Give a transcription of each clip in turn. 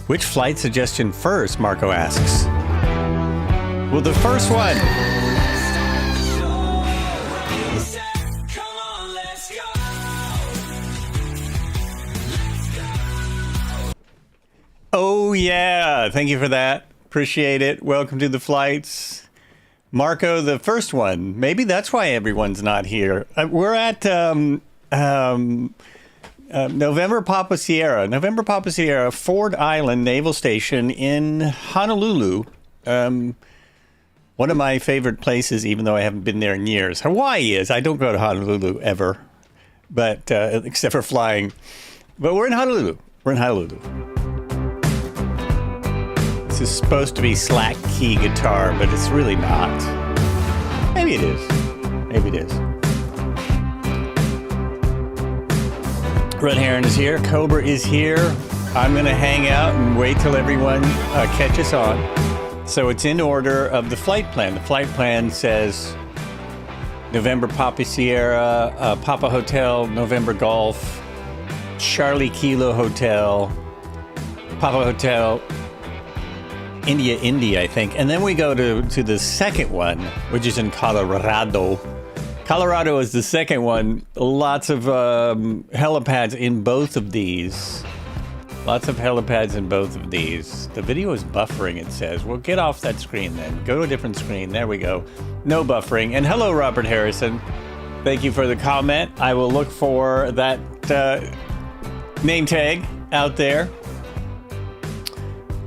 Which flight suggestion first, Marco asks. Well, the first one. Oh, yeah. Thank you for that. Appreciate it. Welcome to the flights. Marco, the first one. Maybe that's why everyone's not here. We're at November Papa Sierra, Ford Island Naval Station in Honolulu. One of my favorite places, even though I haven't been there in years. Hawaii is. I don't go to Honolulu ever, but except for flying. But we're in Honolulu. This is supposed to be slack key guitar, but it's really not. Maybe it is. Red Heron is here. Cobra is here. I'm going to hang out and wait till everyone catches on. So it's in order of the flight plan. The flight plan says November Papa Sierra, Papa Hotel, November Golf, Charlie Kilo Hotel, Papa Hotel, India, I think. And then we go to the second one, which is in Colorado. Colorado is the second one. Lots of helipads in both of these. The video is buffering, it says. Well, get off that screen then. Go to a different screen. There we go. No buffering. And hello, Robert Harrison. Thank you for the comment. I will look for that name tag out there.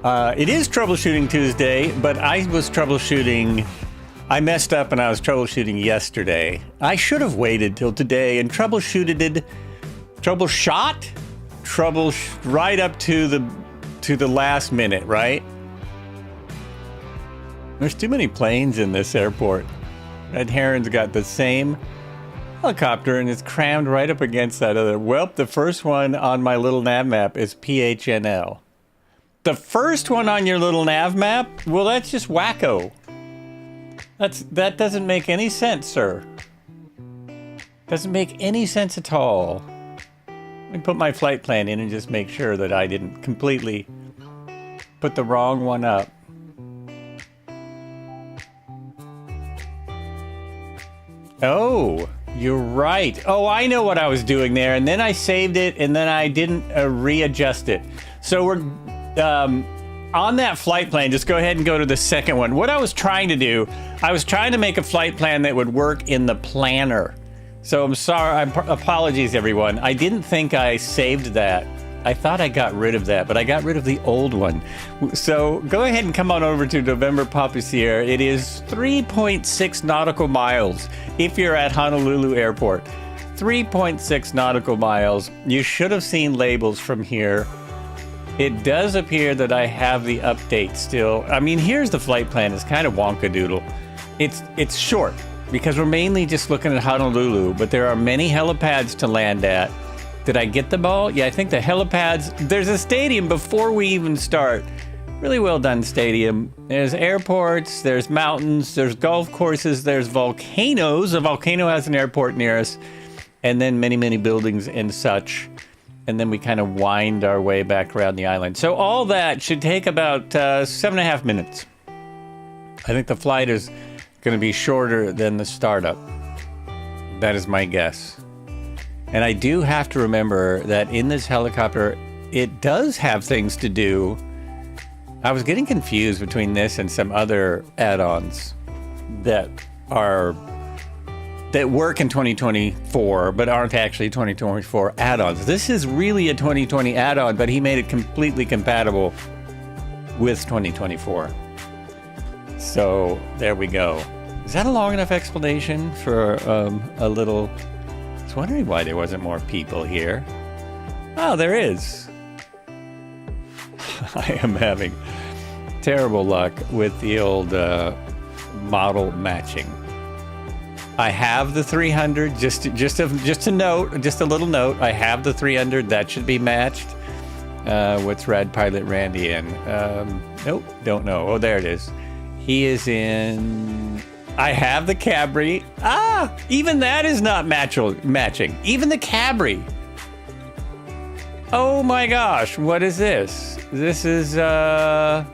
It is Troubleshooting Tuesday, but I messed up and I was troubleshooting yesterday. I should have waited till today and troubleshot right up to the last minute, right? There's too many planes in this airport. Red Heron's got the same helicopter and it's crammed right up against that other. Well, the first one on my little nav map is PHNL. The first one on your little nav map? Well, that's just wacko. That doesn't make any sense, sir. Doesn't make any sense at all. Let me put my flight plan in and just make sure that I didn't completely put the wrong one up. Oh, you're right. Oh, I know what I was doing there. And then I saved it and then I didn't readjust it. So we're on that flight plan, just go ahead and go to the second one. What I was trying to do, I was trying to make a flight plan that would work in the planner. So I'm sorry, apologies everyone. I didn't think I saved that. I thought I got rid of that, but I got rid of the old one. So go ahead and come on over to November Papa Sierra. It is 3.6 nautical miles if you're at Honolulu Airport. 3.6 nautical miles. You should have seen labels from here. It does appear that I have the update still. I mean, here's the flight plan. It's kind of wonkadoodle. It's short because we're mainly just looking at Honolulu, but there are many helipads to land at. Did I get them all? Yeah, I think the helipads. There's a stadium before we even start. Really well done stadium. There's airports, there's mountains, there's golf courses, there's volcanoes. A volcano has an airport near us, and then many, many buildings and such. And then we kind of wind our way back around the island. So all that should take about 7.5 minutes. I think the flight is going to be shorter than the startup. That is my guess. And I do have to remember that in this helicopter, it does have things to do. I was getting confused between this and some other add-ons that work in 2024, but aren't actually 2024 add-ons. This is really a 2020 add-on, but he made it completely compatible with 2024. So there we go. Is that a long enough explanation for a little... I was wondering why there wasn't more people here. Oh, there is. I am having terrible luck with the old model matching. I have the 300, just a little note. I have the 300, that should be matched. What's Rad Pilot Randy in? Nope, don't know. Oh, there it is. He is in... I have the Cabri. Ah, even that is not matching. Even the Cabri. Oh my gosh, what is this? This is a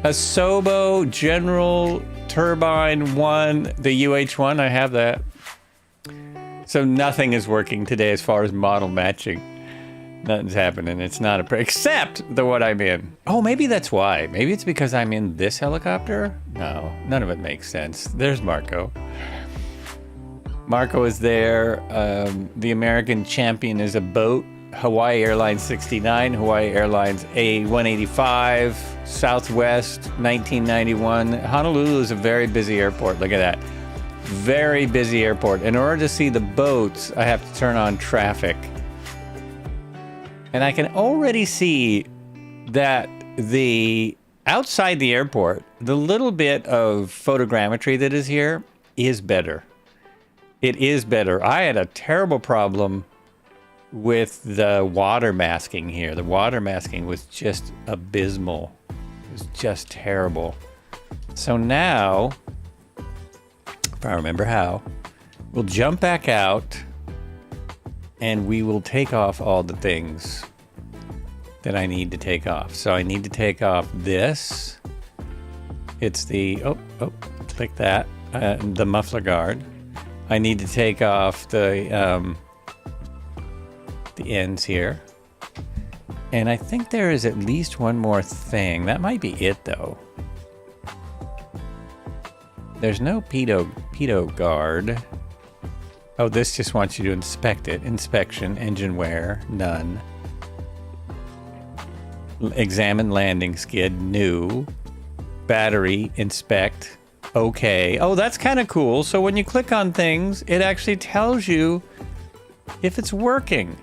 Sobo General Turbine 1, the UH1. I have that. So nothing is working today as far as model matching. Nothing's happening. It's not a except the one I'm in. Oh, maybe that's why. Maybe it's because I'm in this helicopter? No, none of it makes sense. There's Marco. Marco is there. The American champion is a boat. Hawaii Airlines 69, Hawaii Airlines A185, Southwest 1991. Honolulu is a very busy airport. Look at that. Very busy airport. In order to see the boats, I have to turn on traffic. And I can already see that outside the airport, the little bit of photogrammetry that is here is better. It is better. I had a terrible problem with the water masking here. The water masking was just abysmal. It was just terrible. So now, if I remember how, we'll jump back out and we will take off all the things that I need to take off. So I need to take off this. It's the, click that, the muffler guard. I need to take off the ends here. And I think there is at least one more thing. That might be it though. There's no pitot guard. Oh, this just wants you to inspect it. Inspection, engine wear, none. Examine landing skid, new. Battery, inspect, okay. Oh, that's kind of cool. So when you click on things, it actually tells you if it's working.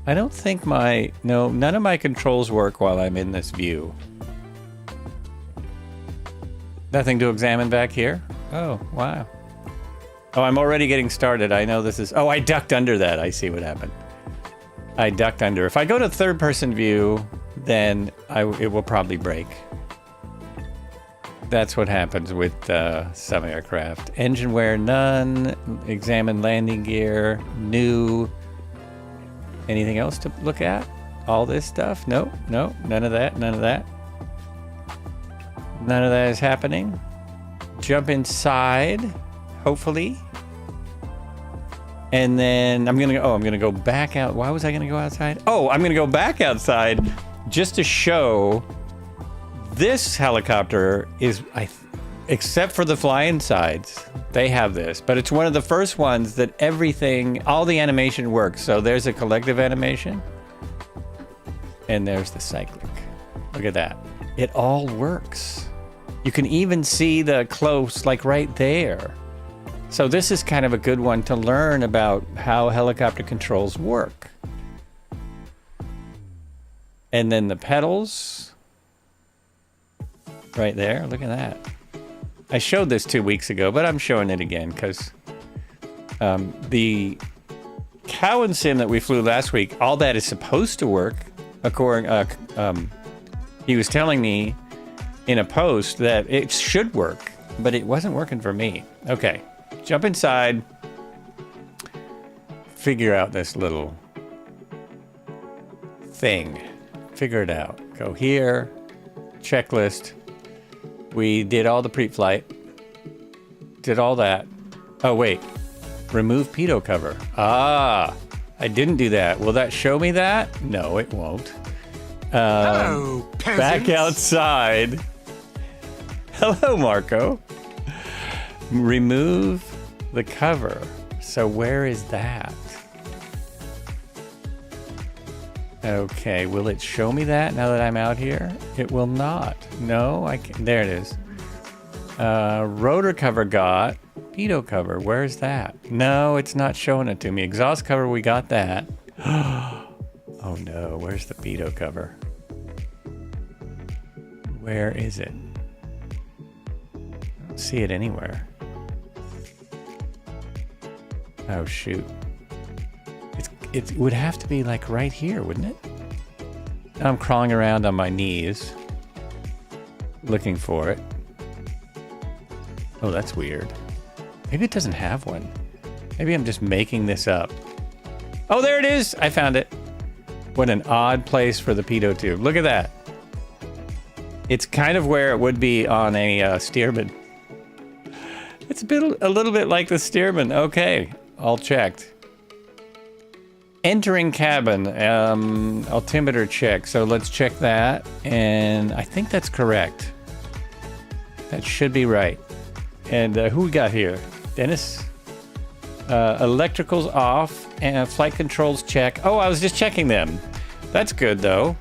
I don't think none of my controls work while I'm in this view. Nothing to examine back here? Oh, wow. Oh, I'm already getting started. I know this is, oh, I ducked under that. I see what happened. I ducked under. If I go to third person view, then it will probably break. That's what happens with some aircraft. Engine wear, none. Examine landing gear, new. Anything else to look at? All this stuff? Nope, nope, none of that, none of that. None of that is happening. Jump inside, hopefully. And then I'm gonna go back out. Why was I gonna go outside? Oh, I'm gonna go back outside just to show this helicopter is, except for the fly-in sides, they have this, but it's one of the first ones that all the animation works. So there's a collective animation, and there's the cyclic. Look at that. It all works. You can even see the close, like right there. So this is kind of a good one to learn about how helicopter controls work. And then the pedals, right there, look at that. I showed this 2 weeks ago, but I'm showing it again because the Cowan sim that we flew last week, all that is supposed to work. According, he was telling me in a post that it should work, but it wasn't working for me. Okay, jump inside, figure out this little thing. Figure it out. Go here, checklist. We did all the pre-flight. Did all that. Oh, wait. Remove pitot cover. Ah, I didn't do that. Will that show me that? No, it won't. Hello, peasants. Back outside. Hello, Marco. Remove the cover. So where is that? Okay, will it show me that now that I'm out here? It will not. No, I can't. There it is. Rotor cover got. Pitot cover, where's that? No, it's not showing it to me. Exhaust cover, we got that. Oh no, where's the pitot cover? Where is it? I don't see it anywhere. Oh shoot. It would have to be like right here, wouldn't it? Now I'm crawling around on my knees looking for it. Oh, that's weird. Maybe it doesn't have one. Maybe I'm just making this up. Oh, there it is. I found it. What an odd place for the pitot tube. Look at that. It's kind of where it would be on a Stearman. It's a little bit like the Stearman. Okay, all checked. Entering cabin, altimeter check. So let's check that. And I think that's correct. That should be right. And who we got here? Dennis? Electricals off and flight controls check. Oh, I was just checking them. That's good though.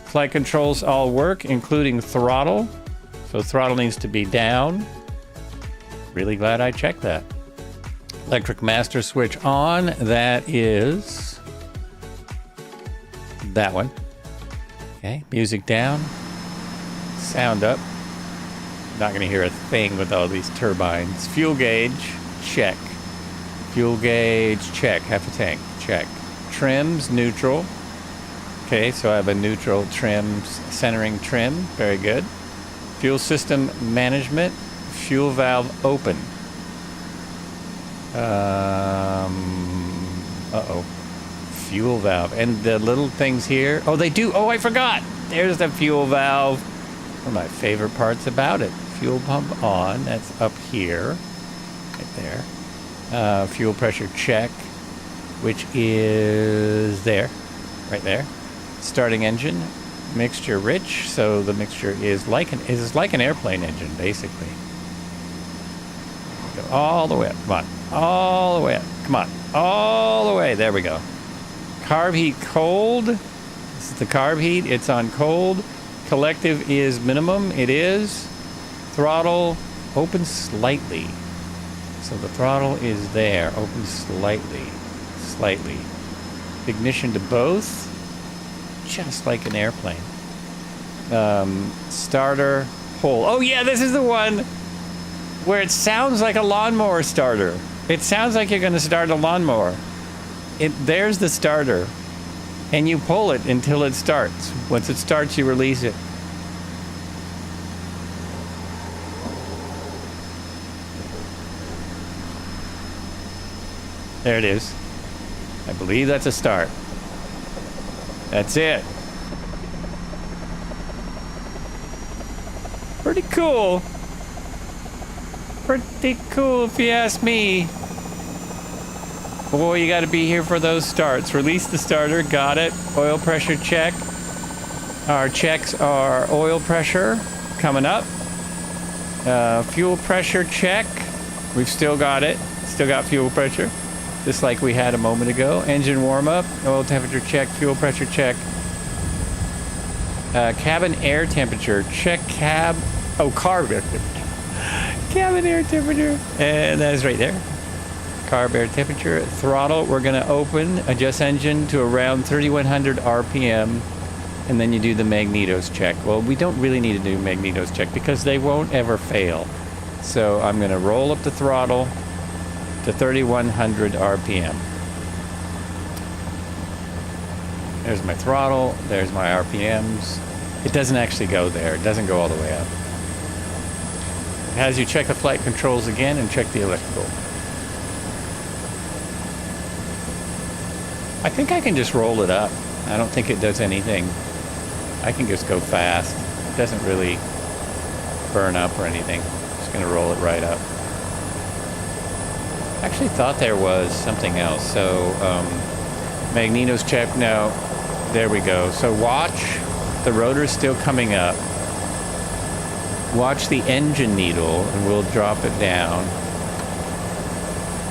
Flight controls all work, including throttle. So throttle needs to be down. Really glad I checked that. Electric master switch on. That is that one. Okay, music down. Sound up. Not going to hear a thing with all these turbines. Fuel gauge, check. Fuel gauge, check. Half a tank, check. Trims, neutral. Okay, so I have a neutral trim, centering trim. Very good. Fuel system management, fuel valve open. Uh-oh. Fuel valve. And the little things here. Oh, they do. Oh, I forgot. There's the fuel valve. One of my favorite parts about it. Fuel pump on. That's up here. Right there. Fuel pressure check, which is there. Right there. Starting engine. Mixture rich. So the mixture is like an airplane engine, basically. Go all the way up. Come on. All the way up. Come on. All the way. There we go. Carb heat cold. This is the carb heat. It's on cold. Collective is minimum. It is. Throttle open slightly. So the throttle is there. Open slightly. Slightly. Ignition to both. Just like an airplane. Starter pull. Oh yeah, this is the one where it sounds like a lawnmower starter. It sounds like you're going to start a lawnmower. There's the starter. And you pull it until it starts. Once it starts, you release it. There it is. I believe that's a start. That's it. Pretty cool. Pretty cool if you ask me. Boy, you got to be here for those starts. Release the starter. Got it. Oil pressure check. Our checks are oil pressure coming up. Fuel pressure check. We've still got it. Still got fuel pressure. Just like we had a moment ago. Engine warm up. Oil temperature check. Fuel pressure check. Cabin air temperature. Check cab. Oh, carb air temperature. Cabin air temperature. And that is right there. Carb air temperature. Throttle, we're going to open, adjust engine to around 3100 RPM, and then you do the magnetos check. Well, we don't really need to do magnetos check because they won't ever fail. So I'm going to roll up the throttle to 3100 RPM. There's my throttle, there's my RPMs. It doesn't actually go there, it doesn't go all the way up. It has you check the flight controls again and check the electrical. I think I can just roll it up. I don't think it does anything. I can just go fast. It doesn't really burn up or anything. Just gonna roll it right up. I actually thought there was something else. So, magnetos check. No, there we go. So watch, the rotor's still coming up. Watch the engine needle and we'll drop it down.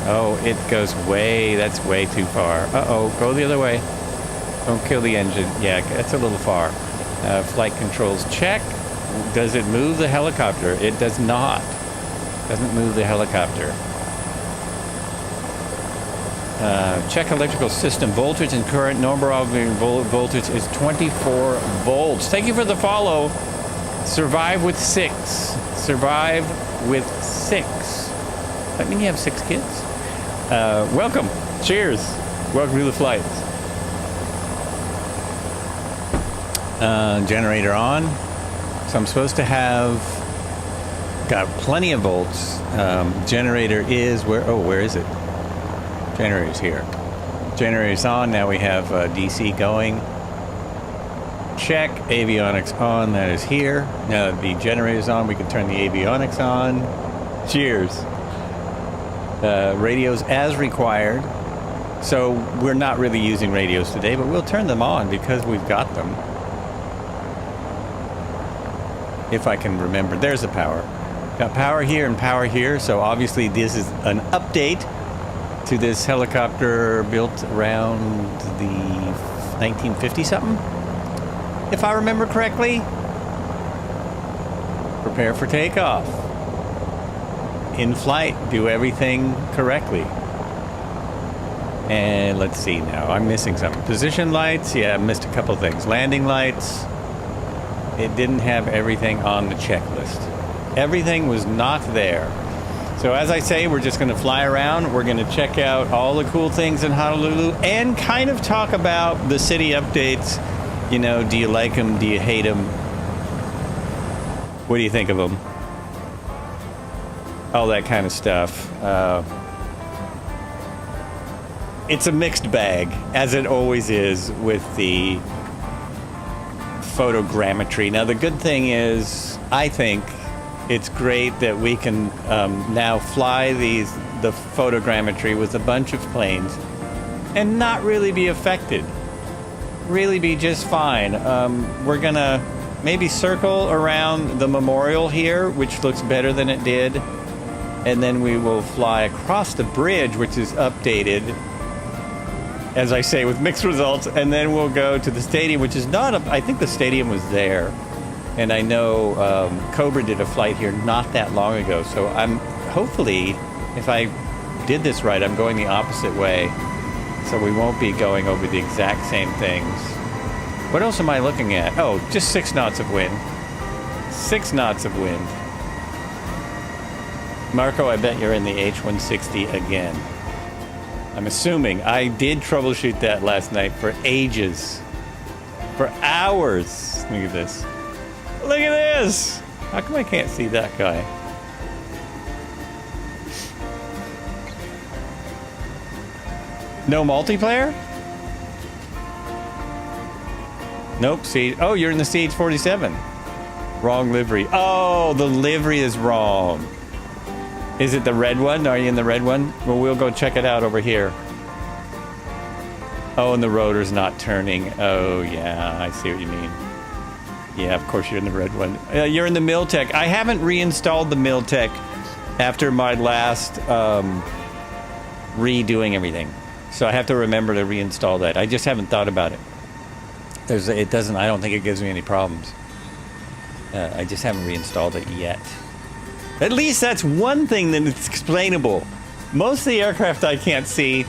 Oh, it goes that's way too far. Uh-oh, go the other way. Don't kill the engine. Yeah, that's a little far. Flight controls check. Does it move the helicopter? It does not. Doesn't move the helicopter. Check electrical system voltage and current. Normal operating voltage is 24 volts. Thank you for the follow. Survive with 6. Survive with 6. That mean you have 6 kids? Welcome. Cheers. Welcome to the flight. Generator on. So I'm supposed to have got plenty of volts. Generator is where is it? Generator's here. Generator's on. Now we have DC going. Check. Avionics on. That is here. Now that the generator's on, we can turn the avionics on. Cheers. Radios as required. So we're not really using radios today, but we'll turn them on because we've got them. If I can remember. There's the power. Got power here and power here. So obviously this is an update to this helicopter built around the 1950-something. If I remember correctly. Prepare for takeoff. In flight, do everything correctly. And let's see now. I'm missing something. Position lights. Yeah, I missed a couple things. Landing lights. It didn't have everything on the checklist. Everything was not there. So as I say, we're just going to fly around. We're going to check out all the cool things in Honolulu and kind of talk about the city updates. You know, do you like them? Do you hate them? What do you think of them? All that kind of stuff. It's a mixed bag, as it always is with the photogrammetry. Now, the good thing is, I think it's great that we can now fly the photogrammetry with a bunch of planes and not really be affected. Really be just fine. We're gonna maybe circle around the memorial here, which looks better than it did, and then we will fly across the bridge, which is updated, as I say, with mixed results, and then we'll go to the stadium, which is not I think the stadium was there, and I know Cobra did a flight here not that long ago, so I'm hopefully, if I did this right, I'm going the opposite way, so we won't be going over the exact same things. What else am I looking at? Oh, just 6 knots of wind. 6 knots of wind. Marco, I bet you're in the H-160 again. I'm assuming. I did troubleshoot that last night for ages. For hours. Look at this. Look at this! How come I can't see that guy? No multiplayer? Nope. Oh, you're in the CH-47. Wrong livery. Oh, the livery is wrong. Is it the red one? Are you in the red one? Well, we'll go check it out over here. Oh, and the rotor's not turning. Oh, yeah, I see what you mean. Yeah, of course you're in the red one. You're in the Miltech. I haven't reinstalled the Miltech after my last redoing everything. So I have to remember to reinstall that. I just haven't thought about it. It doesn't, I don't think it gives me any problems. I just haven't reinstalled it yet. At least that's one thing that is explainable. Most of the aircraft I can't see,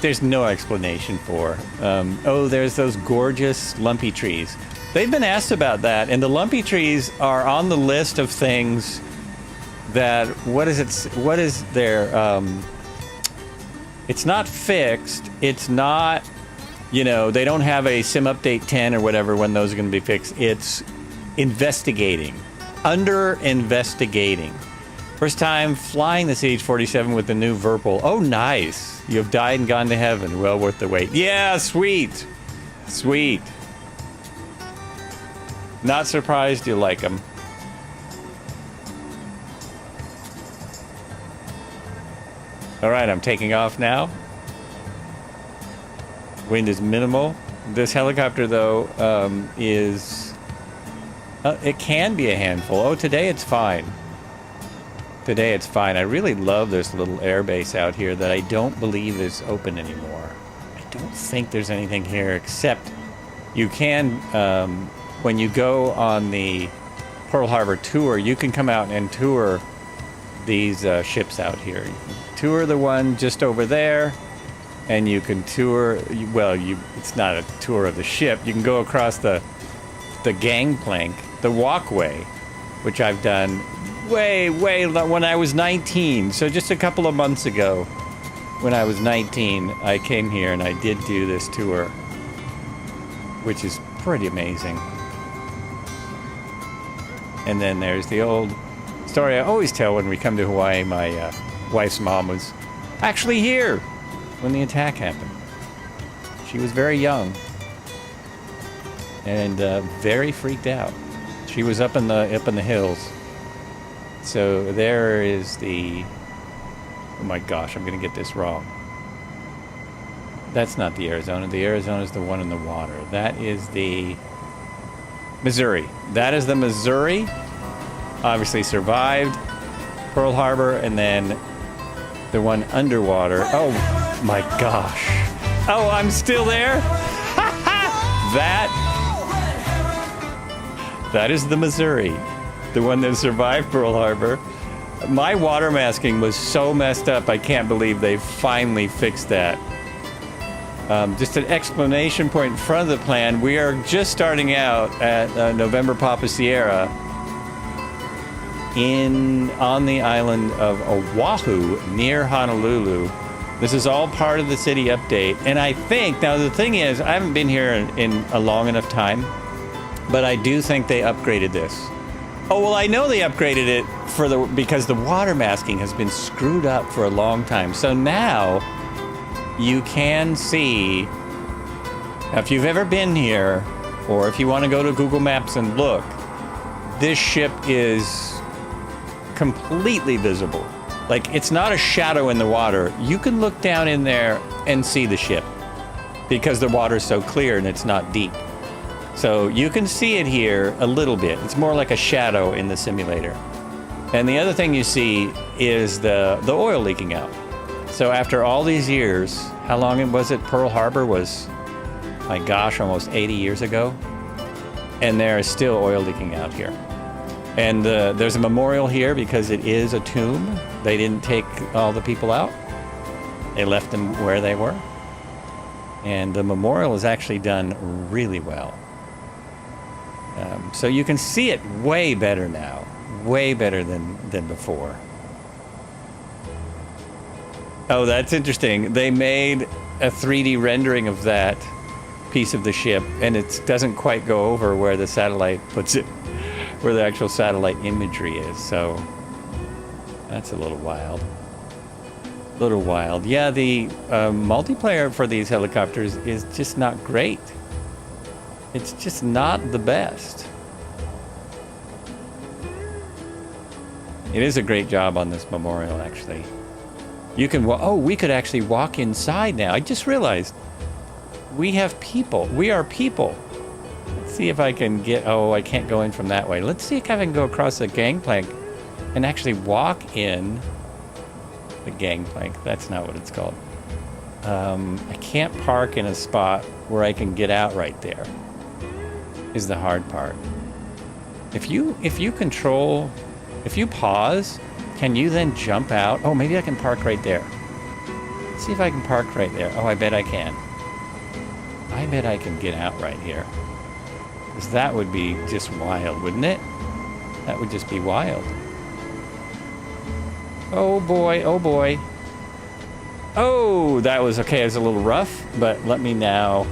there's no explanation for. Oh, there's those gorgeous lumpy trees. They've been asked about that, and the lumpy trees are on the list of things that, what is their, it's not fixed, it's not, you know, they don't have a sim update 10 or whatever when those are going to be fixed. It's investigating. Under-investigating. First time flying the CH-47 with the new Verpal. Oh, nice. You have died and gone to heaven. Well worth the wait. Yeah, sweet. Sweet. Not surprised you like them. All right, I'm taking off now. Wind is minimal. This helicopter, though, is... it can be a handful. Oh, today it's fine. Today it's fine. I really love this little airbase out here that I don't believe is open anymore. I don't think there's anything here except you can, when you go on the Pearl Harbor tour, you can come out and tour these ships out here. You can tour the one just over there, and you can tour, well, it's not a tour of the ship. You can go across the gangplank, the walkway, which I've done way when I was 19. So just a couple of months ago, when I was 19, I came here and I did do this tour, which is pretty amazing. And then there's the old story I always tell when we come to Hawaii. My wife's mom was actually here when the attack happened. She was very young and very freaked out. She was up in the hills. So there is the. Oh my gosh, I'm gonna get this wrong. That's not the Arizona. The Arizona is the one in the water. That is the Missouri. That is the Missouri. Obviously survived Pearl Harbor, and then the one underwater. Oh my gosh. Oh, I'm still there? That is the Missouri. The one that survived Pearl Harbor. My water masking was so messed up, I can't believe they finally fixed that. Just an explanation point in front of the plan. We are just starting out at November Papa Sierra on the island of Oahu near Honolulu. This is all part of the city update. And I think, now the thing is, I haven't been here in a long enough time, but I do think they upgraded this. Oh, well, I know they upgraded it because the water masking has been screwed up for a long time. So now you can see, if you've ever been here, or if you want to go to Google Maps and look, this ship is completely visible. Like, it's not a shadow in the water. You can look down in there and see the ship because the water's so clear and it's not deep. So you can see it here a little bit. It's more like a shadow in the simulator. And the other thing you see is the oil leaking out. So after all these years, how long was it? Pearl Harbor was, my gosh, almost 80 years ago. And there is still oil leaking out here. And there's a memorial here because it is a tomb. They didn't take all the people out. They left them where they were. And the memorial is actually done really well. So you can see it way better now. Way better than before. Oh, that's interesting. They made a 3D rendering of that piece of the ship, and it doesn't quite go over where the satellite puts it, where the actual satellite imagery is. So that's a little wild. A little wild. Yeah, the multiplayer for these helicopters is just not great. It's just not the best. It is a great job on this memorial, actually. You can, we could actually walk inside now. I just realized we have people. We are people. Let's see if I can get, I can't go in from that way. Let's see if I can go across the gangplank and actually walk in the gangplank. That's not what it's called. I can't park in a spot where I can get out right there. Is the hard part. If you pause, can you then jump out? Oh, maybe I can park right there. Let's see if I can park right there. Oh, I bet I can. I bet I can get out right here. Because that would be just wild, wouldn't it? That would just be wild. Oh boy, oh boy. Oh, that was okay. It was a little rough, but let me now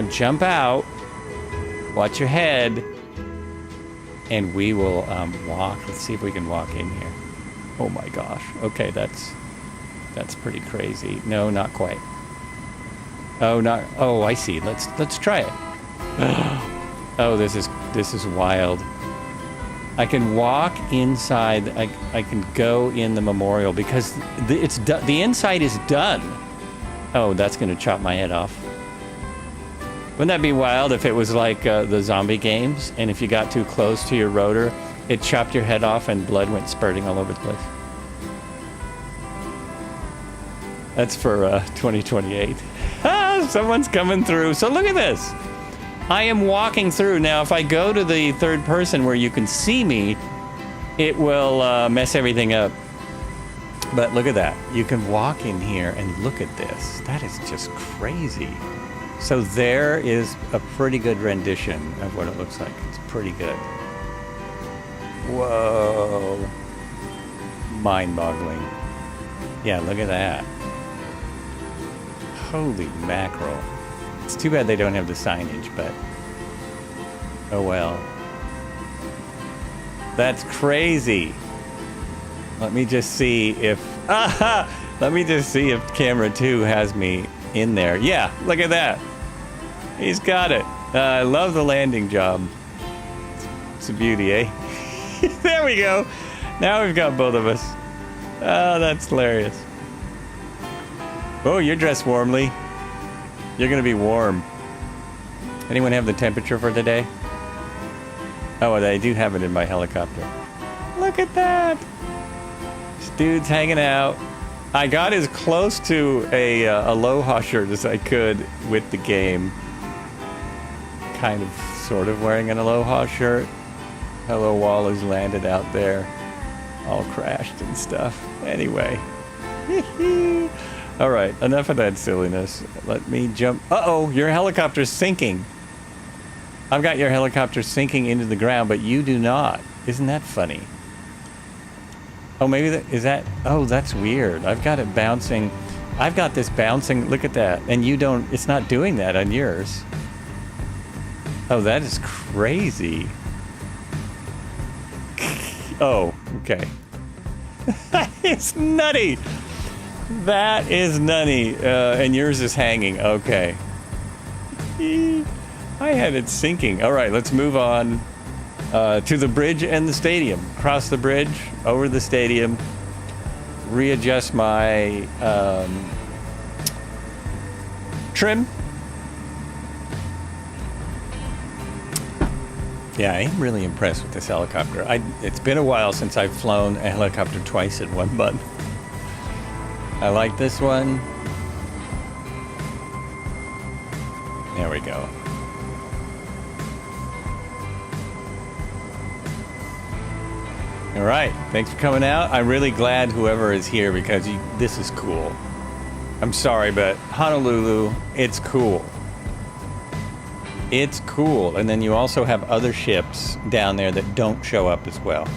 jump out. Watch your head. And we will walk. Let's see if we can walk in here. Oh my gosh. Okay, that's pretty crazy. No, not quite. Oh, I see. Let's try it. Oh, this is wild. I can walk inside. I can go in the memorial because the inside is done. Oh, that's gonna chop my head off. Wouldn't that be wild if it was like the zombie games, and if you got too close to your rotor, it chopped your head off and blood went spurting all over the place? That's for 2028. Someone's coming through. So look at this. I am walking through. Now, if I go to the third person where you can see me, it will mess everything up. But look at that. You can walk in here and look at this. That is just crazy. So there is a pretty good rendition of what it looks like. It's pretty good. Whoa. Mind-boggling. Yeah, look at that. Holy mackerel. It's too bad they don't have the signage, but oh well. That's crazy. Let me just see if camera 2 has me in there. Yeah, look at that. He's got it. I love the landing job. It's a beauty, eh? There we go. Now we've got both of us. Oh, that's hilarious. Oh, you're dressed warmly. You're gonna be warm. Anyone have the temperature for today? Oh, I do have it in my helicopter. Look at that. This dude's hanging out. I got as close to a Aloha shirt as I could with the game. Kind of, sort of wearing an Aloha shirt. Hello Waller's landed out there. All crashed and stuff. Anyway. Alright, enough of that silliness. Let me jump. Uh-oh, your helicopter's sinking. I've got your helicopter sinking into the ground, but you do not. Isn't that funny? Oh, maybe is that... Oh, that's weird. I've got it bouncing. I've got this bouncing... Look at that. And you don't... It's not doing that on yours. Oh, that is crazy. Oh, okay. It's nutty. That is nutty. And yours is hanging. Okay. I had it sinking. All right, let's move on to the bridge and the stadium. Cross the bridge, over the stadium, readjust my trim. Yeah, I am really impressed with this helicopter. It's been a while since I've flown a helicopter twice in 1 month. I like this one. There we go. All right, thanks for coming out. I'm really glad whoever is here because this is cool. I'm sorry, but Honolulu, it's cool. It's cool. And then you also have other ships down there that don't show up as well.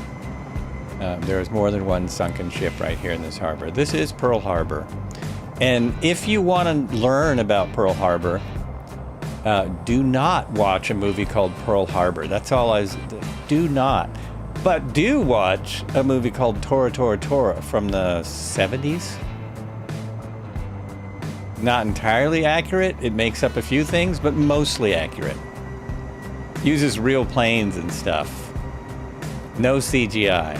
There is more than one sunken ship right here in this harbor. This is Pearl Harbor. And if you want to learn about Pearl Harbor, do not watch a movie called Pearl Harbor. That's all do not. But do watch a movie called Tora Tora Tora from the 70s. Not entirely accurate. It makes up a few things, but mostly accurate. Uses real planes and stuff. No CGI.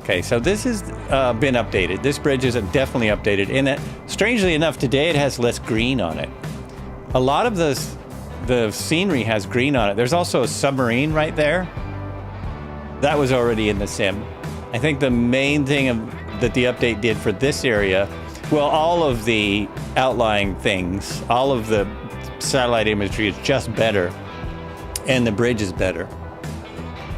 Okay, so this has been updated. This bridge is definitely updated. And strangely enough, today it has less green on it. A lot of the scenery has green on it. There's also a submarine right there. That was already in the sim. I think the main thing that the update did for this area, well, all of the outlying things, all of the satellite imagery is just better, and the bridge is better.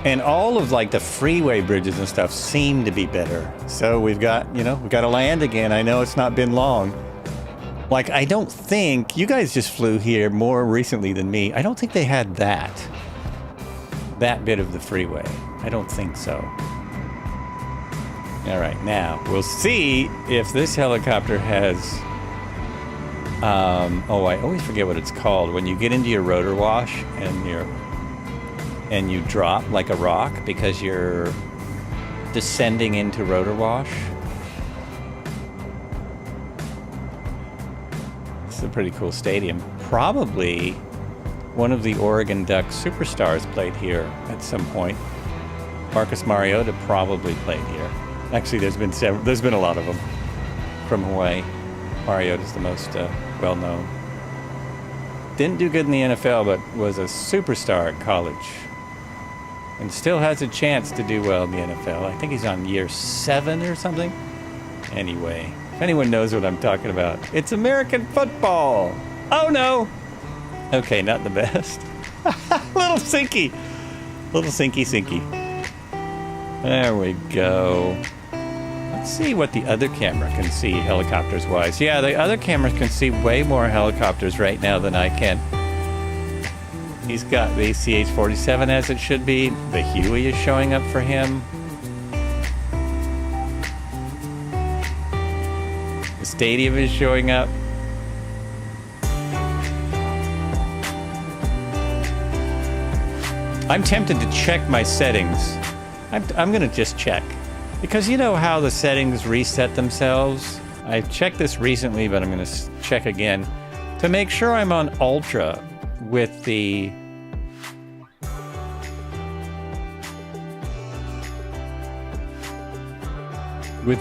And all of like the freeway bridges and stuff seem to be better. So we've got to land again. I know it's not been long. Like, I don't think, you guys just flew here more recently than me. I don't think they had that bit of the freeway. I don't think so. All right, now we'll see if this helicopter has, oh, I always forget what it's called. When you get into your rotor wash and you drop like a rock because you're descending into rotor wash. It's a pretty cool stadium. Probably one of the Oregon Ducks superstars played here at some point. Marcus Mariota probably played here. Actually, there's been a lot of them from Hawaii. Mariota's the most well-known. Didn't do good in the NFL, but was a superstar at college. And still has a chance to do well in the NFL. I think he's on year 7 or something. Anyway, if anyone knows what I'm talking about, it's American football. Oh no! Okay, not the best. Little sinky. Little sinky. There we go. Let's see what the other camera can see helicopters-wise. Yeah, the other camera can see way more helicopters right now than I can. He's got the CH-47 as it should be. The Huey is showing up for him. The stadium is showing up. I'm tempted to check my settings. I'm going to just check. Because you know how the settings reset themselves I've checked this recently, but I'm going to check again to make sure I'm on Ultra with the...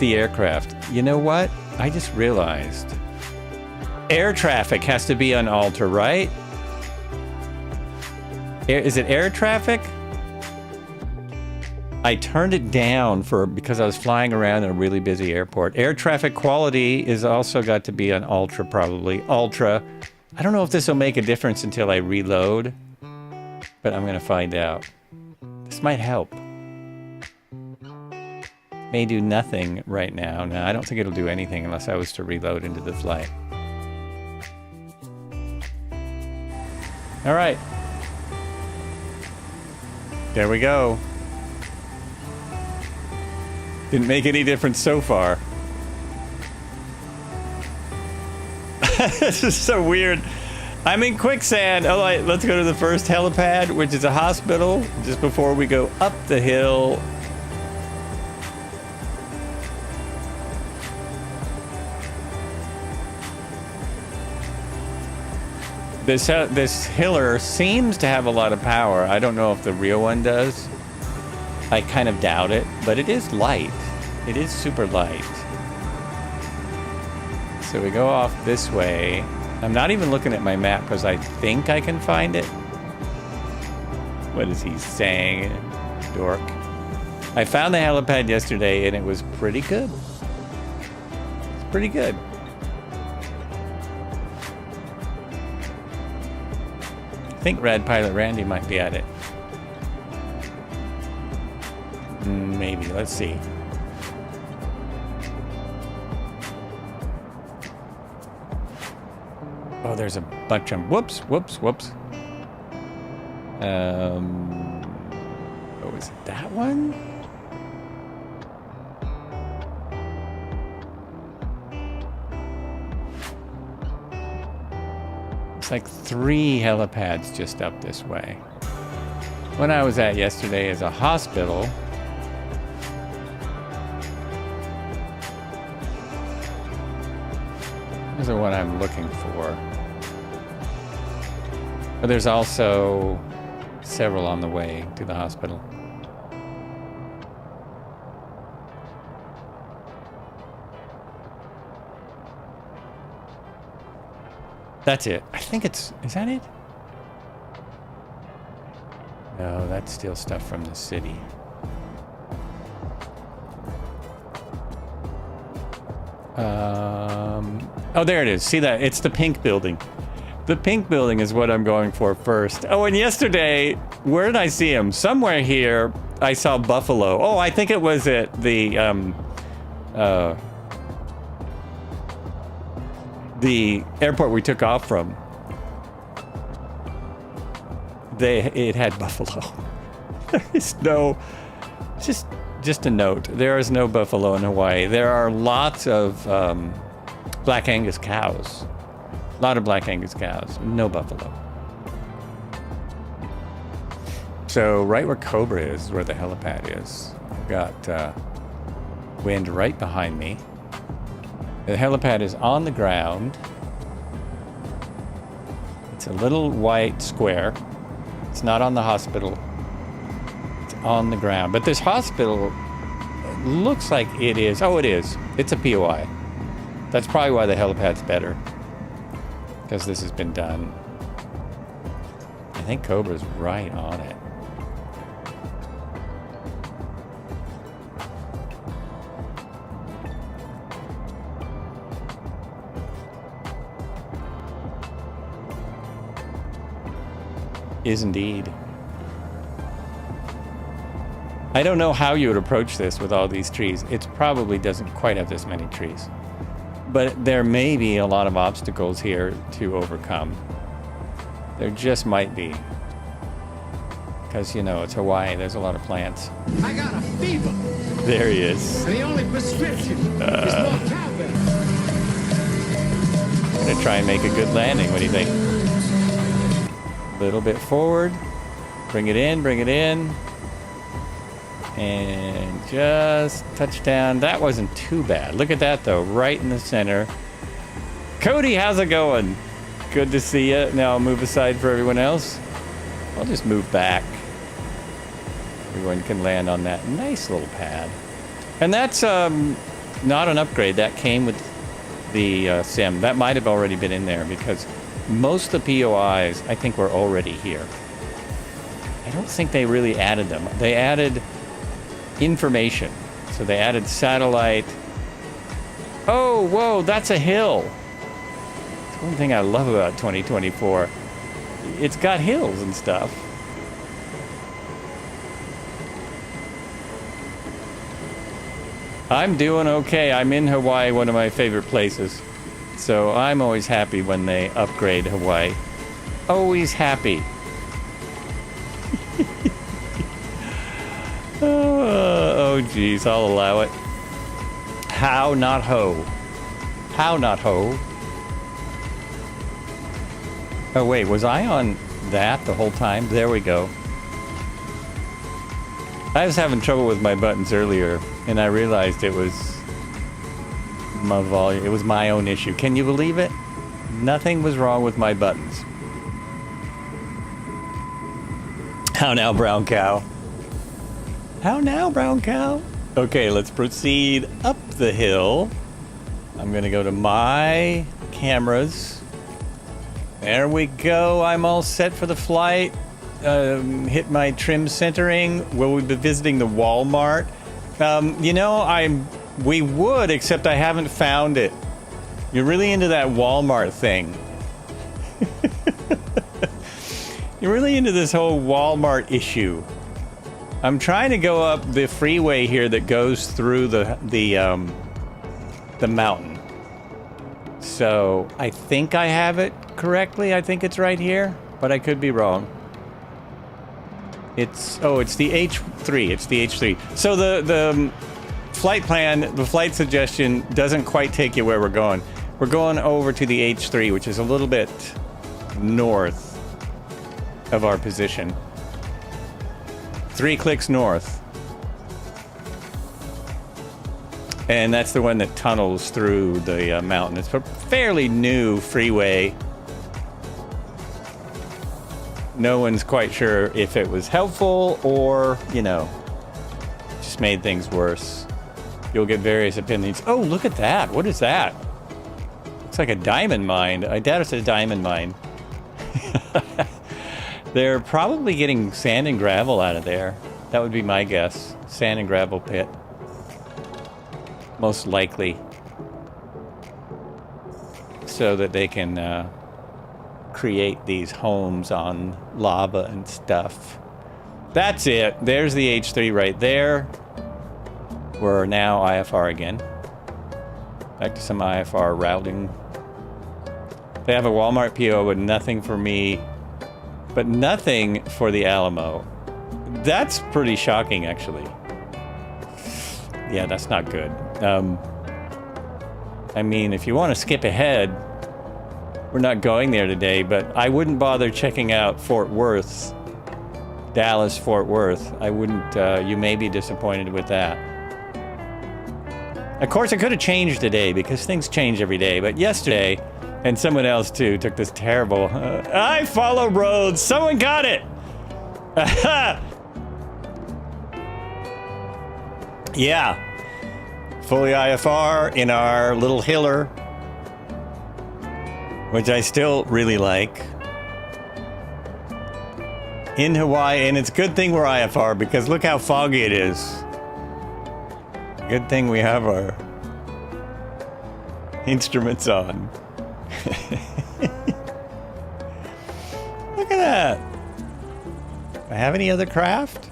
aircraft. You know what? I just realized. Air traffic has to be on Ultra, right? Is it air traffic? I turned it down because I was flying around in a really busy airport. Air traffic quality is also got to be on Ultra, probably. Ultra. I don't know if this will make a difference until I reload, but I'm going to find out. This might help. May do nothing right now. No, I don't think it'll do anything unless I was to reload into the flight. All right. There we go. Didn't make any difference so far. This is so weird. I'm in quicksand. All right, let's go to the first helipad, which is a hospital, just before we go up the hill. This hiller seems to have a lot of power. I don't know if the real one does. I kind of doubt it, but it is light. It is super light. So we go off this way. I'm not even looking at my map because I think I can find it. What is he saying? Dork. I found the helipad yesterday and it was pretty good. It's pretty good. I think Rad Pilot Randy might be at it. Maybe. Let's see. Oh, there's a bunch of... Whoops. Oh, is it that one? It's like 3 helipads just up this way. One I was at yesterday is a hospital. Here's the one I'm looking for. But there's also several on the way to the hospital. That's it. I think it's... Is that it? No, that's still stuff from the city. Oh, there it is. See that? It's the pink building. The pink building is what I'm going for first. Oh, and yesterday, where did I see him? Somewhere here, I saw Buffalo. Oh, I think it was at the airport we took off from. It had Buffalo. There is no... Just a note. There is no buffalo in Hawaii. There are lots of Black Angus cows. A lot of Black Angus cows. No buffalo. So right where Cobra is where the helipad is. I've got wind right behind me. The helipad is on the ground. It's a little white square. It's not on the hospital. It's on the ground. But this hospital looks like it is. Oh, it is. It's a POI. That's probably why the helipad's better. Because this has been done. I think Cobra's right on it. Is indeed. I don't know how you would approach this with all these trees. It probably doesn't quite have this many trees. But there may be a lot of obstacles here to overcome. There just might be. Because, you know, it's Hawaii. There's a lot of plants. I got a fever. There he is. And the only prescription is more cowbell. I'm going to try and make a good landing. What do you think? A little bit forward. Bring it in, bring it in. And just touchdown. That wasn't too bad. Look at that, though. Right in the center. Cody, how's it going? Good to see you. Now I'll move aside for everyone else. I'll just move back. Everyone can land on that nice little pad. And that's not an upgrade. That came with the sim. That might have already been in there because most of the POIs, I think, were already here. I don't think they really added them. They added information. So they added satellite. Oh, whoa, that's a hill. That's one thing I love about 2024. It's got hills and stuff. I'm doing okay. I'm in Hawaii, one of my favorite places. So I'm always happy when they upgrade Hawaii. Always happy. Oh, geez, I'll allow it. How not ho? How not ho? Oh, wait, was I on that the whole time? There we go. I was having trouble with my buttons earlier, and I realized it was my volume. It was my own issue. Can you believe it? Nothing was wrong with my buttons. How now, brown cow? How now, brown cow? Okay, let's proceed up the hill. I'm going to go to my cameras. There we go. I'm all set for the flight. Hit my trim centering. Will we be visiting the Walmart? You know, we would, except I haven't found it. You're really into that Walmart thing. You're really into this whole Walmart issue. I'm trying to go up the freeway here that goes through the mountain. So I think I have it correctly. I think it's right here, but I could be wrong. It's the H3. It's the H3. So the flight plan, the flight suggestion doesn't quite take you where we're going. We're going over to the H3, which is a little bit north of our position. 3 clicks north. And that's the one that tunnels through the mountain. It's a fairly new freeway. No one's quite sure if it was helpful or, just made things worse. You'll get various opinions. Oh, look at that. What is that? Looks like a diamond mine. I doubt it's a diamond mine. They're probably getting sand and gravel out of there. That would be my guess. Sand and gravel pit. Most likely. So that they can create these homes on lava and stuff. That's it. There's the H3 right there. We're now IFR again. Back to some IFR routing. They have a Walmart PO, but nothing for me. But nothing for the Alamo. That's pretty shocking, actually. Yeah, that's not good. I mean, if you want to skip ahead, we're not going there today, but I wouldn't bother checking out Fort Worth, Dallas, Fort Worth. I wouldn't, you may be disappointed with that. Of course, it could have changed today because things change every day, but yesterday, and someone else too, took this terrible, I follow roads, someone got it! Yeah, fully IFR in our little hiller, which I still really like. In Hawaii, and it's a good thing we're IFR because look how foggy it is. Good thing we have our instruments on. Look at that. Do I have any other craft?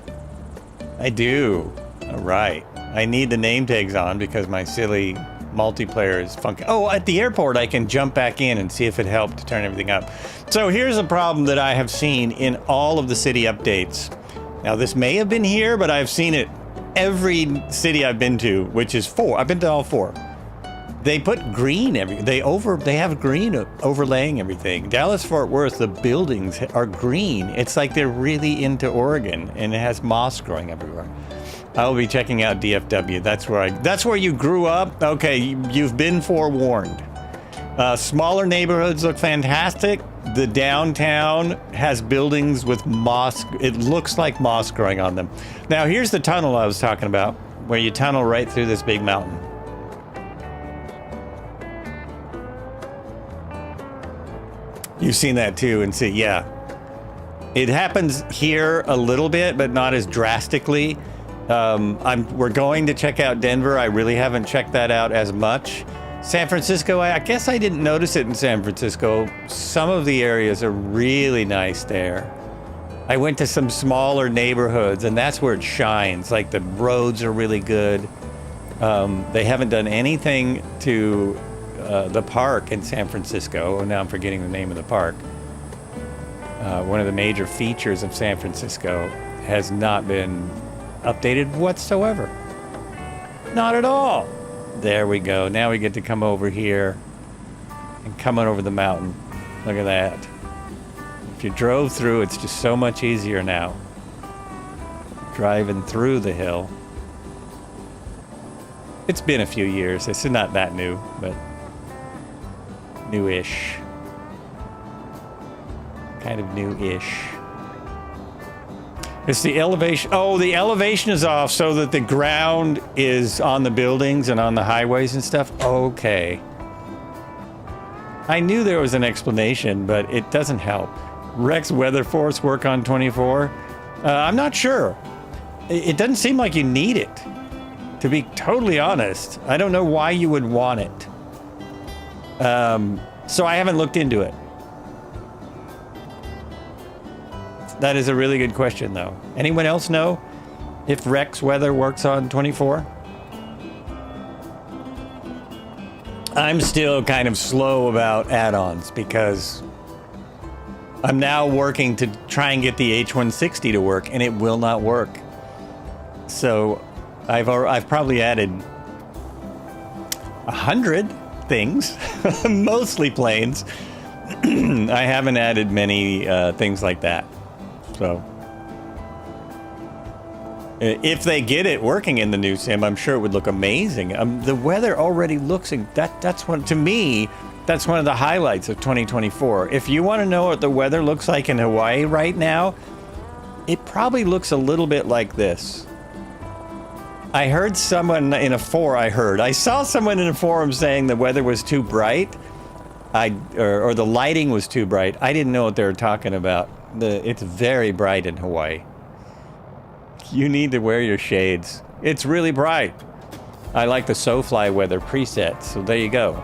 I do. All right. I need the name tags on because my silly multiplayer is funky. Oh, at the airport, I can jump back in and see if it helped to turn everything up. So here's a problem that I have seen in all of the city updates. Now, this may have been here, but I've seen it every city I've been to, which is 4. I've been to all 4. They put green they have green overlaying everything. Dallas Fort Worth, the buildings are green. It's like they're really into Oregon, and it has moss growing everywhere. I'll be checking out DFW. That's where you grew up. Okay, you've been forewarned. Smaller neighborhoods look fantastic. The downtown has buildings with moss. It looks like moss growing on them. Now, here's the tunnel I was talking about, where you tunnel right through this big mountain. You've seen that too, and see, yeah. It happens here a little bit, but not as drastically. We're going to check out Denver. I really haven't checked that out as much. San Francisco, I guess I didn't notice it in San Francisco. Some of the areas are really nice there. I went to some smaller neighborhoods, and that's where it shines. Like, the roads are really good. They haven't done anything to the park in San Francisco. Oh, now I'm forgetting the name of the park. One of the major features of San Francisco has not been updated whatsoever. Not at all. There we go. Now we get to come over here and come on over the mountain. Look at that. If you drove through, it's just so much easier now. Driving through the hill. It's been a few years. It's not that new, but newish. Kind of new-ish. It's the elevation. Oh, the elevation is off so that the ground is on the buildings and on the highways and stuff. Okay. I knew there was an explanation, but it doesn't help. Rex Weather Force work on 24? I'm not sure. It doesn't seem like you need it. To be totally honest, I don't know why you would want it. So I haven't looked into it. That is a really good question, though. Anyone else know if Rex Weather works on 24? I'm still kind of slow about add-ons because I'm now working to try and get the H160 to work, and it will not work. So I've probably added 100 things, mostly planes. I haven't added many things like that. So if they get it working in the new sim, I'm sure it would look amazing. The weather already looks that's one, to me, that's one of the highlights of 2024. If you want to know what the weather looks like in Hawaii right now, it probably looks a little bit like this. I heard someone in a forum, I saw someone in a forum saying the weather was too bright. Or the lighting was too bright. I didn't know what they were talking about. It's very bright in Hawaii. You need to wear your shades. It's really bright. I like the SoFly weather presets, so there you go.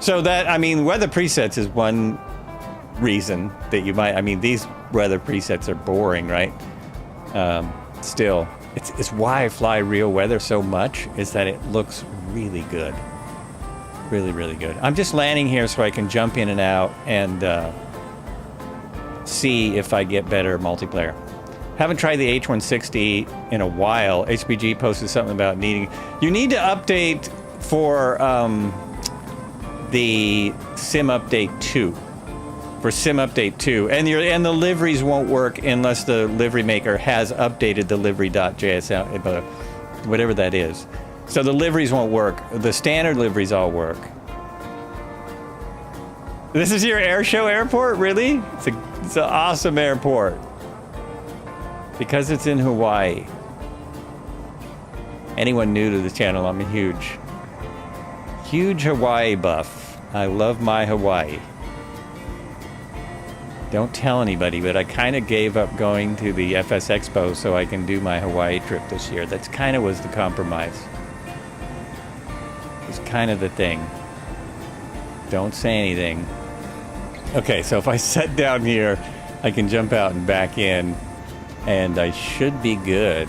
So that, I mean, weather presets is one reason that you might, I mean, these weather presets are boring, right? Still, it's why I fly real weather so much, is that it looks really good. Really, really good. I'm just landing here so I can jump in and out and see if I get better multiplayer. Haven't tried the H160 in a while. HBG posted something about you need to update for the Sim Update 2. For Sim Update 2. And the liveries won't work unless the livery maker has updated the livery.js, whatever that is. So the liveries won't work. The standard liveries all work. This is your airshow airport? Really? It's an awesome airport. Because it's in Hawaii. Anyone new to the channel, I'm a huge Hawaii buff. I love my Hawaii. Don't tell anybody, but I kind of gave up going to the FS Expo so I can do my Hawaii trip this year. That's kind of was the compromise. It's kind of the thing. Don't say anything. Okay, so if I set down here, I can jump out and back in, and I should be good.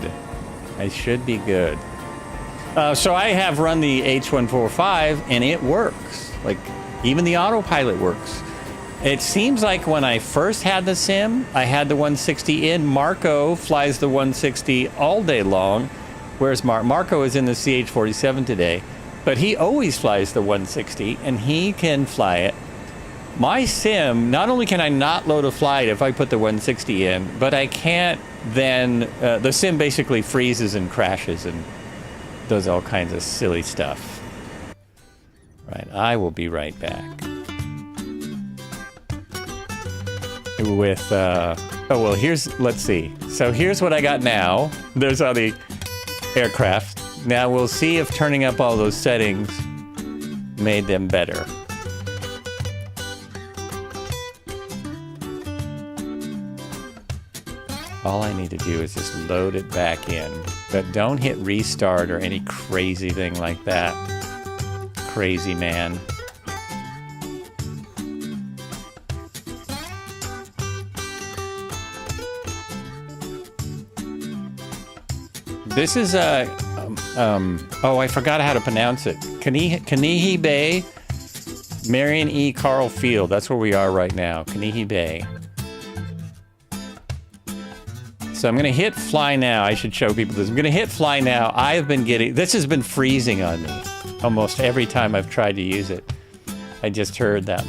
I should be good. So I have run the H145, and it works. Like, even the autopilot works. It seems like when I first had the sim, I had the 160 in. Marco flies the 160 all day long, whereas Marco is in the CH-47 today. But he always flies the 160, and he can fly it. My sim, not only can I not load a flight if I put the 160 in, but I can't then the sim basically freezes and crashes and does all kinds of silly stuff. Right, I will be right back. With, oh, well, let's see. So here's what I got now. There's all the aircraft. Now we'll see if turning up all those settings made them better. All I need to do is just load it back in. But don't hit restart or any crazy thing like that. Crazy man. This is a, oh, I forgot how to pronounce it. Kanihi Bay, Marion E. Carl Field. That's where we are right now, Kanihi Bay. So I'm gonna hit fly now. I should show people this. I'm gonna hit fly now. I have been getting, this has been freezing on me almost every time I've tried to use it. I just heard that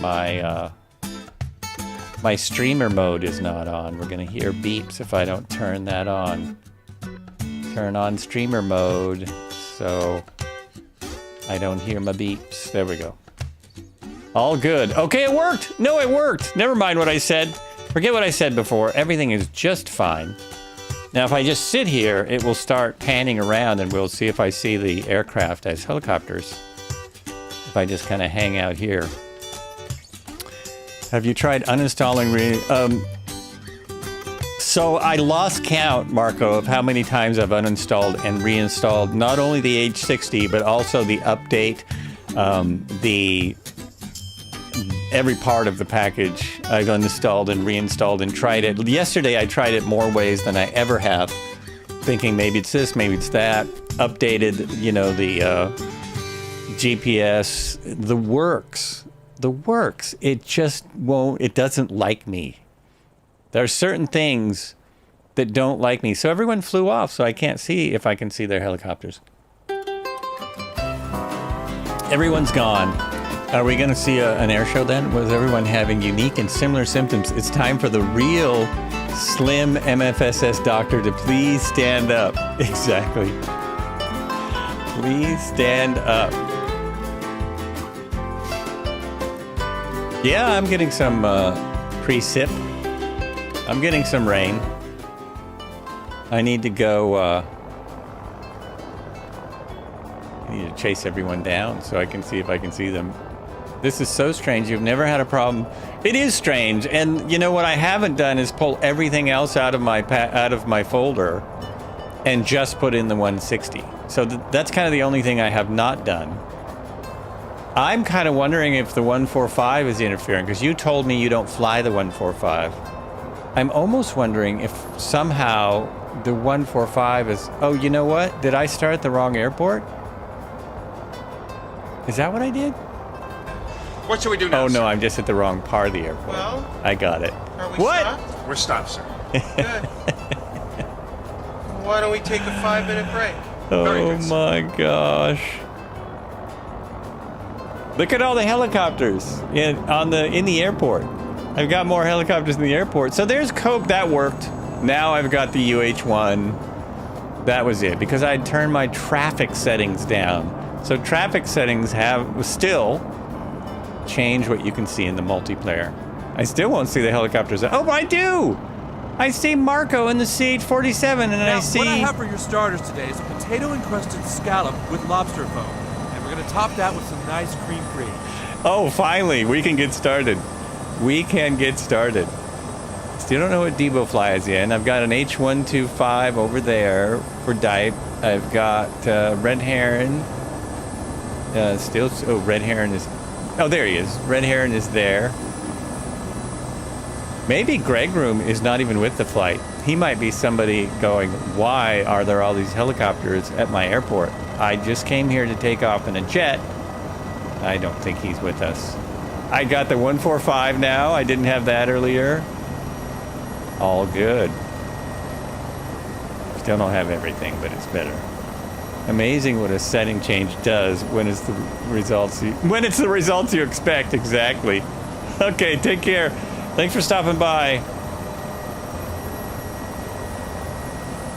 my streamer mode is not on. We're gonna hear beeps if I don't turn that on. Turn on streamer mode so I don't hear my beeps. There we go. All good. Okay, it worked. No, it worked. Never mind what I said. Forget what I said before. Everything is just fine. Now, if I just sit here, it will start panning around and we'll see if I see the aircraft as helicopters. If I just kind of hang out here. Have you tried uninstalling So I lost count, Marco, of how many times I've uninstalled and reinstalled not only the H60, but also the update, every part of the package I've uninstalled and reinstalled and tried it. Yesterday I tried it more ways than I ever have, thinking maybe it's this, maybe it's that. Updated, you know, the GPS, the works. It just won't, it doesn't like me. There are certain things that don't like me. So everyone flew off, so I can't see if I can see their helicopters. Everyone's gone. Are we going to see an air show then? Was everyone having unique and similar symptoms? It's time for the real slim MFSS doctor to please stand up. Exactly. Please stand up. Yeah, I'm getting some pre-sip. I'm getting some rain. I need to go, I need to chase everyone down so I can see if I can see them. This is so strange. You've never had a problem. It is strange. And you know what I haven't done is pull everything else out of my folder and just put in the 160. So that's kind of the only thing I have not done. I'm kind of wondering if the 145 is interfering because you told me you don't fly the 145. I'm almost wondering if somehow the 145 is... Oh, you know what? Did I start at the wrong airport? Is that what I did? What should we do now? Oh, no, I'm just at the wrong part of the airport. Well... I got it. Are we what? Stopped? We're stopped, sir. Good. Why don't we take a 5-minute break? Oh, my gosh. Look at all the helicopters in the airport. I've got more helicopters in the airport. So there's Cope. That worked. Now I've got the UH-1. That was it. Because I'd turned my traffic settings down. So traffic settings have still changed what you can see in the multiplayer. I still won't see the helicopters. Oh, but I do! I see Marco in the CH-47 and now, I see... what I have for your starters today is a potato-encrusted scallop with lobster foam. And we're going to top that with some nice cream free. Oh, finally, we can get started. We can get started. Still don't know what Debo Fly is yet. And I've got an H125 over there for Dipe. I've got Red Heron. Red Heron is... Oh, there he is. Red Heron is there. Maybe Greg Room is not even with the flight. He might be somebody going, why are there all these helicopters at my airport? I just came here to take off in a jet. I don't think he's with us. I got the 145 now. I didn't have that earlier. All good. Still don't have everything, but it's better. Amazing what a setting change does when it's the results you expect. Exactly. Okay, take care. Thanks for stopping by.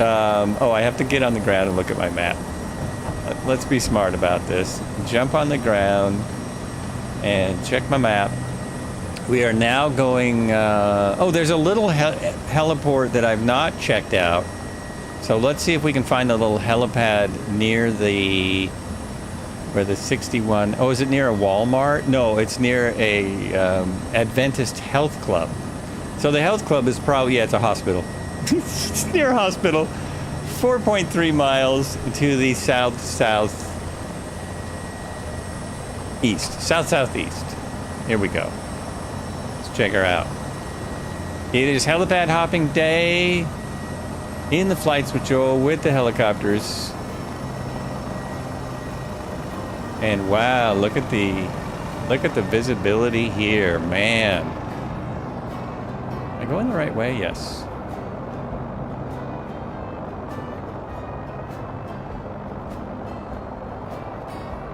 Oh, I have to get on the ground and look at my map. Let's be smart about this. Jump on the ground and check my map. We are now going... oh, there's a little heliport that I've not checked out. So let's see if we can find a little helipad near the... Where the 61... Oh, is it near a Walmart? No, it's near a Adventist health club. So the health club is probably... Yeah, it's a hospital. It's near a hospital. 4.3 miles to the south-southeast. South-southeast. Here we go. Let's check her out. It is helipad hopping day in the flights patrol with the helicopters. And wow, look at the visibility here, man. Am I going the right way? Yes.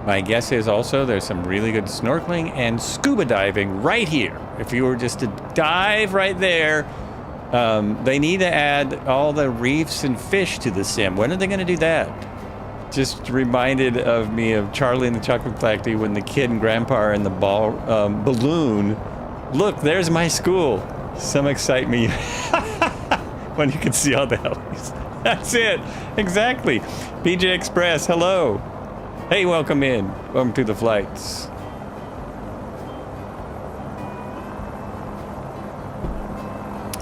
My guess is also there's some really good snorkeling and scuba diving right here. If you were just to dive right there, they need to add all the reefs and fish to the sim. When are they going to do that? Just reminded of me of Charlie and the Chocolate Factory when the kid and grandpa are in the balloon. Look, there's my school. Some excite me when you can see all the helis. That's it. Exactly. PJ Express, hello. Hey, welcome in. Welcome to the flights.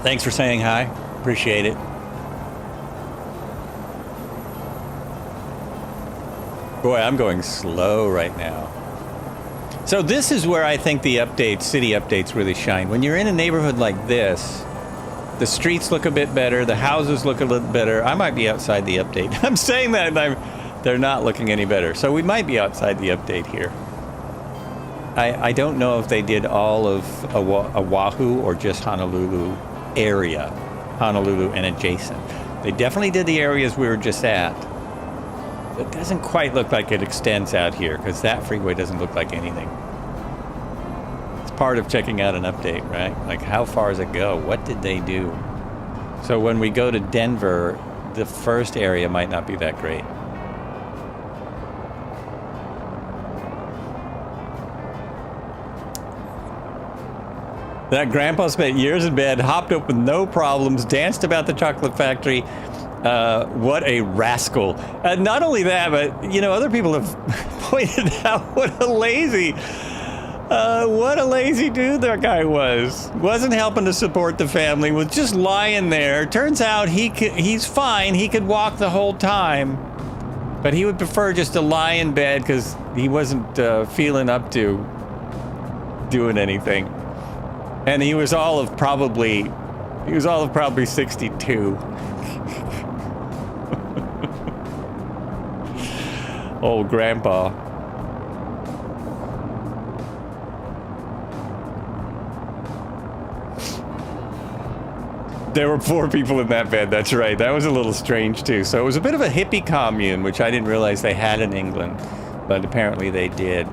Thanks for saying hi. Appreciate it. Boy, I'm going slow right now. So this is where I think the updates, city updates really shine. When you're in a neighborhood like this, the streets look a bit better, the houses look a little better. I might be outside the update. I'm saying that and they're not looking any better. So we might be outside the update here. I don't know if they did all of Oahu or just Honolulu area. Honolulu and adjacent. They definitely did the areas we were just at. It doesn't quite look like it extends out here because that freeway doesn't look like anything. It's part of checking out an update, right? Like how far does it go? What did they do? So when we go to Denver, the first area might not be that great. That grandpa spent years in bed, hopped up with no problems, danced about the chocolate factory. What a rascal. Not only that, but, you know, other people have pointed out what a lazy dude that guy was. Wasn't helping to support the family, was just lying there. Turns out he's fine. He could walk the whole time. But he would prefer just to lie in bed because he wasn't feeling up to doing anything. And he was all of probably 62. Old grandpa. There were 4 people in that bed, that's right. That was a little strange too. So it was a bit of a hippie commune, which I didn't realize they had in England, but apparently they did.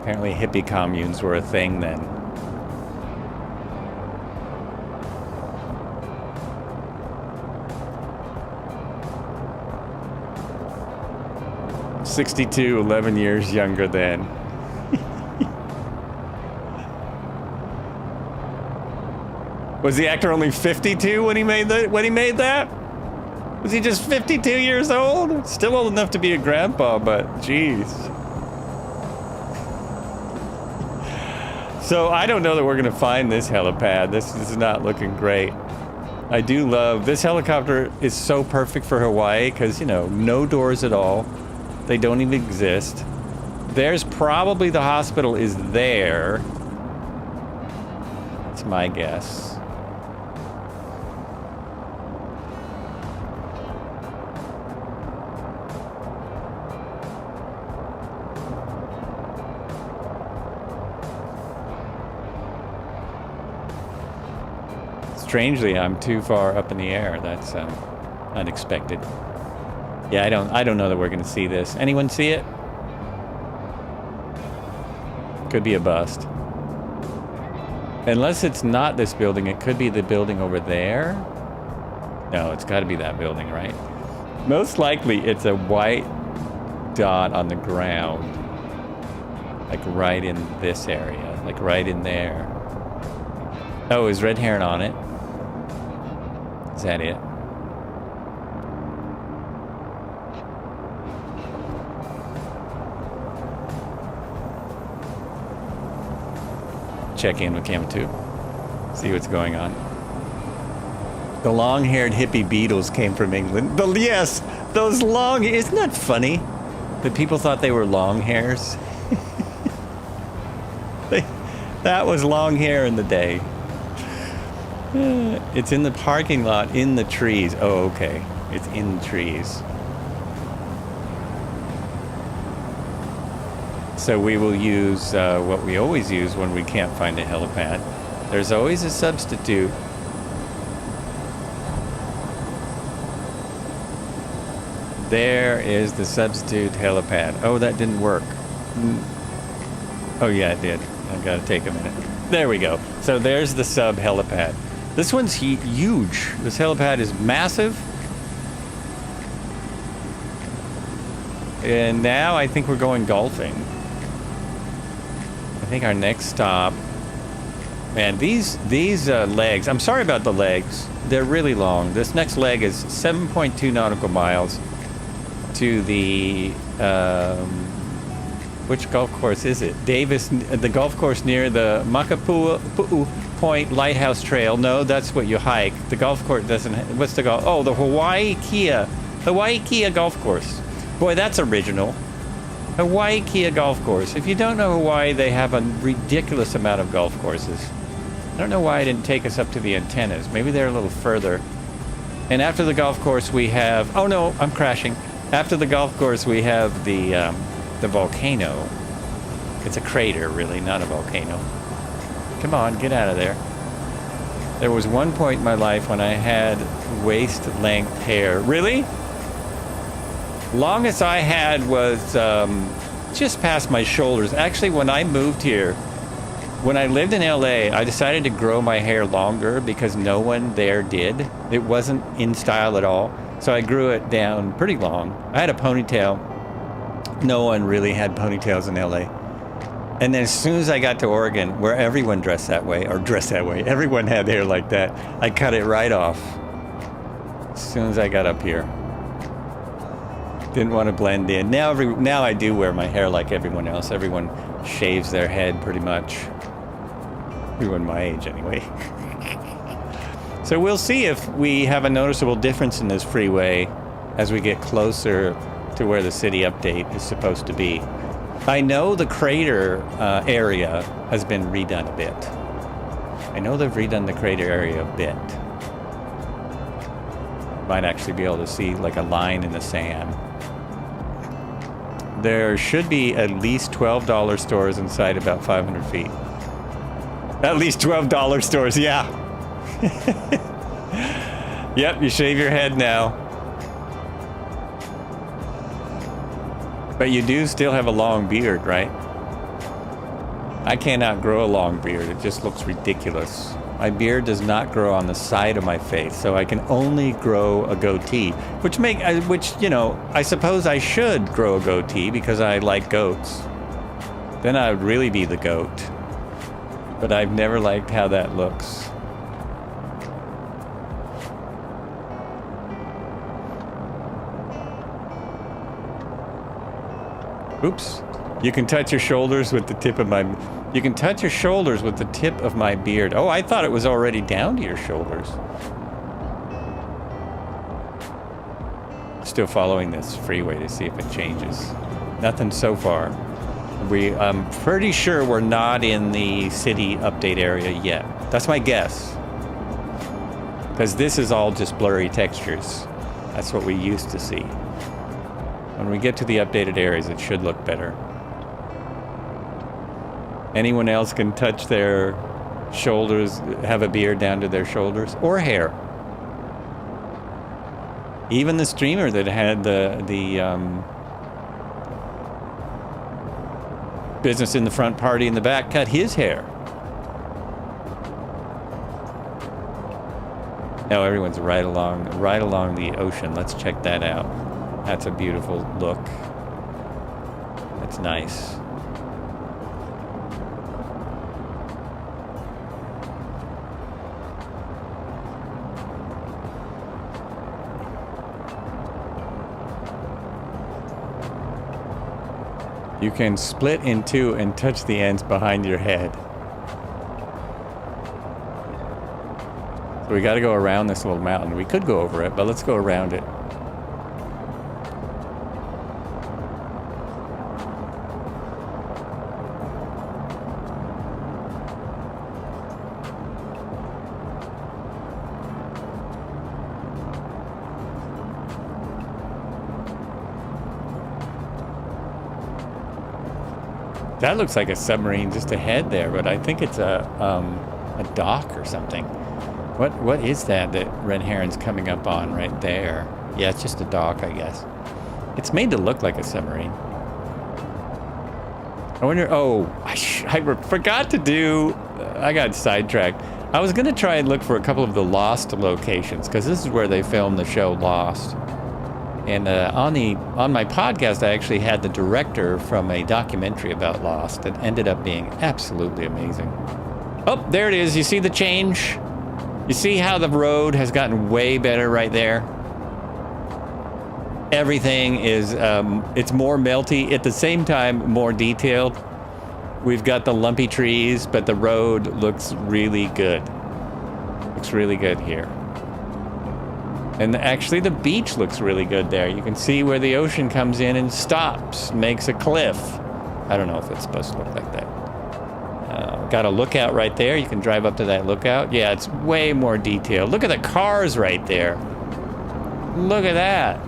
Apparently hippie communes were a thing then. '62, 11 years younger than. Was the actor only 52 when he made that? Was he just 52 years old? Still old enough to be a grandpa, but geez. So I don't know that we're gonna find this helipad. This is not looking great. I do love this helicopter. Is so perfect for Hawaii because, you know, no doors at all. They don't even exist. There's probably the hospital is there. That's my guess. Strangely, I'm too far up in the air. That's unexpected. Yeah, I don't know that we're going to see this. Anyone see it? Could be a bust. Unless it's not this building, it could be the building over there. No, it's got to be that building, right? Most likely it's a white dot on the ground. Like right in this area. Like right in there. Oh, is red heron on it? Is that it? Check in with Cam 2. See what's going on. The long-haired hippie Beatles came from England. Yes, those long... Isn't that funny? That people thought they were long hairs? That was long hair in the day. It's in the parking lot, in the trees. Oh, okay. It's in the trees. So we will use what we always use when we can't find a helipad. There's always a substitute. There is the substitute helipad. Oh, that didn't work. Oh, yeah, it did. I've got to take a minute. There we go. So there's the sub helipad. This one's huge. This helipad is massive. And now I think we're going golfing. I think our next stop... Man, these legs... I'm sorry about the legs. They're really long. This next leg is 7.2 nautical miles to the... which golf course is it? Davis, the golf course near the Makapu'u Point Lighthouse Trail. No, that's what you hike. The golf course doesn't... What's the golf... Oh, the Hawaii Kia golf course. Boy, that's original. Hawaii Kia golf course. If you don't know Hawaii, they have a ridiculous amount of golf courses. I don't know why I didn't take us up to the antennas. Maybe they're a little further. And after the golf course, we have... Oh, no, I'm crashing. After the golf course, we have the volcano. It's a crater, really, not a volcano. Come on, get out of there. There was one point in my life when I had waist-length hair. Really? Longest I had was just past my shoulders. Actually, when I moved here, when I lived in LA, I decided to grow my hair longer because no one there did. It wasn't in style at all. So I grew it down pretty long. I had a ponytail. No one really had ponytails in LA. And then as soon as I got to Oregon, where everyone dressed that way, everyone had hair like that, I cut it right off. As soon as I got up here. Didn't want to blend in. Now I do wear my hair like everyone else. Everyone shaves their head pretty much. Everyone my age, anyway. So we'll see if we have a noticeable difference in this freeway as we get closer to where the city update is supposed to be. I know the crater area has been redone a bit. I know they've redone the crater area a bit. Might actually be able to see like a line in the sand. There should be at least $12 stores inside about 500 feet. At least $12 stores, yeah. Yep, you shave your head now. But you do still have a long beard, right? I cannot grow a long beard. It just looks ridiculous. My beard does not grow on the side of my face, so I can only grow a goatee. Which, you know, I suppose I should grow a goatee because I like goats. Then I would really be the goat. But I've never liked how that looks. Oops. You can touch your shoulders with the tip of my... You can touch your shoulders with the tip of my beard. Oh, I thought it was already down to your shoulders. Still following this freeway to see if it changes. Nothing so far. I'm pretty sure we're not in the city update area yet. That's my guess. Because this is all just blurry textures. That's what we used to see. When we get to the updated areas, it should look better. Anyone else can touch their shoulders, have a beard down to their shoulders, or hair. Even the streamer that had the business in the front, party in the back, cut his hair. No, everyone's right along the ocean. Let's check that out. That's a beautiful look. That's nice. You can split in two and touch the ends behind your head. So we got to go around this little mountain. We could go over it, but let's go around it. That looks like a submarine just ahead there, but I think it's a dock or something. What is that Red Heron's coming up on right there? Yeah, it's just a dock, I guess. It's made to look like a submarine. I wonder. Oh, I forgot to do. I got sidetracked. I was gonna try and look for a couple of the Lost locations because this is where they filmed the show Lost. And on my podcast, I actually had the director from a documentary about Lost that ended up being absolutely amazing. Oh, there it is. You see the change? You see how the road has gotten way better right there? Everything is, it's more melty, at the same time, more detailed. We've got the lumpy trees, but the road looks really good. Looks really good here. And actually the beach looks really good there. You can see where the ocean comes in and stops, makes a cliff. I don't know if it's supposed to look like that. Got a lookout right there. You can drive up to that lookout. Yeah, it's way more detailed. Look at the cars right there. Look at that.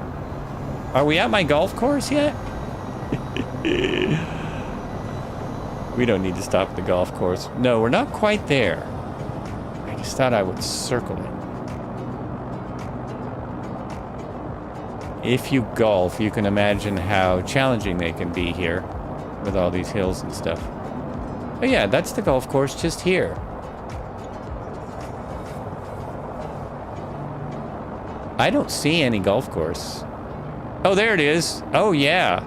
Are we at my golf course yet? We don't need to stop at the golf course. No, we're not quite there. I just thought I would circle it. If you golf, you can imagine how challenging they can be here with all these hills and stuff. Oh yeah, that's the golf course just here. I don't see any golf course. Oh, there it is. Oh yeah.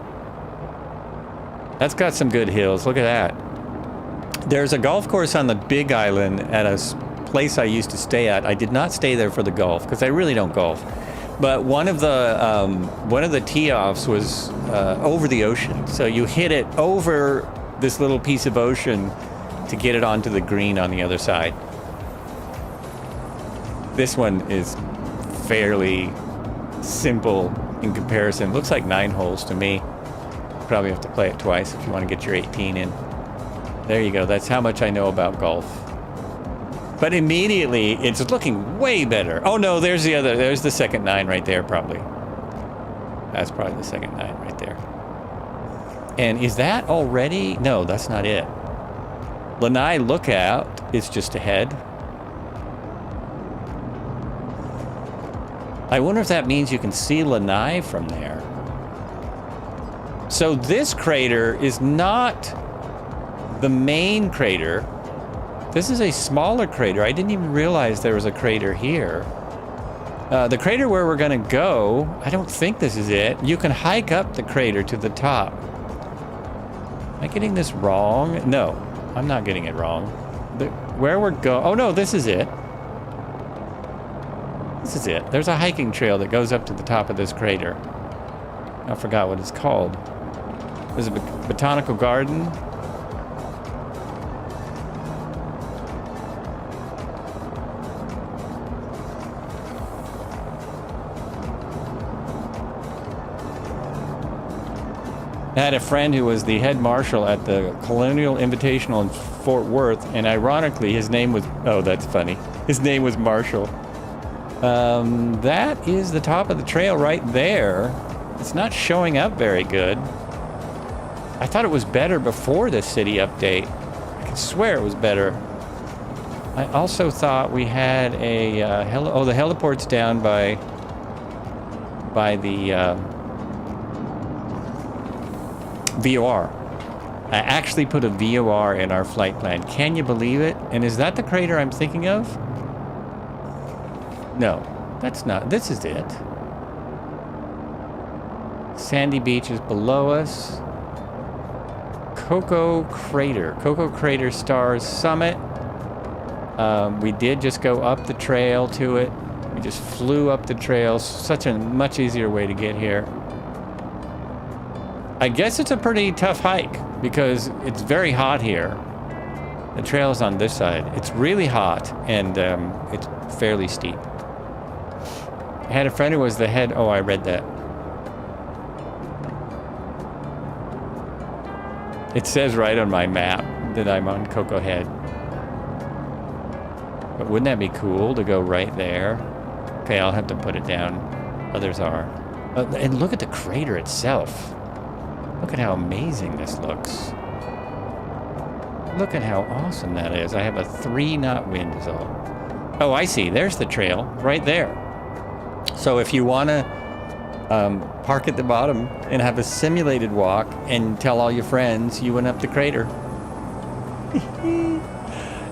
That's got some good hills. Look at that. There's a golf course on the Big Island at a place I used to stay at. I did not stay there for the golf because I really don't golf. But one of the tee-offs was over the ocean. So you hit it over this little piece of ocean to get it onto the green on the other side. This one is fairly simple in comparison. Looks like 9 holes to me. Probably have to play it twice if you want to get your 18 in. There you go. That's how much I know about golf. But immediately, it's looking way better. Oh no, there's the other. There's the second 9 right there, probably. That's probably the second 9 right there. And is that already? No, that's not it. Lanai Lookout is just ahead. I wonder if that means you can see Lanai from there. So this crater is not the main crater. This is a smaller crater. I didn't even realize there was a crater here. The crater where we're gonna go, I don't think this is it. You can hike up the crater to the top. Am I getting this wrong? No, I'm not getting it wrong. Where we're going, oh no, this is it. This is it. There's a hiking trail that goes up to the top of this crater. I forgot what it's called. There's a botanical garden. I had a friend who was the head marshal at the Colonial Invitational in Fort Worth, and ironically, his name was, oh, that's funny. His name was Marshall. That is the top of the trail right there. It's not showing up very good. I thought it was better before the city update. I could swear it was better. I also thought we had a, the heliport's down by the, VOR. I actually put a VOR in our flight plan. Can you believe it? And is that the crater I'm thinking of? No, that's not. This is it. Sandy Beach is below us. Cocoa Crater Stars Summit. We did just go up the trail to it. We just flew up the trail. Such a much easier way to get here. I guess it's a pretty tough hike because it's very hot here. The trail is on this side. It's really hot and it's fairly steep. I had a friend who was the head. Oh, I read that. It says right on my map that I'm on Cocoa Head. But wouldn't that be cool to go right there? Okay, I'll have to put it down. Others are. And look at the crater itself. Look at how amazing this looks. Look at how awesome that is. I have a 3-knot wind is all. Oh, I see. There's the trail right there. So if you want to park at the bottom and have a simulated walk and tell all your friends you went up the crater.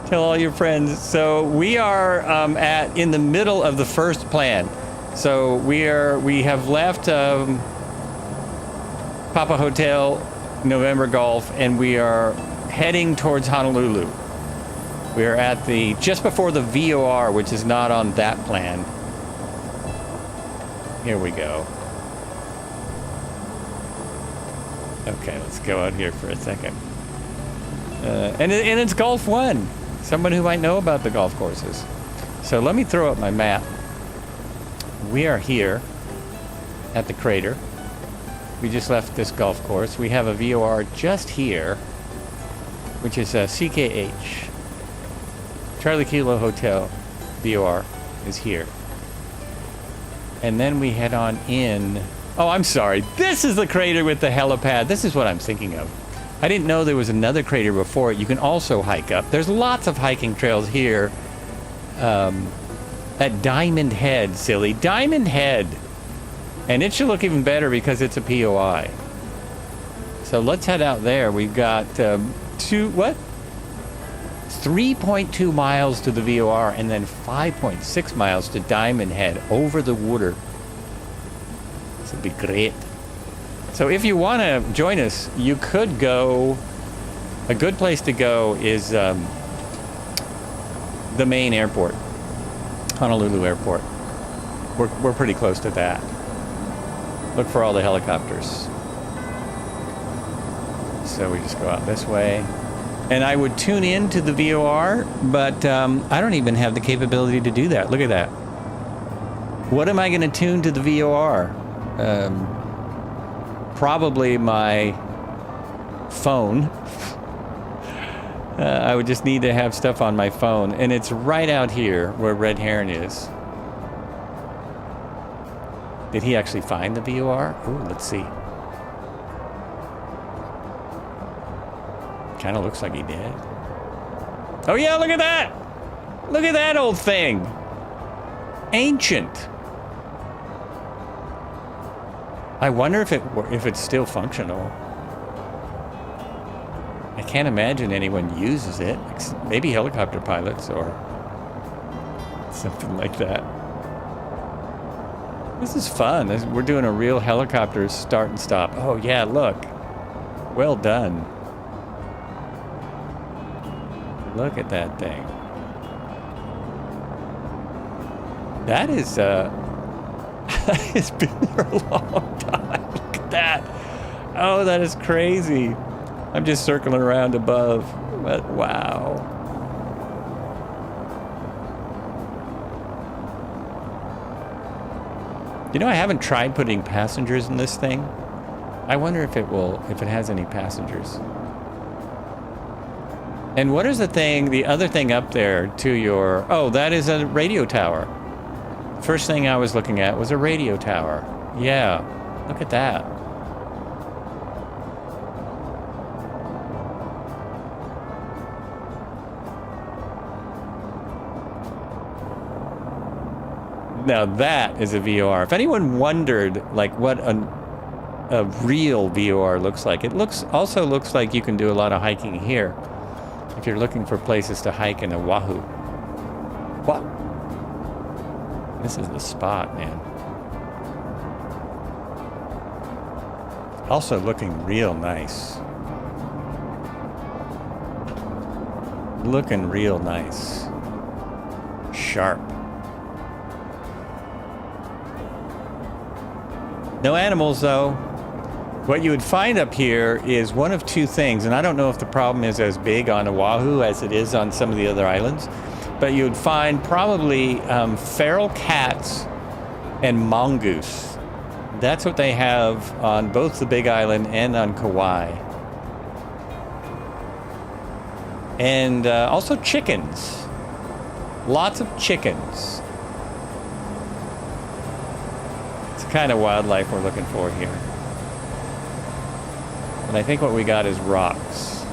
Tell all your friends. So we are in the middle of the first plan. So we have left Papa Hotel, November Golf, and we are heading towards Honolulu. We are at just before the VOR, which is not on that plan. Here we go. Okay, let's go out here for a second. And it's Golf 1. Someone who might know about the golf courses. So let me throw up my map. We are here at the crater. We just left this golf course. We have a VOR just here, which is a CKH. Charlie Kilo Hotel VOR is here. And then we head on in. Oh, I'm sorry. This is the crater with the helipad. This is what I'm thinking of. I didn't know there was another crater before it. You can also hike up. There's lots of hiking trails here. At Diamond Head, silly. Diamond Head. And it should look even better because it's a POI. So let's head out there. We've got 3.2 miles to the VOR and then 5.6 miles to Diamond Head over the water. This would be great. So if you want to join us, you could go. A good place to go is the main airport, Honolulu Airport. We're pretty close to that. Look for all the helicopters. So we just go out this way. And I would tune in to the VOR, but I don't even have the capability to do that. Look at that. What am I going to tune to the VOR? Probably my phone. I would just need to have stuff on my phone. And it's right out here where Red Heron is. Did he actually find the VOR? Ooh, let's see. Kind of looks like he did. Oh yeah, look at that! Look at that old thing! Ancient. I wonder if it's still functional. I can't imagine anyone uses it. Maybe helicopter pilots or something like that. This is fun. We're doing a real helicopter start and stop. Oh yeah, look. Well done. Look at that thing. That is, it's been there a long time. Look at that. Oh, that is crazy. I'm just circling around above, but wow. You know, I haven't tried putting passengers in this thing. I wonder if it has any passengers. And what is the other thing up there to your, oh, that is a radio tower. First thing I was looking at was a radio tower. Yeah, look at that. Now that is a VOR. If anyone wondered like what a real VOR looks like, it also looks like you can do a lot of hiking here. If you're looking for places to hike in Oahu. What? This is the spot, man. Also looking real nice. Looking real nice. Sharp. No animals, though. What you would find up here is one of two things, and I don't know if the problem is as big on Oahu as it is on some of the other islands, but you would find probably feral cats and mongoose. That's what they have on both the Big Island and on Kauai. And also chickens. Lots of chickens. It's the kind of wildlife we're looking for here. And I think what we got is rocks.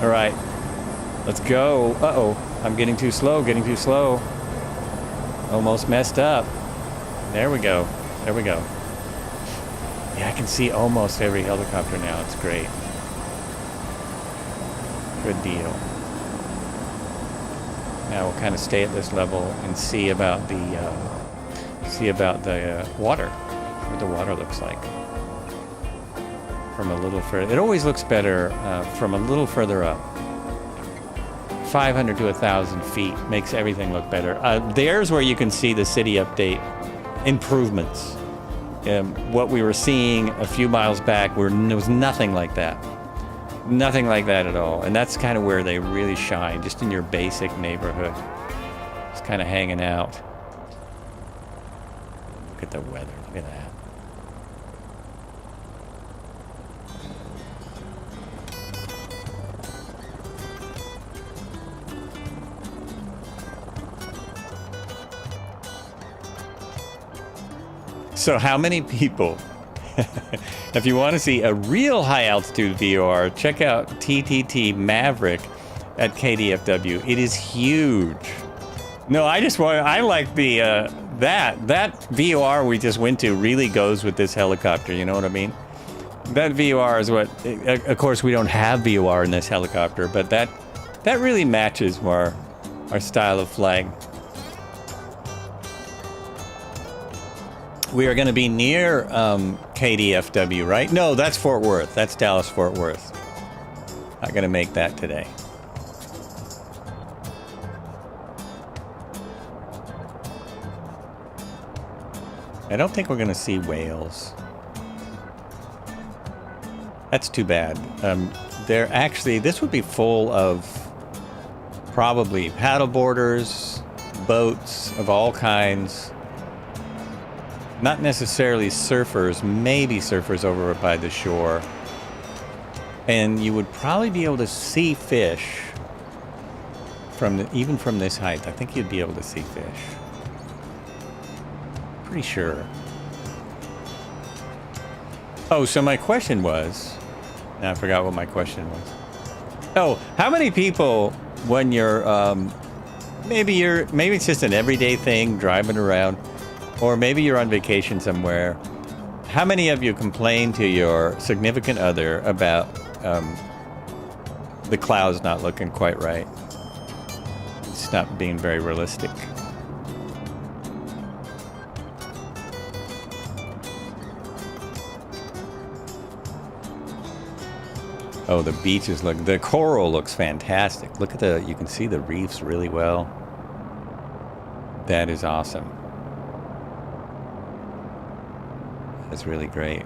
All right, let's go. Uh-oh, I'm getting too slow, Almost messed up. There we go. Yeah, I can see almost every helicopter now. It's great. Good deal. Now we'll kind of stay at this level and see about the water. What the water looks like from a little further. It always looks better from a little further up. 500 to 1,000 feet makes everything look better. There's where you can see the city update improvements. What we were seeing a few miles back, there was nothing like that. Nothing like that at all. And that's kind of where they really shine, just in your basic neighborhood. Just kind of hanging out. Look at the weather. Look at that. So how many people, if you want to see a real high altitude VOR, check out TTT Maverick at KDFW. It is huge. No, I like the, that VOR we just went to really goes with this helicopter, you know what I mean? That VOR is what, of course we don't have VOR in this helicopter, but that really matches our style of flying. We are going to be near KDFW, right? No, that's Fort Worth. That's Dallas-Fort Worth. Not going to make that today. I don't think we're going to see whales. That's too bad. This would be full of probably paddleboarders, boats of all kinds. Not necessarily surfers, maybe surfers over by the shore. And you would probably be able to see fish even from this height. I think you'd be able to see fish. Pretty sure. Oh, so my question was... Now I forgot what my question was. Oh, how many people, when you're... maybe it's just an everyday thing, driving around... Or maybe you're on vacation somewhere. How many of you complain to your significant other about the clouds not looking quite right? It's not being very realistic. Oh, the beaches look... The coral looks fantastic. Look at you can see the reefs really well. That is awesome. That's really great.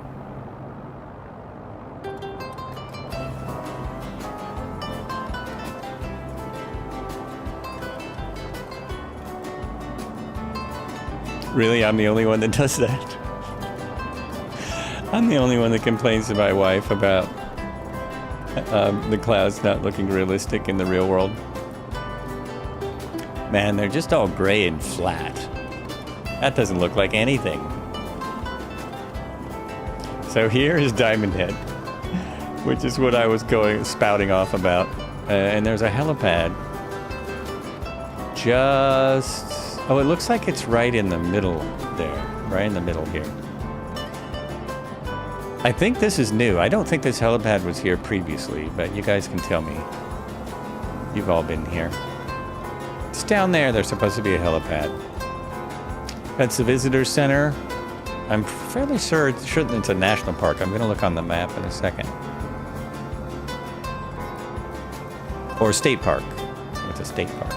Really? I'm the only one that does that? I'm the only one that complains to my wife about the clouds not looking realistic in the real world. Man, they're just all gray and flat. That doesn't look like anything. So here is Diamond Head, which is what I was spouting off about. And there's a helipad. Oh, it looks like it's right in the middle there. Right in the middle here. I think this is new. I don't think this helipad was here previously, but you guys can tell me. You've all been here. just down there, there's supposed to be a helipad. That's the visitor center. I'm fairly sure it's a national park. I'm going to look on the map in a second. Or state park. It's a state park.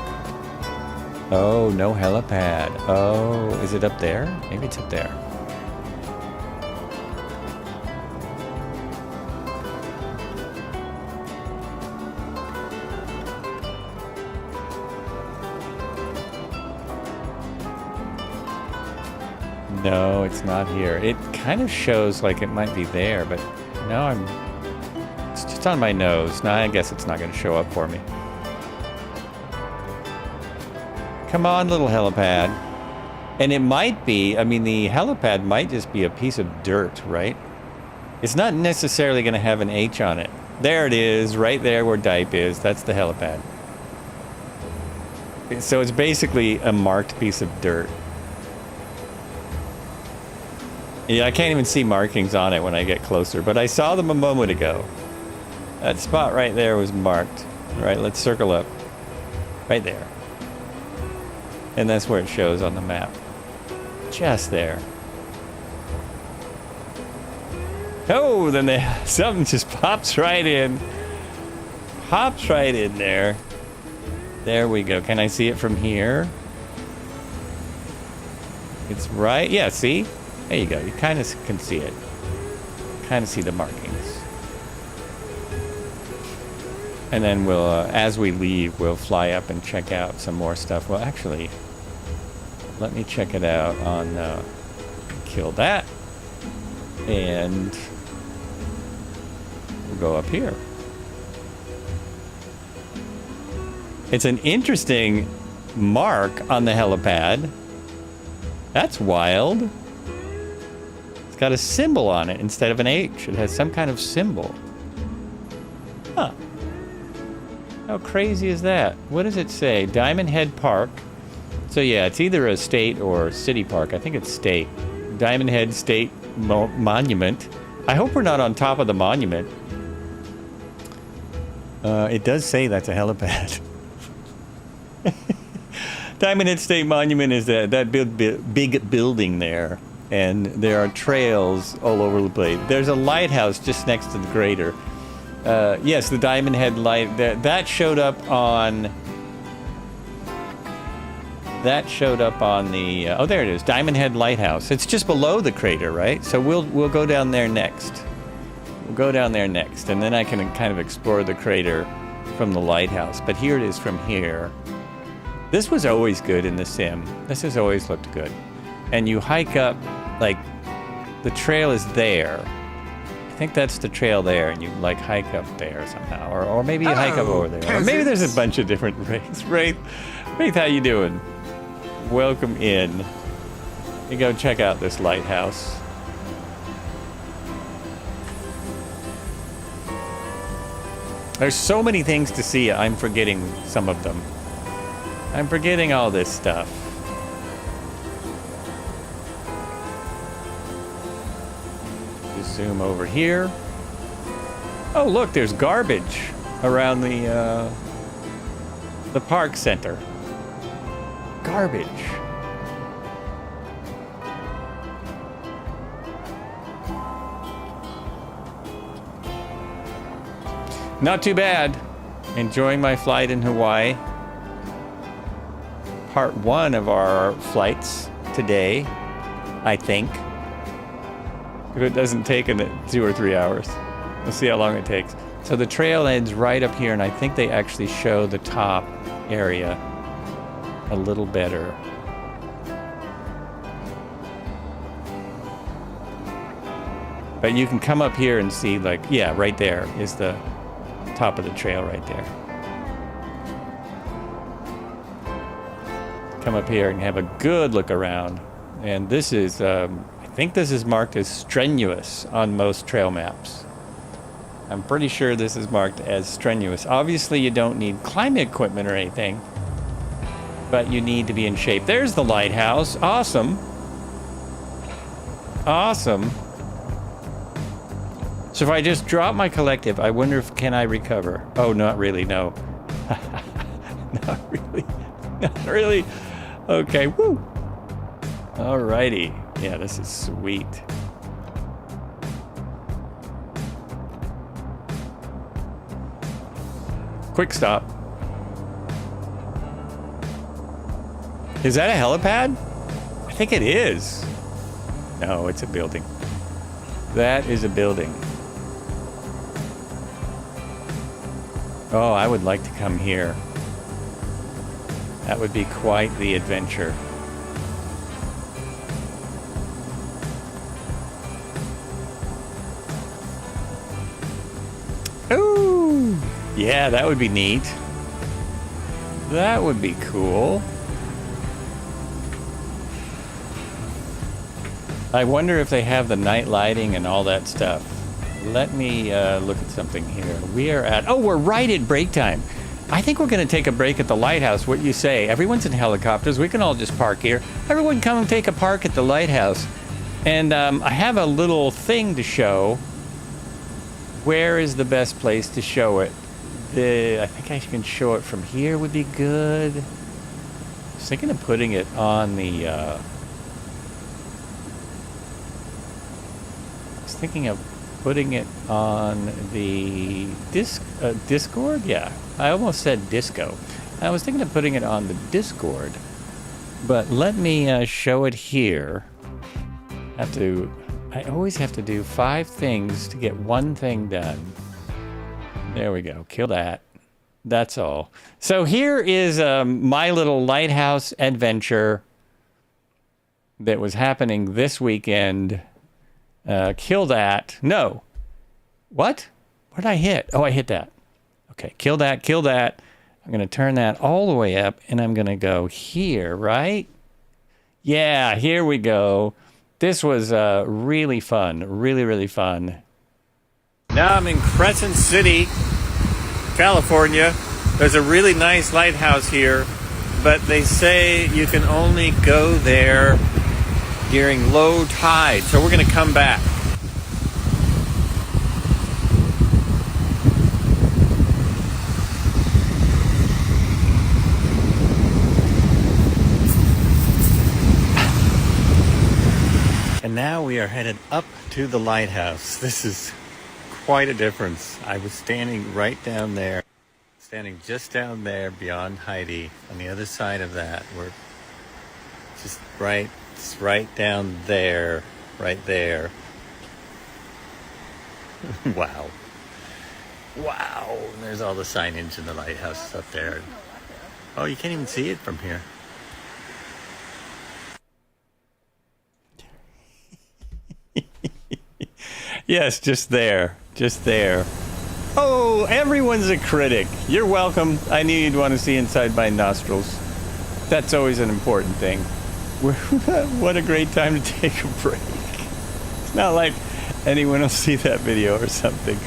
Oh, no helipad. Oh, is it up there? Maybe it's up there. No, it's not here. It kind of shows like it might be there, but no, it's just on my nose. Now I guess it's not going to show up for me. Come on, little helipad. And it might be, I mean, the helipad might just be a piece of dirt, right? It's not necessarily going to have an H on it. There it is, right there where Dipe is. That's the helipad. So it's basically a marked piece of dirt. Yeah, I can't even see markings on it when I get closer, but I saw them a moment ago. That spot right there was marked. All right, let's circle up. Right there. And that's where it shows on the map. Just there. Oh, then something just pops right in. Pops right in there. There we go. Can I see it from here? It's right. Yeah, see? There you go. You kind of can see it. Kind of see the markings. And then we'll, as we leave, we'll fly up and check out some more stuff. Well, actually, let me check it out on, kill that. And we'll go up here. It's an interesting mark on the helipad. That's wild. It's got a symbol on it instead of an H. It has some kind of symbol. Huh. How crazy is that? What does it say? Diamond Head Park. So yeah, it's either a state or city park. I think it's state. Diamond Head State Monument. I hope we're not on top of the monument. It does say that's a helipad. Diamond Head State Monument is that big building there. And there are trails all over the place. There's a lighthouse just next to the crater. Yes, the Diamond Head light that showed up on. That showed up on the. Oh, there it is, Diamond Head Lighthouse. It's just below the crater, right? So we'll go down there next. We'll go down there next, and then I can kind of explore the crater from the lighthouse. But here it is from here. This was always good in the sim. This has always looked good. And you hike up, like, the trail is there. I think that's the trail there, and you, like, hike up there somehow. Or maybe you hike up over there. Or maybe there's a bunch of different ways. Wraith, how you doing? Welcome in. You go check out this lighthouse. There's so many things to see, I'm forgetting some of them. I'm forgetting all this stuff. Zoom over here. Oh, look, there's garbage around the park center. Garbage. Not too bad. Enjoying my flight in Hawaii. Part 1 of our flights today, I think. If it doesn't take 2 or 3 hours. We'll see how long it takes. So the trail ends right up here, and I think they actually show the top area a little better. But you can come up here and see, like, yeah, right there is the top of the trail right there. Come up here and have a good look around. And this is, I think this is marked as strenuous on most trail maps. I'm pretty sure this is marked as strenuous. Obviously, you don't need climbing equipment or anything, but you need to be in shape. There's the lighthouse. Awesome. Awesome. So if I just drop my collective, I wonder if can I recover? Oh, not really, no. Not really. Really? Okay, woo. Alrighty. Yeah, this is sweet. Quick stop. Is that a helipad? I think it is. No, it's a building. That is a building. Oh, I would like to come here. That would be quite the adventure. Ooh! Yeah, that would be neat. That would be cool. I wonder if they have the night lighting and all that stuff. Let me look at something here. We are at... Oh, we're right at break time. I think we're going to take a break at the lighthouse. What you say? Everyone's in helicopters. We can all just park here. Everyone come and take a park at the lighthouse. And I have a little thing to show. Where is the best place to show it? I think I can show it from here would be good. I was thinking of putting it on the... I was thinking of putting it on the Discord? Yeah, I almost said disco. I was thinking of putting it on the Discord, but let me show it here. I always have to do 5 things to get one thing done. There we go, kill that. That's all. So here is my little lighthouse adventure that was happening this weekend. Kill that. No. What? What did I hit? Oh, I hit that. Okay, kill that, kill that. I'm going to turn that all the way up, and I'm going to go here, right? Yeah, here we go. This was really fun. Really, really fun. Now I'm in Crescent City, California. There's a really nice lighthouse here, but they say you can only go there during low tide, so we're going to come back. And now we are headed up to the lighthouse. This is quite a difference. I was standing right down there, standing just down there beyond Heidi. On the other side of that, we're just right. It's right down there, right there. Wow. Wow. And there's all the signage in the lighthouse up there. Oh, you can't even see it from here. Yes, just there. Just there. Oh, everyone's a critic. You're welcome. I knew you'd want to see inside my nostrils. That's always an important thing. What a great time to take a break. It's not like anyone will see that video or something.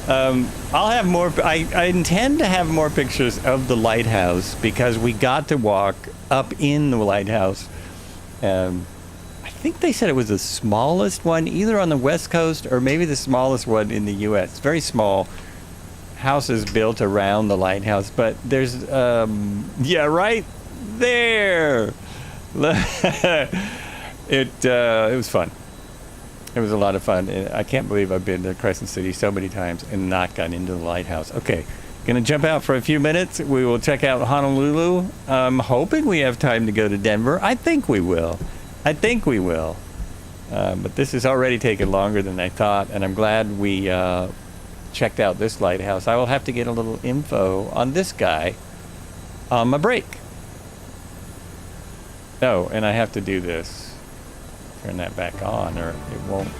I'll have more. I intend to have more pictures of the lighthouse because we got to walk up in the lighthouse. I think they said it was the smallest one, either on the West Coast or maybe the smallest one in the U.S. It's very small. Houses built around the lighthouse, but there's yeah, right there. It was fun. It was a lot of fun. I can't believe I've been to Crescent City so many times and not gotten into the lighthouse. Okay, gonna jump out for a few minutes. We will check out Honolulu. I'm hoping we have time to go to Denver. I think we will. But this has already taken longer than I thought, and I'm glad we checked out this lighthouse. I will have to get a little info on this guy on my break. Oh, and I have to do this. Turn that back on, or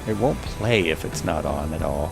it won't play if it's not on at all.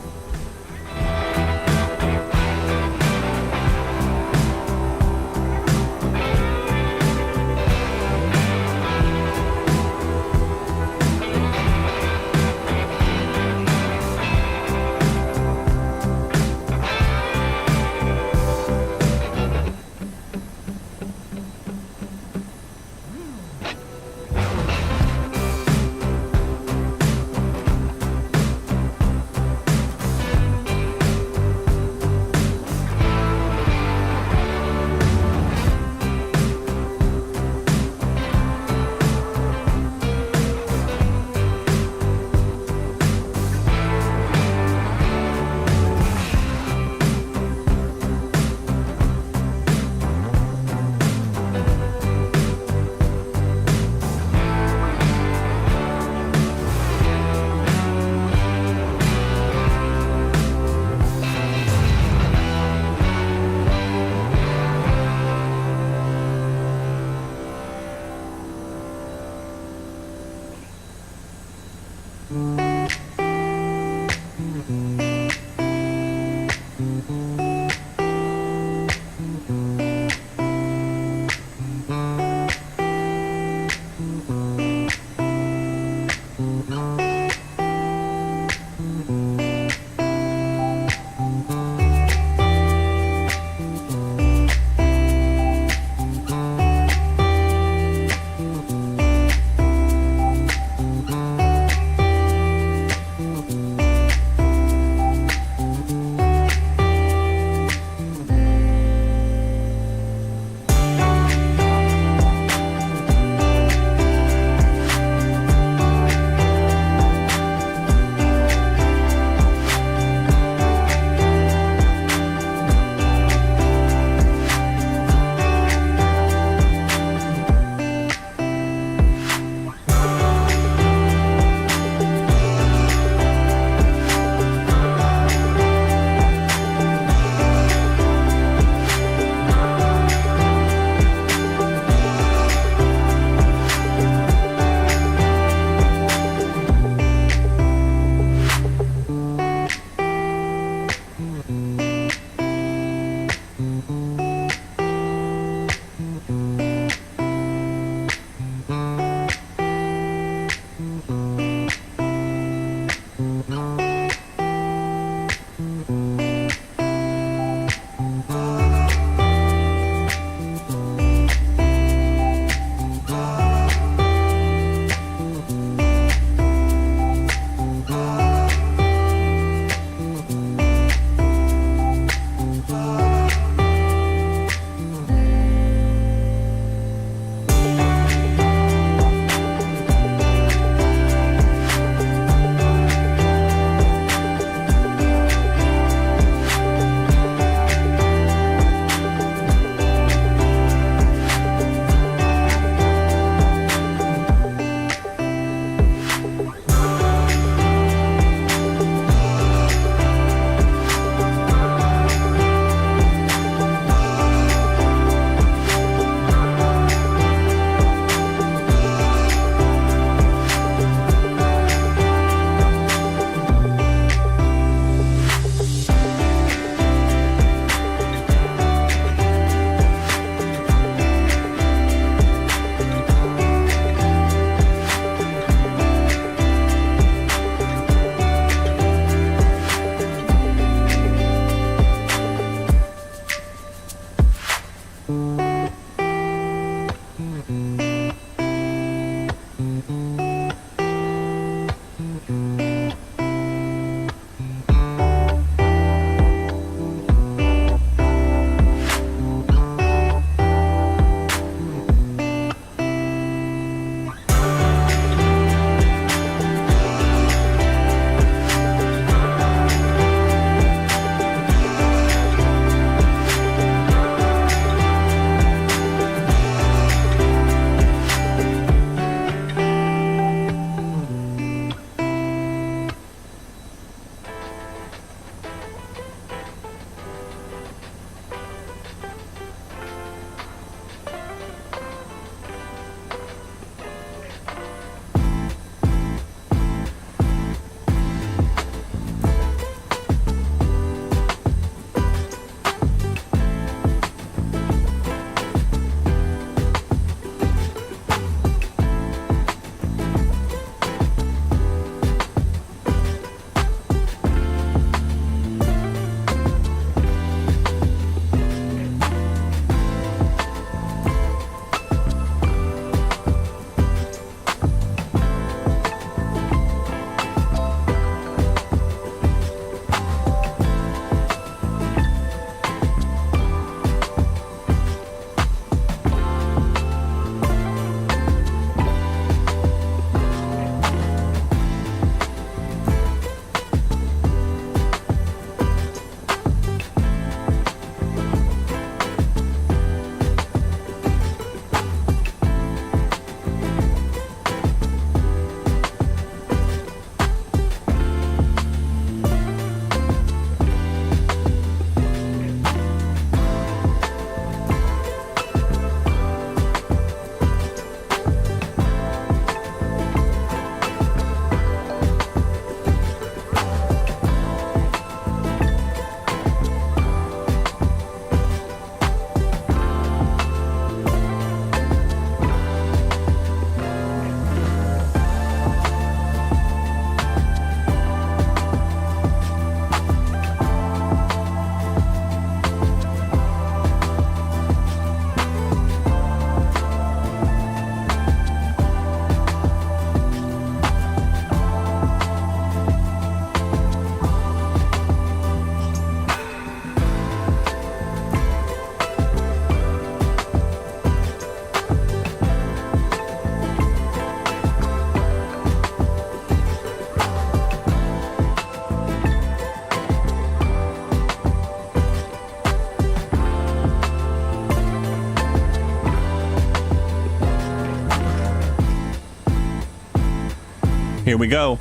Here we go.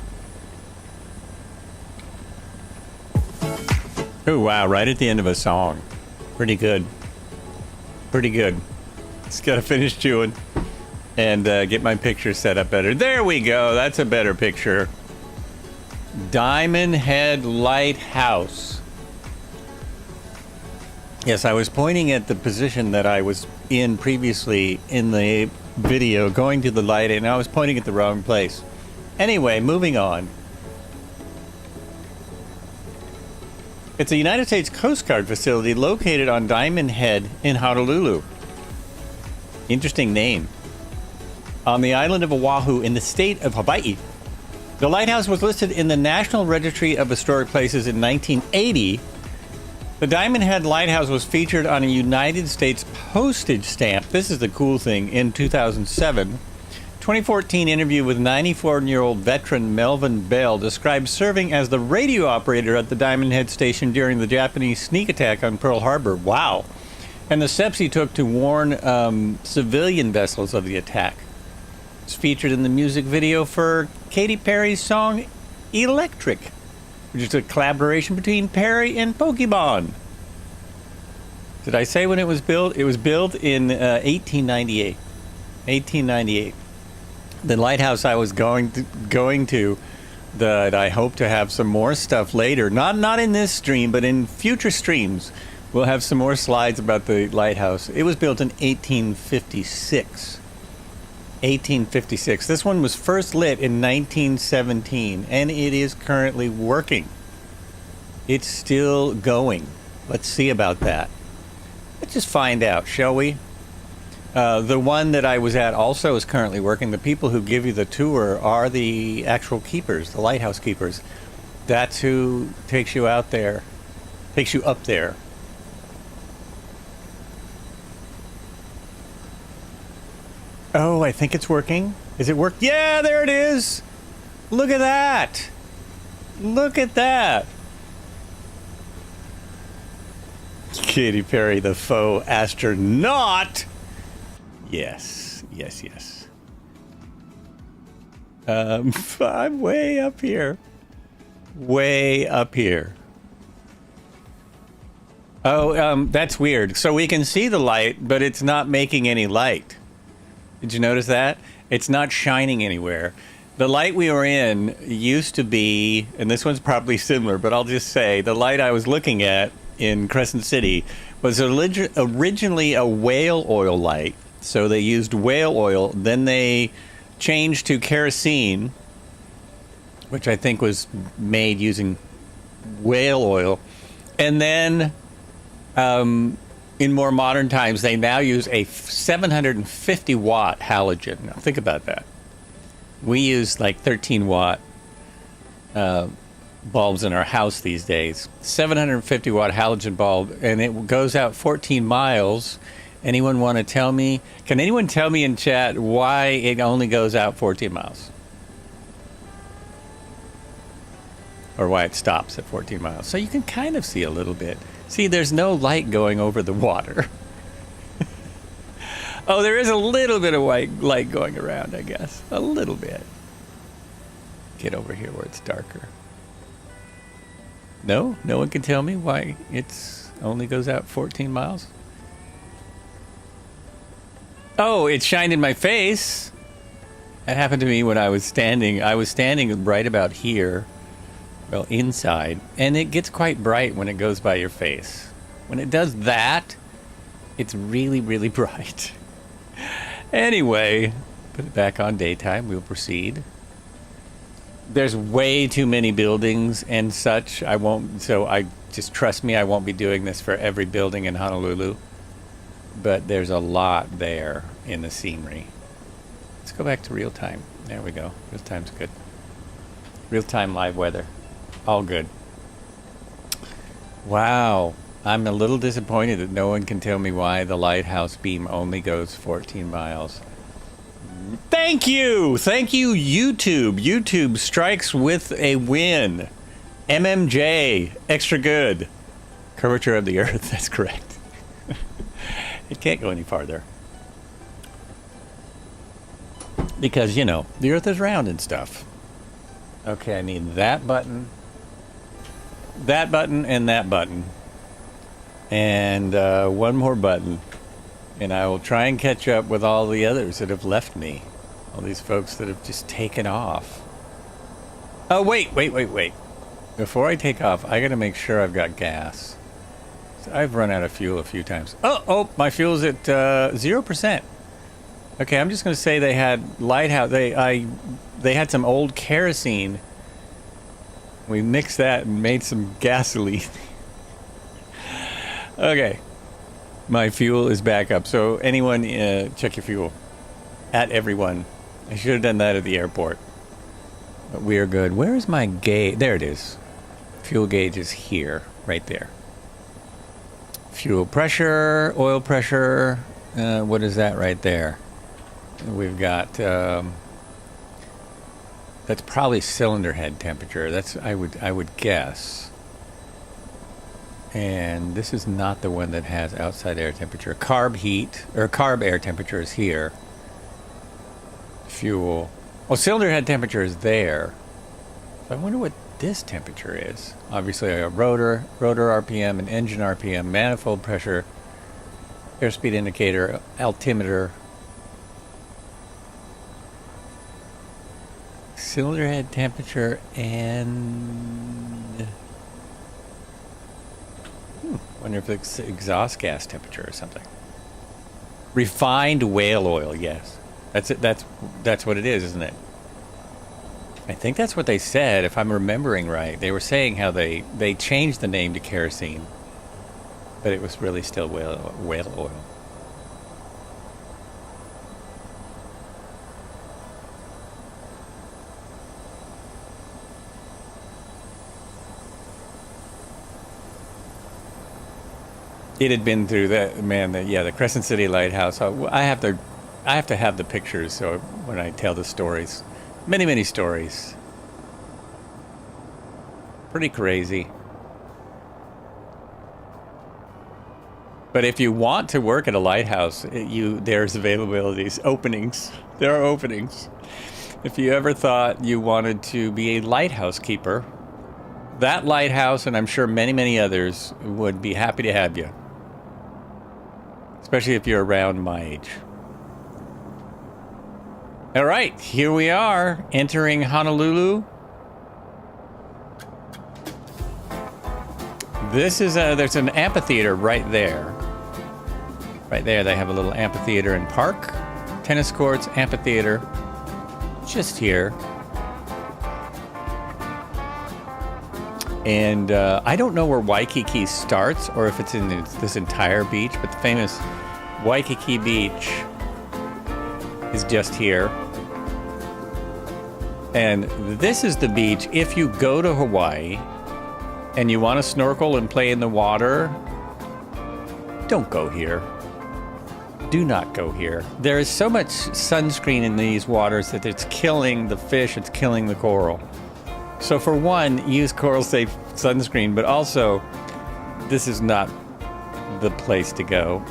Oh, wow, right at the end of a song. Pretty good. Pretty good. Just gotta finish chewing and get my picture set up better. There we go. That's a better picture. Diamond Head Lighthouse. Yes, I was pointing at the position that I was in previously in the video, going to the light, and I was pointing at the wrong place. Anyway, moving on. It's a United States Coast Guard facility located on Diamond Head in Honolulu. Interesting name. On the island of Oahu in the state of Hawaii. The lighthouse was listed in the National Registry of Historic Places in 1980. The Diamond Head Lighthouse was featured on a United States postage stamp. This is the cool thing. In 2007, 2014 interview with 94-year-old veteran Melvin Bell described serving as the radio operator at the Diamond Head station during the Japanese sneak attack on Pearl Harbor. Wow. And the steps he took to warn civilian vessels of the attack. It's featured in the music video for Katy Perry's song Electric, which is a collaboration between Perry and Pokemon. Did I say when it was built? It was built in 1898. 1898. The lighthouse I was going to that I hope to have some more stuff later. Not in this stream, but in future streams. We'll have some more slides about the lighthouse. It was built in 1856. 1856. This one was first lit in 1917, and it is currently working. It's still going. Let's see about that. Let's just find out, shall we? The one that I was at also is currently working. The people who give you the tour are the actual keepers, the lighthouse keepers. That's who takes you out there, takes you up there. Oh, I think it's working. Is it work? Yeah, there it is. Look at that. Look at that. Katy Perry, the faux astronaut. Yes, yes, yes. I'm way up here. Way up here. Oh, that's weird. So we can see the light, but it's not making any light. Did you notice that? It's not shining anywhere. The light we were in used to be, and this one's probably similar, but I'll just say, the light I was looking at in Crescent City was originally a whale oil light. So they used whale oil, then they changed to kerosene, which I think was made using whale oil. And then in more modern times, they now use a 750 watt halogen. Now think about that. We use like 13 watt bulbs in our house these days. 750 watt halogen bulb, and it goes out 14 miles. Anyone want to tell me? Can anyone tell me in chat why it only goes out 14 miles? Or why it stops at 14 miles? So you can kind of see a little bit. See, there's no light going over the water. Oh, there is a little bit of white light going around, I guess. A little bit. Get over here where it's darker. No? No one can tell me why it's only goes out 14 miles? Oh, it shined in my face. That happened to me when I was standing. I was standing right about here. Well, inside. And it gets quite bright when it goes by your face. When it does that, it's really, really bright. Anyway, put it back on daytime. We'll proceed. There's way too many buildings and such. I just trust me, I won't be doing this for every building in Honolulu. But there's a lot there in the scenery. Let's go back to real time. There we go. Real time's good. Real time live weather. All good. Wow. I'm a little disappointed that no one can tell me why the lighthouse beam only goes 14 miles. Thank you! Thank you, YouTube. YouTube strikes with a win. MMJ. Extra good. Curvature of the Earth. That's correct. It can't go any farther. Because, you know, the Earth is round and stuff. Okay, I need that button, and that button. And one more button. And I will try and catch up with all the others that have left me. All these folks that have just taken off. Oh, wait. Before I take off, I gotta make sure I've got gas. So I've run out of fuel a few times. Oh, my fuel's at 0%. Okay, I'm just gonna say they had lighthouse. They had some old kerosene. We mixed that and made some gasoline. Okay, my fuel is back up. So anyone, check your fuel. At everyone. I should have done that at the airport. But we are good. Where is my gauge? There it is. Fuel gauge is here, right there. Fuel pressure, oil pressure. What is that right there? We've got. That's probably cylinder head temperature. That's I would guess. And this is not the one that has outside air temperature. Carb heat or carb air temperature is here. Fuel. Oh, cylinder head temperature is there. So I wonder what this temperature is. Obviously, a rotor RPM, and engine RPM, manifold pressure, airspeed indicator, altimeter, cylinder head temperature, and wonder if it's exhaust gas temperature or something. Refined whale oil, yes. That's it. That's what it is, isn't it? I think that's what they said, if I'm remembering right. They were saying how they changed the name to kerosene, but it was really still whale oil. It had been through that, man. The Crescent City Lighthouse. I have to have the pictures, so when I tell the stories, many stories. Pretty crazy. But if you want to work at a lighthouse, there's availabilities, openings. There are openings. If you ever thought you wanted to be a lighthouse keeper, that lighthouse, and I'm sure many others, would be happy to have you. Especially if you're around my age. All right, here we are, entering Honolulu. This is there's an amphitheater right there. Right there, they have a little amphitheater and park. Tennis courts, amphitheater, just here. And I don't know where Waikiki starts or if it's in this entire beach, but the famous Waikiki Beach is just here. And this is the beach. If you go to Hawaii and you want to snorkel and play in the water, don't go here. Do not go here. There is so much sunscreen in these waters that it's killing the fish, it's killing the coral. So for one, use coral safe sunscreen, but also this is not the place to go.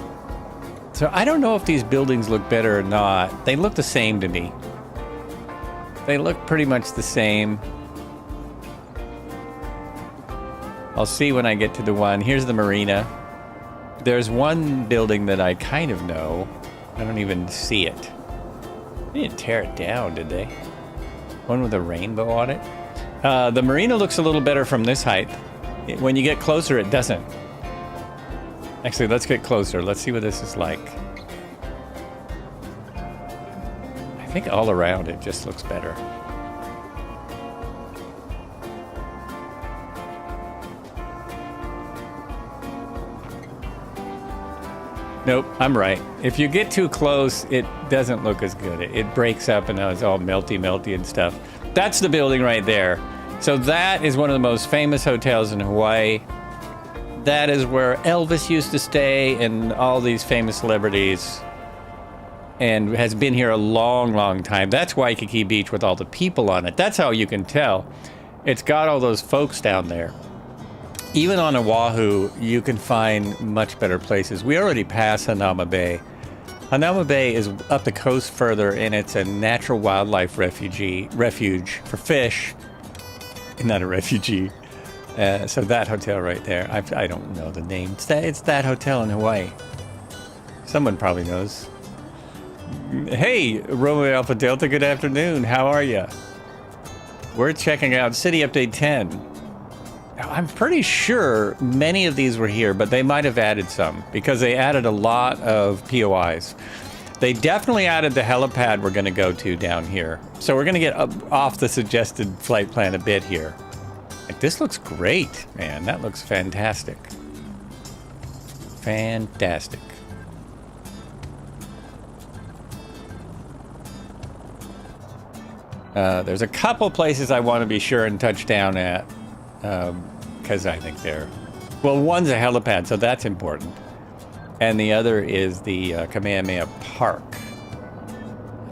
So I don't know if these buildings look better or not. They look the same to me. They look pretty much the same. I'll see when I get to the one. Here's the marina. There's one building that I kind of know. I don't even see it. They didn't tear it down, did they? One with a rainbow on it. The marina looks a little better from this height. When you get closer, it doesn't. Actually, let's get closer. Let's see what this is like. I think all around it just looks better. Nope, I'm right. If you get too close, it doesn't look as good. It breaks up and it's all melty and stuff. That's the building right there. So that is one of the most famous hotels in Hawaii. That is where Elvis used to stay and all these famous celebrities, and has been here a long time. That's Waikiki Beach with all the people on it. That's how you can tell. It's got all those folks down there. Even on Oahu, you can find much better places. We already passed Hanauma Bay. Hanauma Bay is up the coast further, and it's a natural wildlife refuge for fish. not a refugee. So that hotel right there, I don't know the name. It's that hotel in Hawaii. Someone probably knows. Hey, Romeo Alpha Delta, good afternoon. How are you? We're checking out City Update 10. Now, I'm pretty sure many of these were here, but they might have added some because they added a lot of POIs. They definitely added the helipad we're going to go to down here. So we're going to get off the suggested flight plan a bit here. Like, this looks great, man. That looks fantastic. Fantastic. There's a couple places I want to be sure and touch down at because I think they're... Well, one's a helipad, so that's important. And the other is the Kamehameha Park.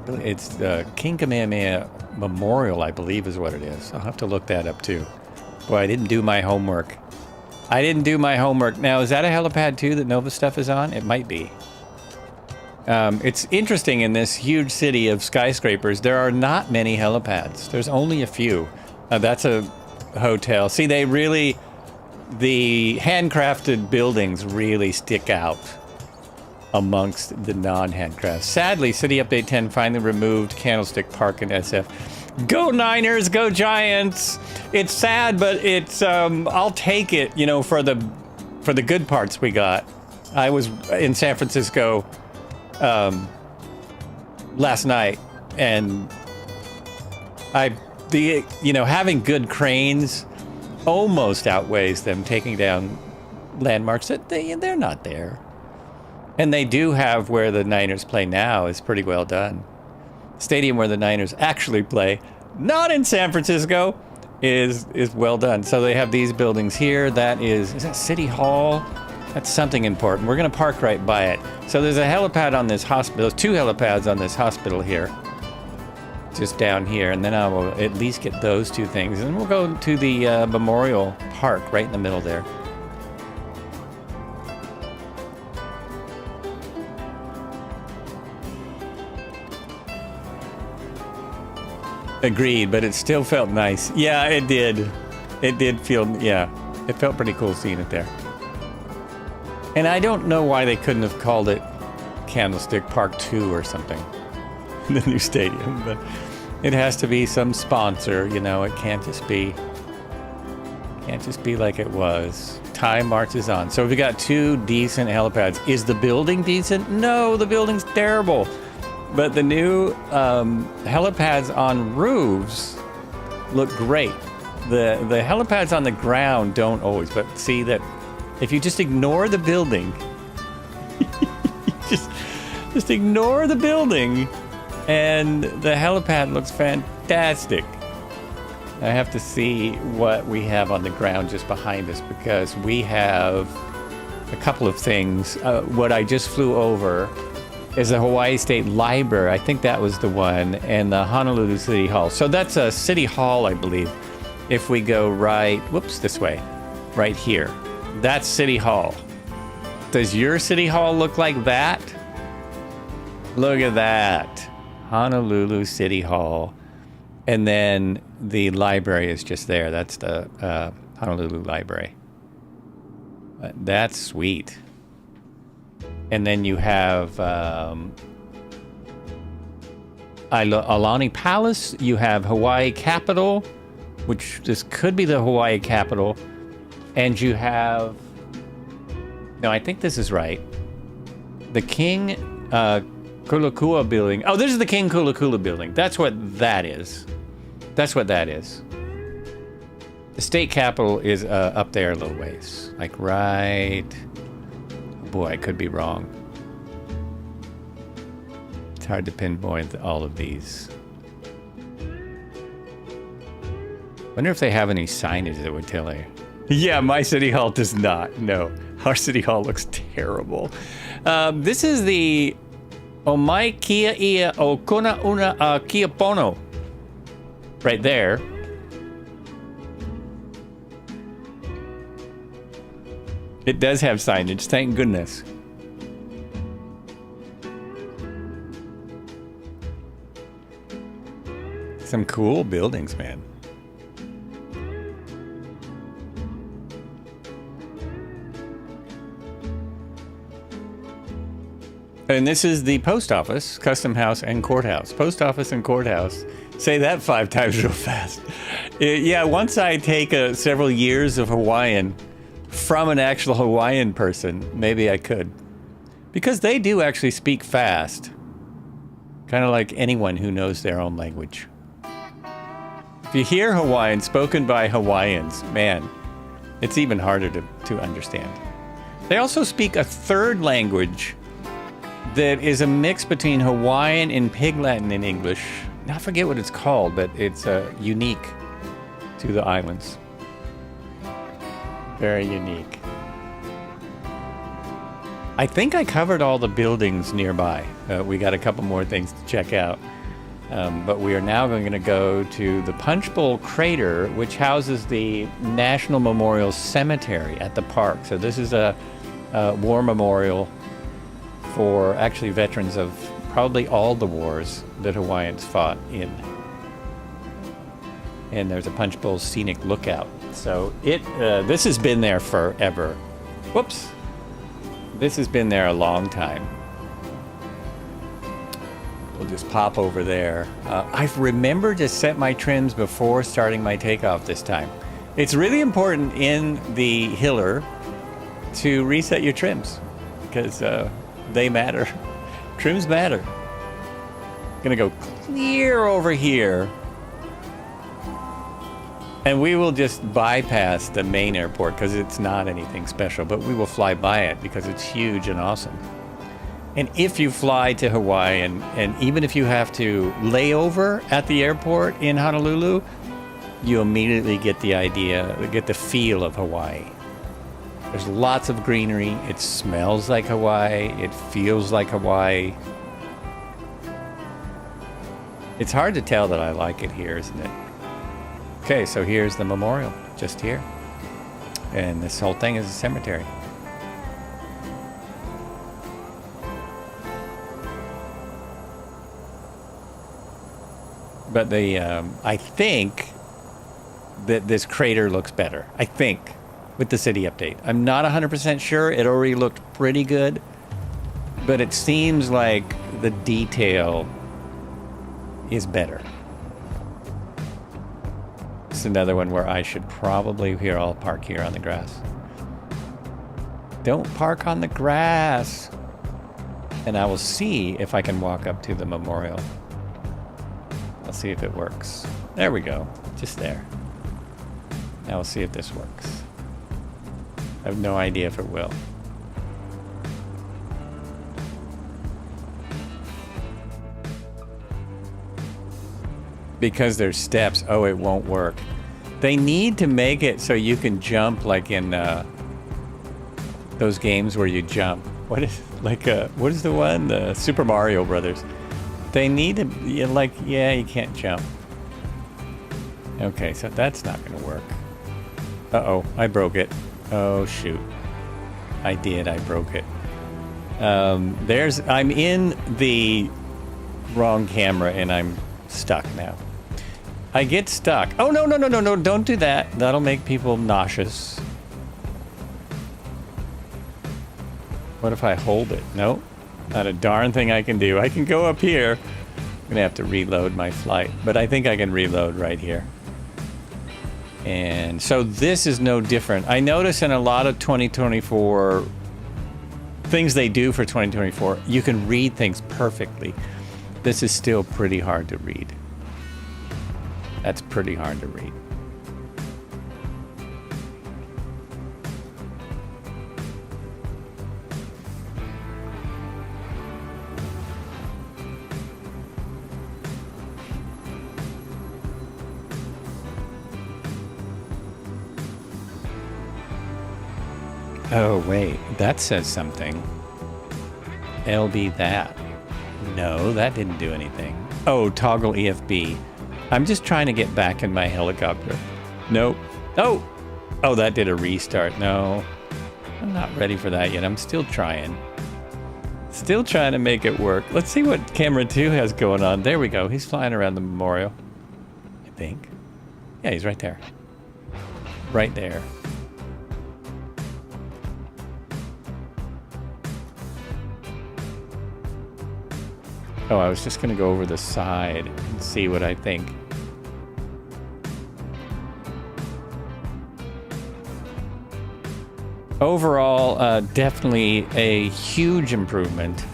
It's the King Kamehameha Memorial, I believe is what it is. I'll have to look that up too. Boy, I didn't do my homework. Now, is that a helipad too that Nova stuff is on? It might be. It's interesting in this huge city of skyscrapers, there are not many helipads. There's only a few. That's a hotel. See, the handcrafted buildings really stick out amongst the non-handcrafts. Sadly, City Update 10 finally removed Candlestick Park and SF. Go Niners, go Giants! It's sad, but it's I'll take it, you know, for the good parts we got. I was in San Francisco last night, and having good cranes almost outweighs them taking down landmarks that they're not there. And they do have where the Niners play now is pretty well done. Stadium where the Niners actually play, not in San Francisco, is well done. So they have these buildings here. Is that City Hall? That's something important. We're going to park right by it. So there's a helipad on this hospital. There's 2 helipads on this hospital here. Just down here. And then I will at least get those 2 things. And then we'll go to the Memorial Park right in the middle there. Agreed, but it still felt nice. Yeah, it did. It did feel, yeah. It felt pretty cool seeing it there. And I don't know why they couldn't have called it Candlestick Park 2 or something. The new stadium, but it has to be some sponsor, you know. It can't just be like it was. Time marches on. So we got 2 decent helipads. Is the building decent? No, the building's terrible. But the new helipads on roofs look great. The helipads on the ground don't always, but see that if you just ignore the building, just ignore the building, and the helipad looks fantastic. I have to see what we have on the ground just behind us, because we have a couple of things. What I just flew over is the Hawaii State Library. I think that was the one, and the Honolulu City Hall. So that's a City Hall, I believe. If we go this way, right here. That's City Hall. Does your City Hall look like that? Look at that. Honolulu City Hall. And then the library is just there. That's the Honolulu Library. That's sweet. And then you have Aulani Palace. You have Hawaii Capitol, which this could be the Hawaii Capitol. And you have... No, I think this is right. The King Kulakua building. Oh, this is the King Kulakua building. That's what that is. That's what that is. The state capitol is up there a little ways. Like right... Boy, I could be wrong. It's hard to pinpoint all of these. Wonder if they have any signage that would tell you. Yeah, my City Hall does not. No, our City Hall looks terrible. This is the Omai Kia Ia Okuna Una Kia Pono. Right there. It does have signage, thank goodness. Some cool buildings, man. And this is the post office, custom house, and courthouse. Post office and courthouse. Say that 5 times real fast. Yeah, once I take several years of Hawaiian from an actual Hawaiian person, maybe I could. Because they do actually speak fast. Kind of like anyone who knows their own language. If you hear Hawaiian spoken by Hawaiians, man, it's even harder to understand. They also speak a third language that is a mix between Hawaiian and Pig Latin in English. I forget what it's called, but it's unique to the islands. Very unique. I think I covered all the buildings nearby. We got a couple more things to check out. But we are now going to go to the Punch Bowl Crater, which houses the National Memorial Cemetery at the park. So this is a war memorial for actually veterans of probably all the wars that Hawaiians fought in. And there's a Punch Bowl Scenic Lookout. So this has been there forever. Whoops. This has been there a long time. We'll just pop over there. I've remembered to set my trims before starting my takeoff this time. It's really important in the Hiller to reset your trims because they matter. Trims matter. Gonna go clear over here. And we will just bypass the main airport because it's not anything special, but we will fly by it because it's huge and awesome. And if you fly to Hawaii, and even if you have to lay over at the airport in Honolulu, you immediately get the idea, get the feel of Hawaii. There's lots of greenery. It smells like Hawaii. It feels like Hawaii. It's hard to tell that I like it here, isn't it? Okay, so here's the memorial, just here. And this whole thing is a cemetery. But I think that this crater looks better. I think, with the city update. I'm not 100% sure. It already looked pretty good. But it seems like the detail is better. It's another one where I should probably, here, I'll park here on the grass. Don't park on the grass. And I will see if I can walk up to the memorial. I'll see if it works. There we go. Just there. Now we'll see if this works. I have no idea if it will. Because there's steps. Oh, it won't work. They need to make it so you can jump like in those games where you jump. What is the one? The Super Mario Brothers. They need to, you can't jump. Okay, so that's not going to work. Uh-oh, I broke it. Oh, shoot. I broke it. I'm in the wrong camera and I'm stuck now. I get stuck. Oh, no, don't do that. That'll make people nauseous. What if I hold it? Nope. Not a darn thing I can do. I can go up here. I'm gonna have to reload my flight, but I think I can reload right here. And so this is no different. I notice in a lot of 2024 things they do for 2024, you can read things perfectly. This is still pretty hard to read. That's pretty hard to read. Oh, wait, that says something. LB that. No, that didn't do anything. Oh, toggle EFB. I'm just trying to get back in my helicopter. Nope. Oh! Oh, that did a restart. No. I'm not ready for that yet. I'm still trying. Still trying to make it work. Let's see what camera 2 has going on. There we go. He's flying around the memorial. I think. Yeah, he's right there. Right there. Oh, I was just gonna go over the side and see what I think. Overall, definitely a huge improvement.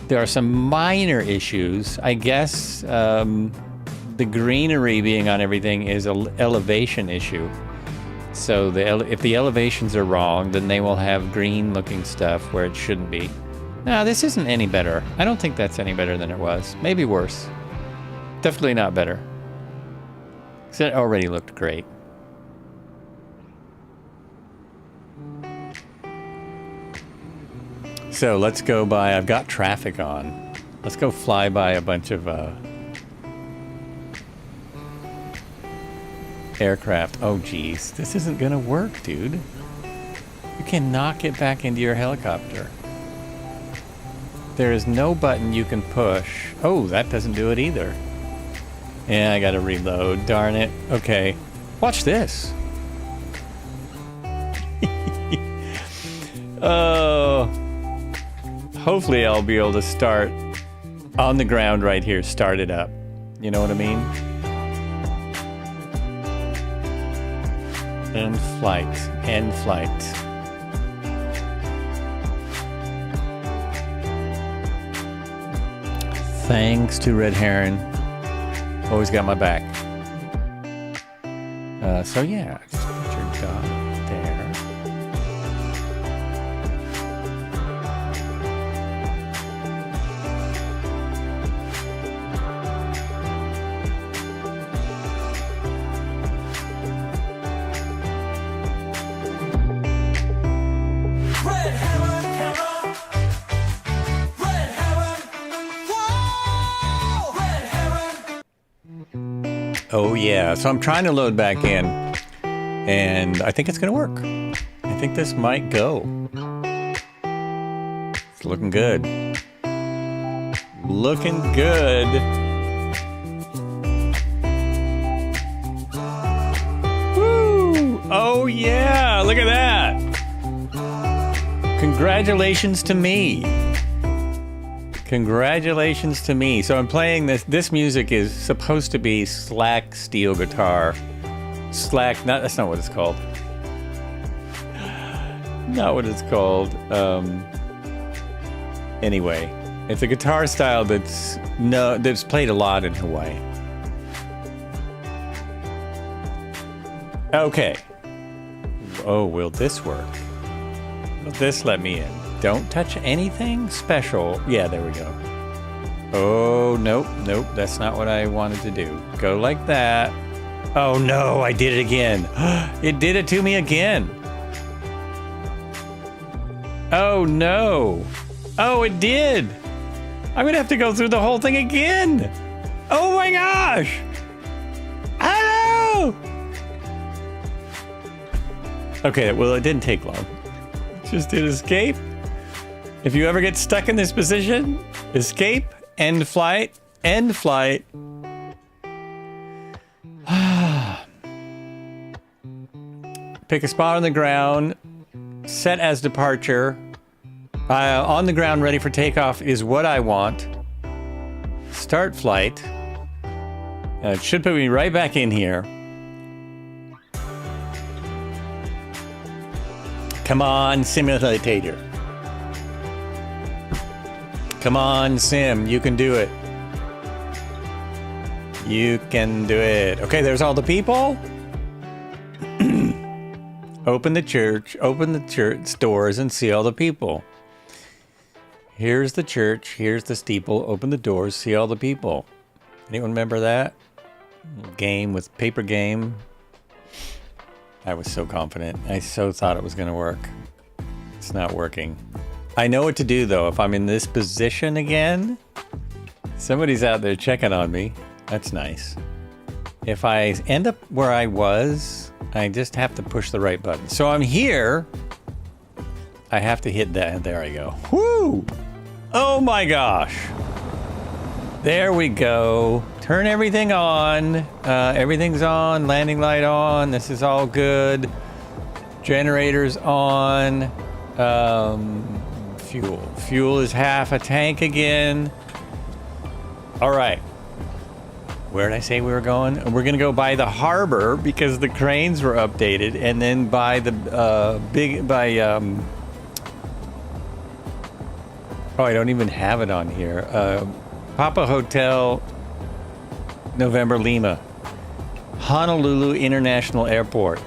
There are some minor issues. I guess the greenery being on everything is an elevation issue. So if the elevations are wrong, then they will have green-looking stuff where it shouldn't be. No, this isn't any better. I don't think that's any better than it was. Maybe worse. Definitely not better. 'Cause it already looked great. So let's go by, I've got traffic on. Let's go fly by a bunch of aircraft. Oh geez, this isn't gonna work, dude. You cannot get back into your helicopter. There is no button you can push. Oh, that doesn't do it either. Yeah, I gotta reload, darn it. Okay, watch this. Oh. Hopefully I'll be able to start on the ground right here, start it up. You know what I mean? End flight, end flight. Thanks to Red Heron. Always got my back. So yeah, just put your dot there. Oh yeah, so I'm trying to load back in, and I think it's gonna work. I think this might go. It's looking good. Looking good. Woo! Oh yeah, look at that. Congratulations to me. Congratulations to me. So I'm playing this. This music is supposed to be slack steel guitar. Slack, that's not what it's called. Not what it's called. Anyway, it's a guitar style that's played a lot in Hawaii. Okay. Oh, will this work? Will this let me in? Don't touch anything special. Yeah, there we go. Oh, nope, nope. That's not what I wanted to do. Go like that. Oh no, I did it again. It did it to me again. Oh no. Oh, it did. I'm gonna have to go through the whole thing again. Oh my gosh. Hello. Okay, well, it didn't take long. Just did escape. If you ever get stuck in this position, escape, end flight, end flight. Pick a spot on the ground, set as departure. On the ground, ready for takeoff is what I want. Start flight. It should put me right back in here. Come on, simulator. Come on, Sim, you can do it. You can do it. Okay, there's all the people. Open the church doors and see all the people. Here's the church, here's the steeple, open the doors, see all the people. Anyone remember that? Game with paper game. I was so confident. I so thought it was gonna work. It's not working. I know what to do though. If I'm in this position again, somebody's out there checking on me. That's nice. If I end up where I was, I just have to push the right button. So I'm here. I have to hit that. There I go. Woo! Oh my gosh. There we go. Turn everything on. Everything's on. Landing light on. This is all good. Generators on. Fuel. Fuel is half a tank again. All right. Where did I say we were going? We're going to go by the harbor because the cranes were updated, and then by the oh, I don't even have it on here. Papa Hotel, November Lima, Honolulu International Airport.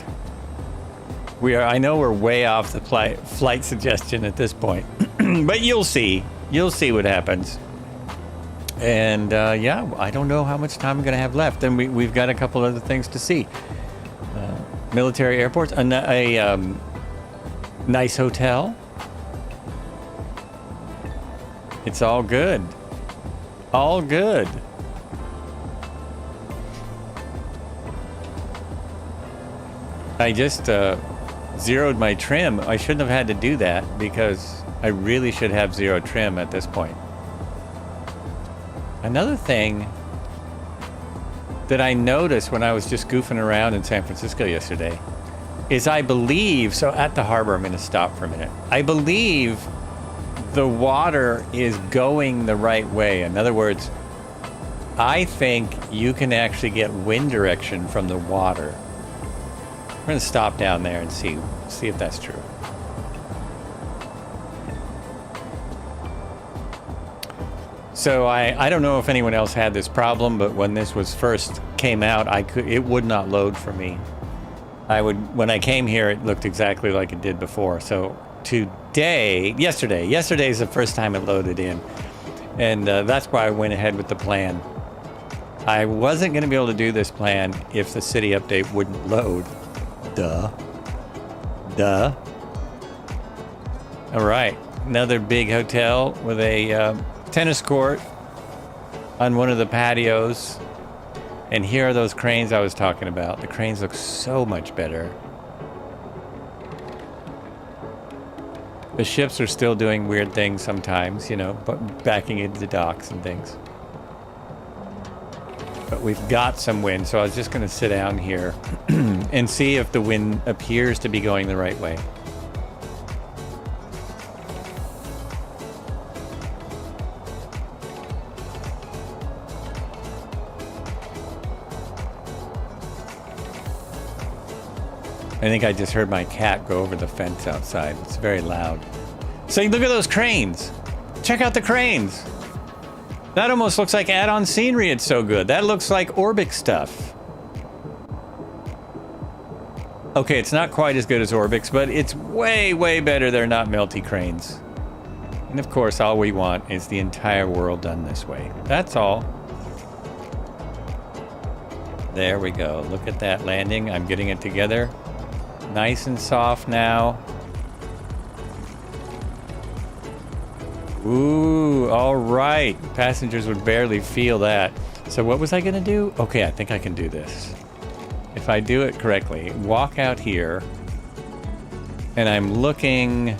I know we're way off the flight suggestion at this point, but you'll see. You'll see what happens. And yeah, I don't know how much time I'm going to have left. And we've got a couple other things to see. Military airports, a nice hotel. It's all good. All good. I just zeroed my trim. I shouldn't have had to do that because I really should have zero trim at this point. Another thing that I noticed when I was just goofing around in San Francisco yesterday is I believe, so at the harbor, I'm going to stop for a minute. I believe the water is going the right way. In other words, I think you can actually get wind direction from the water. We're going to stop down there and see if that's true. So I don't know if anyone else had this problem, but when this was first came out, it would not load for me. When I came here, it looked exactly like it did before. So yesterday is the first time it loaded in, and that's why I went ahead with the plan. I wasn't going to be able to do this plan if the city update wouldn't load. Duh. All right, another big hotel with a tennis court on one of the patios, and here are those cranes I was talking about. The cranes look so much better. The ships are still doing weird things sometimes, you know, but backing into the docks and things. But we've got some wind, so I was just going to sit down here and see if the wind appears to be going the right way. I think I just heard my cat go over the fence outside. It's very loud. So look at those cranes. Check out the cranes. That almost looks like add-on scenery. It's so good. That looks like Orbic stuff. Okay, it's not quite as good as Orbic's, but it's way, way better. They're not melty cranes. And of course, all we want is the entire world done this way. That's all. There we go. Look at that landing. I'm getting it together. Nice and soft now. Ooh, all right. Passengers would barely feel that. So what was I going to do? Okay, I think I can do this. If I do it correctly, walk out here, and I'm looking...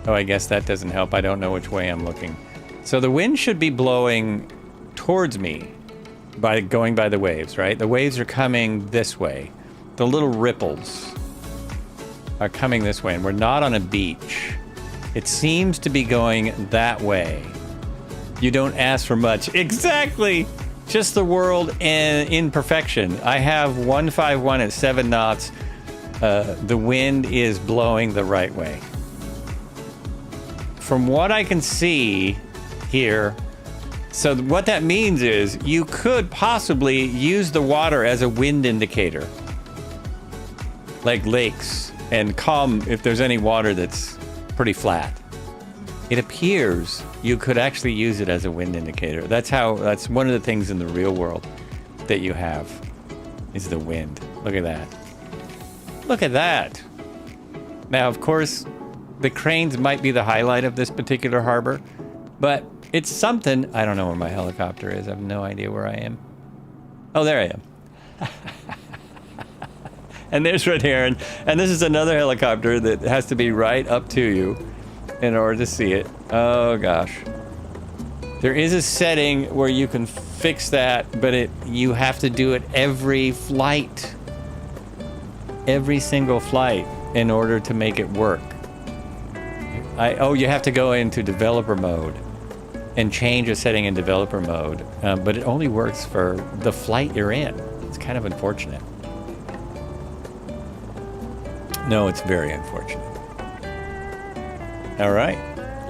Oh, I guess that doesn't help. I don't know which way I'm looking. So the wind should be blowing towards me by going by the waves, right? The waves are coming this way. The little ripples are coming this way, and we're not on a beach. It seems to be going that way. You don't ask for much. Exactly! Just the world in perfection. I have 151 at 7 knots. The wind is blowing the right way. From what I can see here, so what that means is you could possibly use the water as a wind indicator. Like lakes, and calm if there's any water that's pretty flat. It appears you could actually use it as a wind indicator. That's one of the things in the real world that you have is the wind. Look at that. Look at that. Now, of course, the cranes might be the highlight of this particular harbor, but it's something. I don't know where my helicopter is. I have no idea where I am. Oh, there I am. And there's Red Heron. And this is another helicopter that has to be right up to you in order to see it. Oh, gosh. There is a setting where you can fix that, but you have to do it every flight. Every single flight in order to make it work. You have to go into developer mode. and change a setting in developer mode, but it only works for the flight you're in. It's kind of unfortunate. No, it's very unfortunate. All right,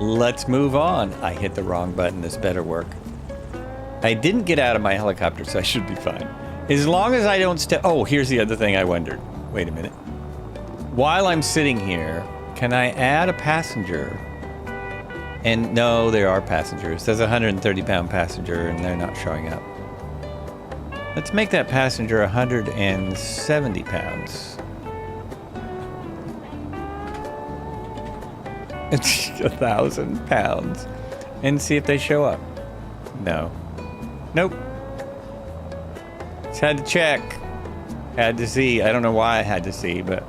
let's move on. I hit the wrong button. This better work. I didn't get out of my helicopter, so I should be fine. As long as I don't step... Oh, here's the other thing I wondered. Wait a minute. While I'm sitting here, can I add a passenger? And no, there are passengers. There's a 130-pound passenger, and they're not showing up. Let's make that passenger 170 pounds. It's 1,000 pounds. And see if they show up. No. Nope. Just had to check. Had to see. I don't know why I had to see, but...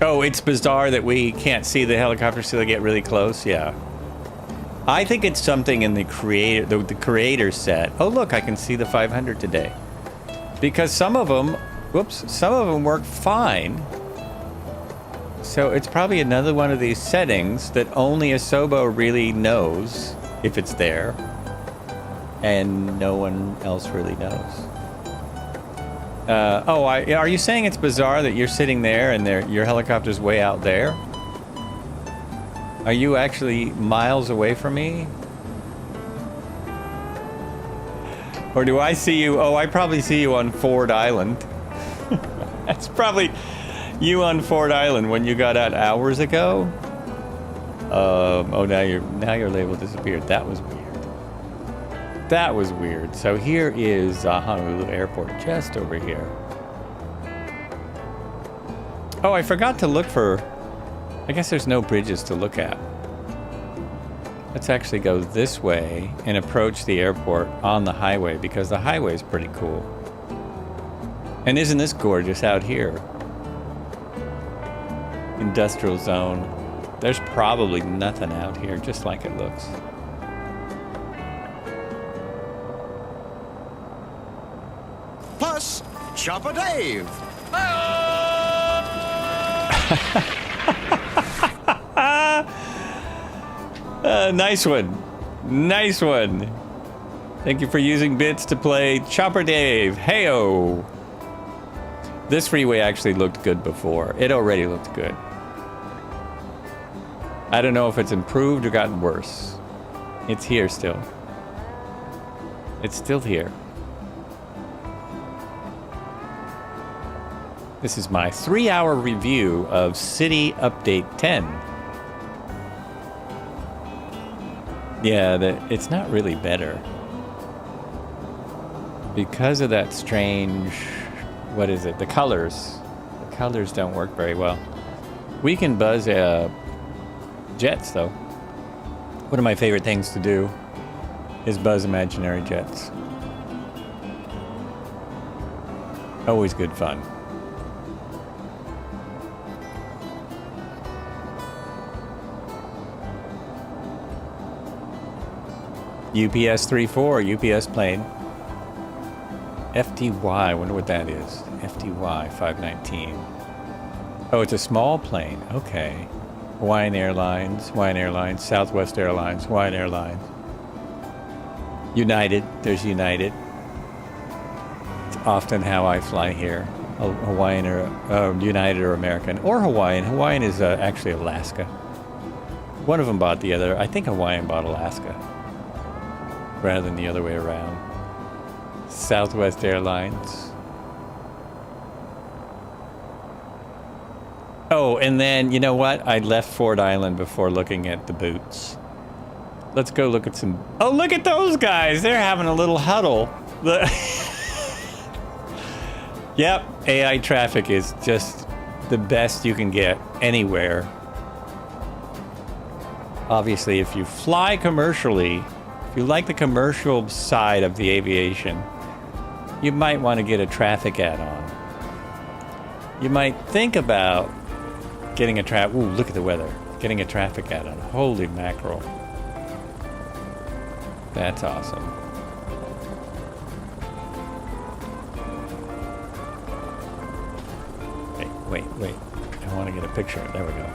Oh, it's bizarre that we can't see the helicopters till they get really close. Yeah. I think it's something in the creator set. Oh, look, I can see the 500 today. Because some of them, some of them work fine. So it's probably another one of these settings that only Asobo really knows if it's there. And no one else really knows. Are you saying it's bizarre that you're sitting there and your helicopter's way out there? Are you actually miles away from me? Or do I see you? Oh, I probably see you on Ford Island. That's probably you on Ford Island when you got out hours ago. Oh, now your label disappeared. That was weird. That was weird. So here is Honolulu Airport, just over here. Oh, I forgot to look for... I guess there's no bridges to look at. Let's actually go this way and approach the airport on the highway, because the highway is pretty cool. And isn't this gorgeous out here? Industrial zone. There's probably nothing out here, just like it looks. Plus, Chopper Dave. Nice one. Nice one. Thank you for using bits to play Chopper Dave. Heyo. This freeway actually looked good before. It already looked good. I don't know if it's improved or gotten worse. It's here still. It's still here. This is my 3-hour review of City Update 10. Yeah, it's not really better. Because of that strange... What is it? The colors. The colors don't work very well. We can buzz jets, though. One of my favorite things to do is buzz imaginary jets. Always good fun. UPS 34, UPS plane. FTY, wonder what that is. FTY 519. Oh, it's a small plane. Okay. Hawaiian Airlines, Southwest Airlines, Hawaiian Airlines. United, there's United. It's often how I fly here. Hawaiian or United or American. Or Hawaiian. Hawaiian is actually Alaska. One of them bought the other. I think Hawaiian bought Alaska, rather than the other way around. Southwest Airlines. Oh, and then, you know what? I left Ford Island before looking at the boots. Let's go look at some... Oh, look at those guys! They're having a little huddle. Yep, AI traffic is just the best you can get anywhere. Obviously, if you fly commercially, if you like the commercial side of the aviation, you might want to get a traffic add-on. You might think about getting a traffic... Ooh, look at the weather. Getting a traffic add-on. Holy mackerel. That's awesome. wait. I want to get a picture. There we go.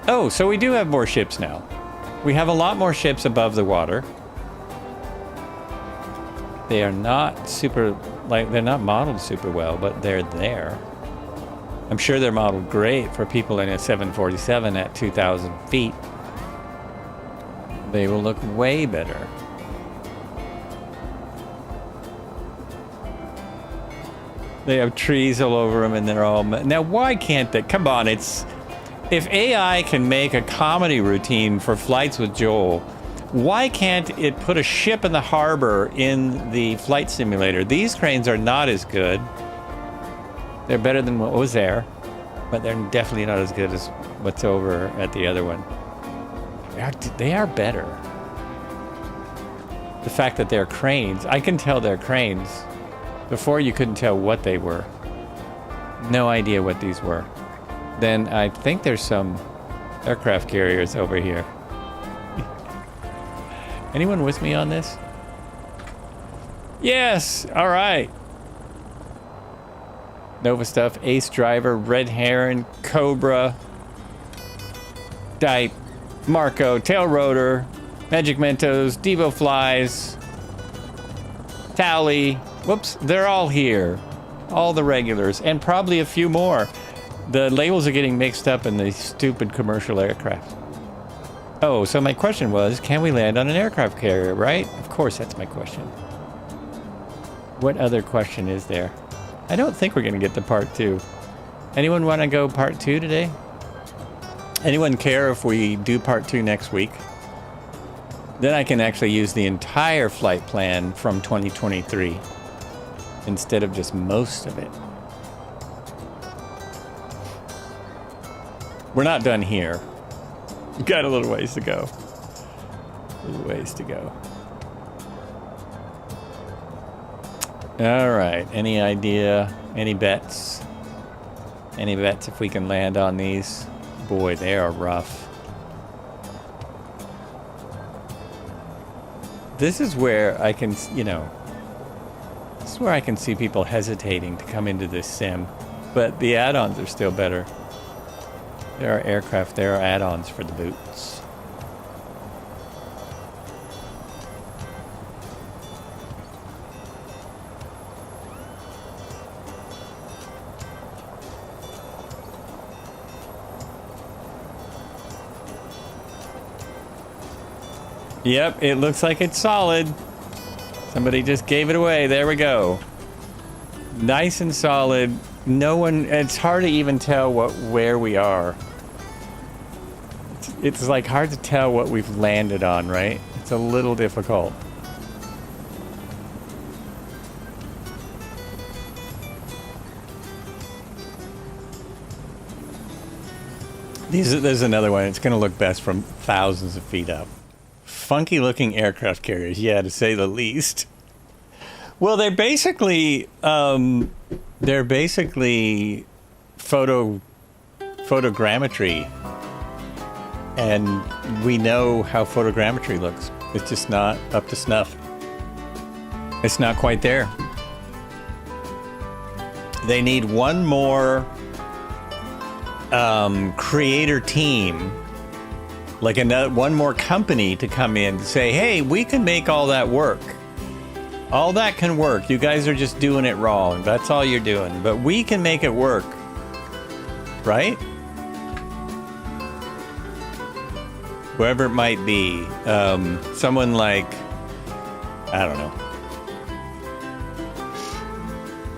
Oh, so we do have more ships now. We have a lot more ships above the water. They are not super, like, they're not modeled super well, but they're there. I'm sure they're modeled great for people in a 747 at 2,000 feet. They will look way better. They have trees all over them and they're all... Now, why can't they? Come on, it's... If AI can make a comedy routine for flights with Joel, why can't it put a ship in the harbor in the flight simulator? These cranes are not as good. They're better than what was there, but they're definitely not as good as what's over at the other one. They are better. The fact that they're cranes, I can tell they're cranes. Before you couldn't tell what they were. No idea what these were. Then I think there's some aircraft carriers over here. Anyone with me on this? Yes! All right. Nova stuff, Ace Driver, Red Heron, Cobra, Dipe, Marco, Tail Rotor, Magic Mentos, Devo Flies, Tally. Whoops, they're all here. All the regulars, and probably a few more. The labels are getting mixed up in these stupid commercial aircraft. Oh, so my question was, can we land on an aircraft carrier, right? Of course, that's my question. What other question is there? I don't think we're going to get to part 2. Anyone want to go part 2 today? Anyone care if we do part 2 next week? Then I can actually use the entire flight plan from 2023 instead of just most of it. We're not done here. We've got a little ways to go. A little ways to go. All right. Any idea? Any bets? Any bets if we can land on these? Boy, they are rough. This is where I can, you know, this is where I can see people hesitating to come into this sim. But the add-ons are still better. There are aircraft, there are add-ons for the boots. Yep, it looks like it's solid. Somebody just gave it away. There we go. Nice and solid. No one, it's hard to even tell where we are. It's like hard to tell what we've landed on, right? It's a little difficult. There's another one. It's going to look best from thousands of feet up. Funky looking aircraft carriers, yeah, to say the least. Well, they're basically photogrammetry. And we know how photogrammetry looks. It's just not up to snuff. It's not quite there. They need one more creator team, like one more company to come in and say, hey, we can make all that work. All that can work. You guys are just doing it wrong. That's all you're doing. But we can make it work. Right? Whoever it might be. Someone like, I don't know.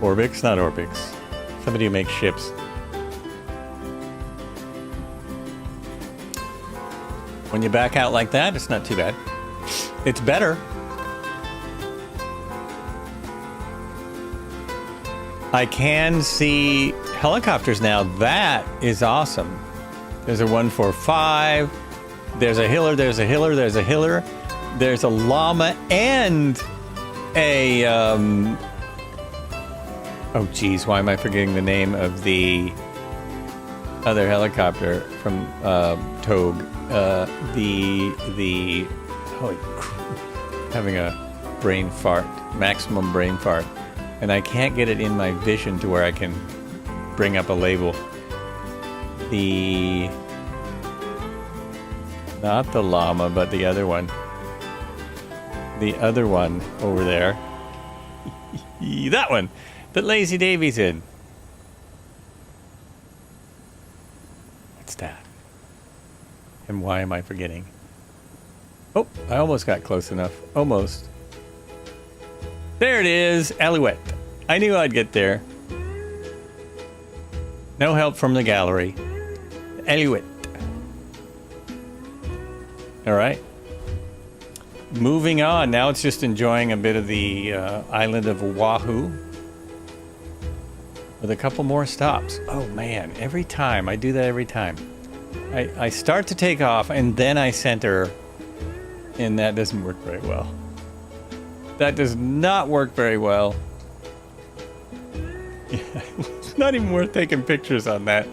Orbix? Not Orbix. Somebody who makes ships. When you back out like that, it's not too bad. It's better. I can see helicopters now. That is awesome. There's a 145. There's a Hiller. There's a Hiller. There's a Hiller. There's a Llama and a... oh, geez. Why am I forgetting the name of the other helicopter from Togue? Holy crap. Having a brain fart, maximum brain fart. And I can't get it in my vision to where I can bring up a label. Not the llama, but the other one. The other one over there. That one that Lazy Davy's in. What's that? And why am I forgetting? Oh, I almost got close enough. Almost. There it is. Alouette. I knew I'd get there. No help from the gallery. Alouette. All right. Moving on. Now it's just enjoying a bit of the island of Oahu. With a couple more stops. Oh man, every time. I do that every time. I start to take off and then I center. And that doesn't work very well. That does not work very well. Yeah, it's not even worth taking pictures on that.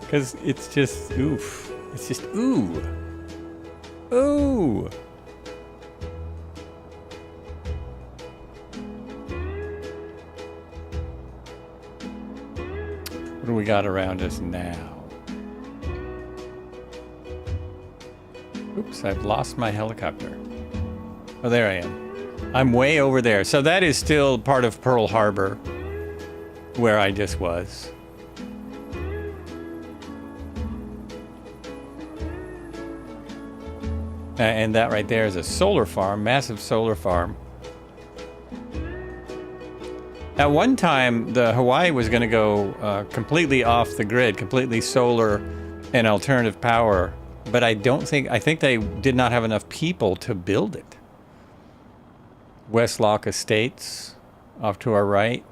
Because it's just, oof. It's just, ooh. Ooh. What do we got around us now? Oops, I've lost my helicopter. Oh, there I am. I'm way over there. So that is still part of Pearl Harbor, where I just was. And that right there is a solar farm, massive solar farm. At one time, the Hawaii was going to go completely off the grid, completely solar and alternative power. But I think they did not have enough people to build it. Westlock Estates, off to our right.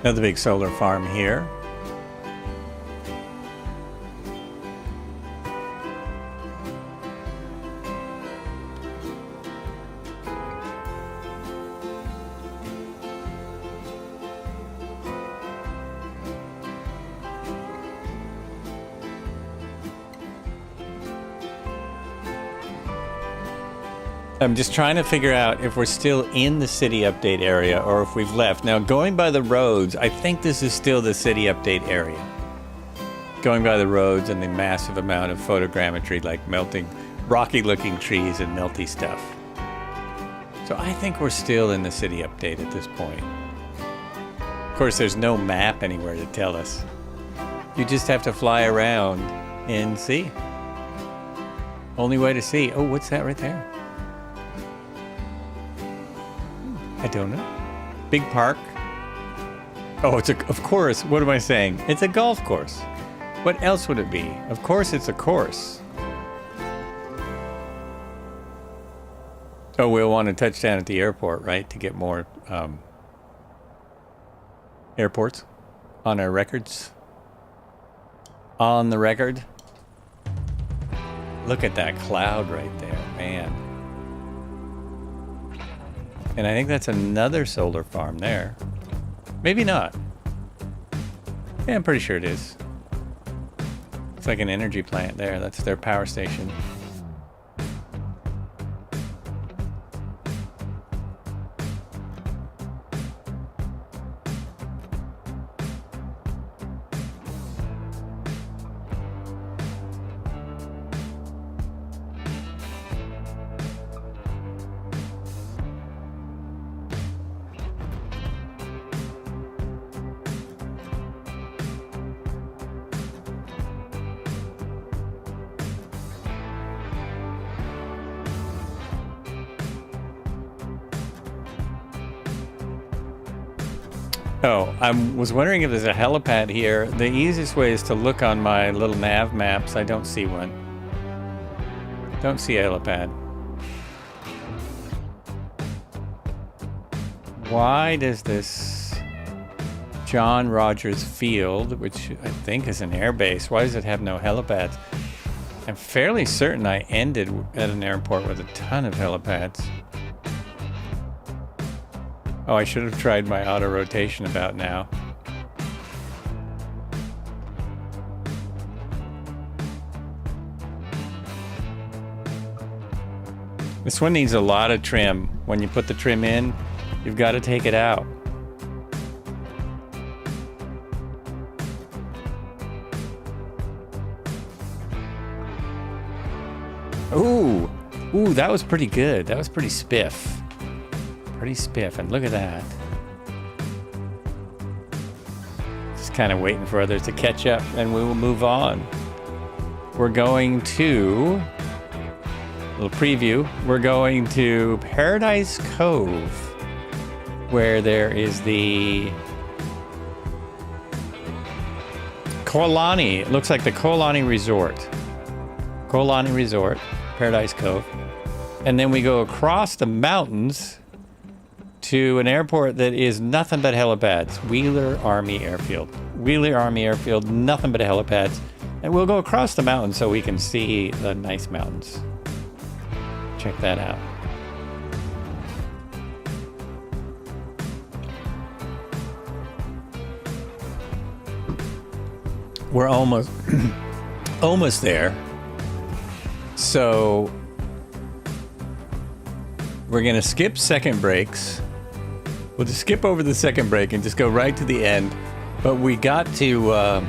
Another big solar farm here. I'm just trying to figure out if we're still in the city update area or if we've left. Now, going by the roads, I think this is still the city update area. Going by the roads and the massive amount of photogrammetry, like melting, rocky-looking trees and melty stuff. So I think we're still in the city update at this point. Of course, there's no map anywhere to tell us. You just have to fly around and see. Only way to see. Oh, what's that right there? I don't know. Big park. Oh, of course, what am I saying? It's a golf course. What else would it be? Of course it's a course. Oh, we'll want to touch down at the airport, right? To get more airports on our records. On the record. Look at that cloud right there, man. And I think that's another solar farm there. Maybe not. Yeah, I'm pretty sure it is. It's like an energy plant there. That's their power station. Oh, I was wondering if there's a helipad here. The easiest way is to look on my little nav maps. I don't see one. Don't see a helipad. Why does this John Rogers Field, which I think is an airbase, why does it have no helipads? I'm fairly certain I ended at an airport with a ton of helipads. Oh, I should have tried my auto rotation about now. This one needs a lot of trim. When you put the trim in, you've got to take it out. Ooh, that was pretty good. That was pretty spiff. Pretty spiff, and look at that. Just kind of waiting for others to catch up, and we will move on. We're going to, a little preview, we're going to Paradise Cove, where there is the Koalani. It looks like the Koalani Resort. Koalani Resort, Paradise Cove. And then we go across the mountains to an airport that is nothing but helipads. Wheeler Army Airfield. Wheeler Army Airfield, nothing but helipads. And we'll go across the mountain so we can see the nice mountains. Check that out. We're almost almost there. So we're gonna skip second breaks. We'll just skip over the second break and just go right to the end. But we got to,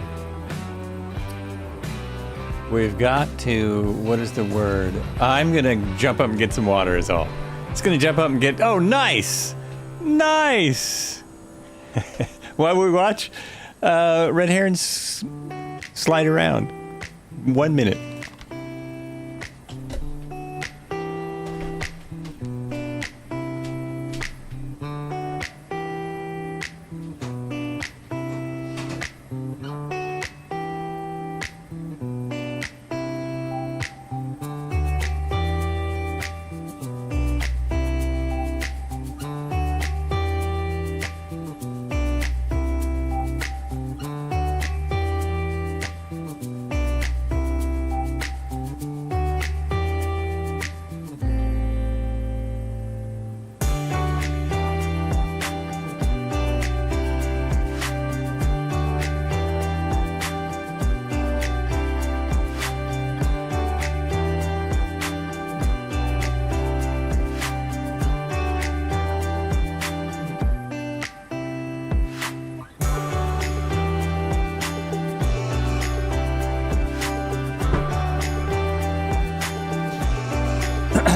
we've got to, what is the word? I'm gonna jump up and get some water is all. It's gonna jump up and get, oh, nice! Nice! While we watch Red Herons slide around. 1 minute.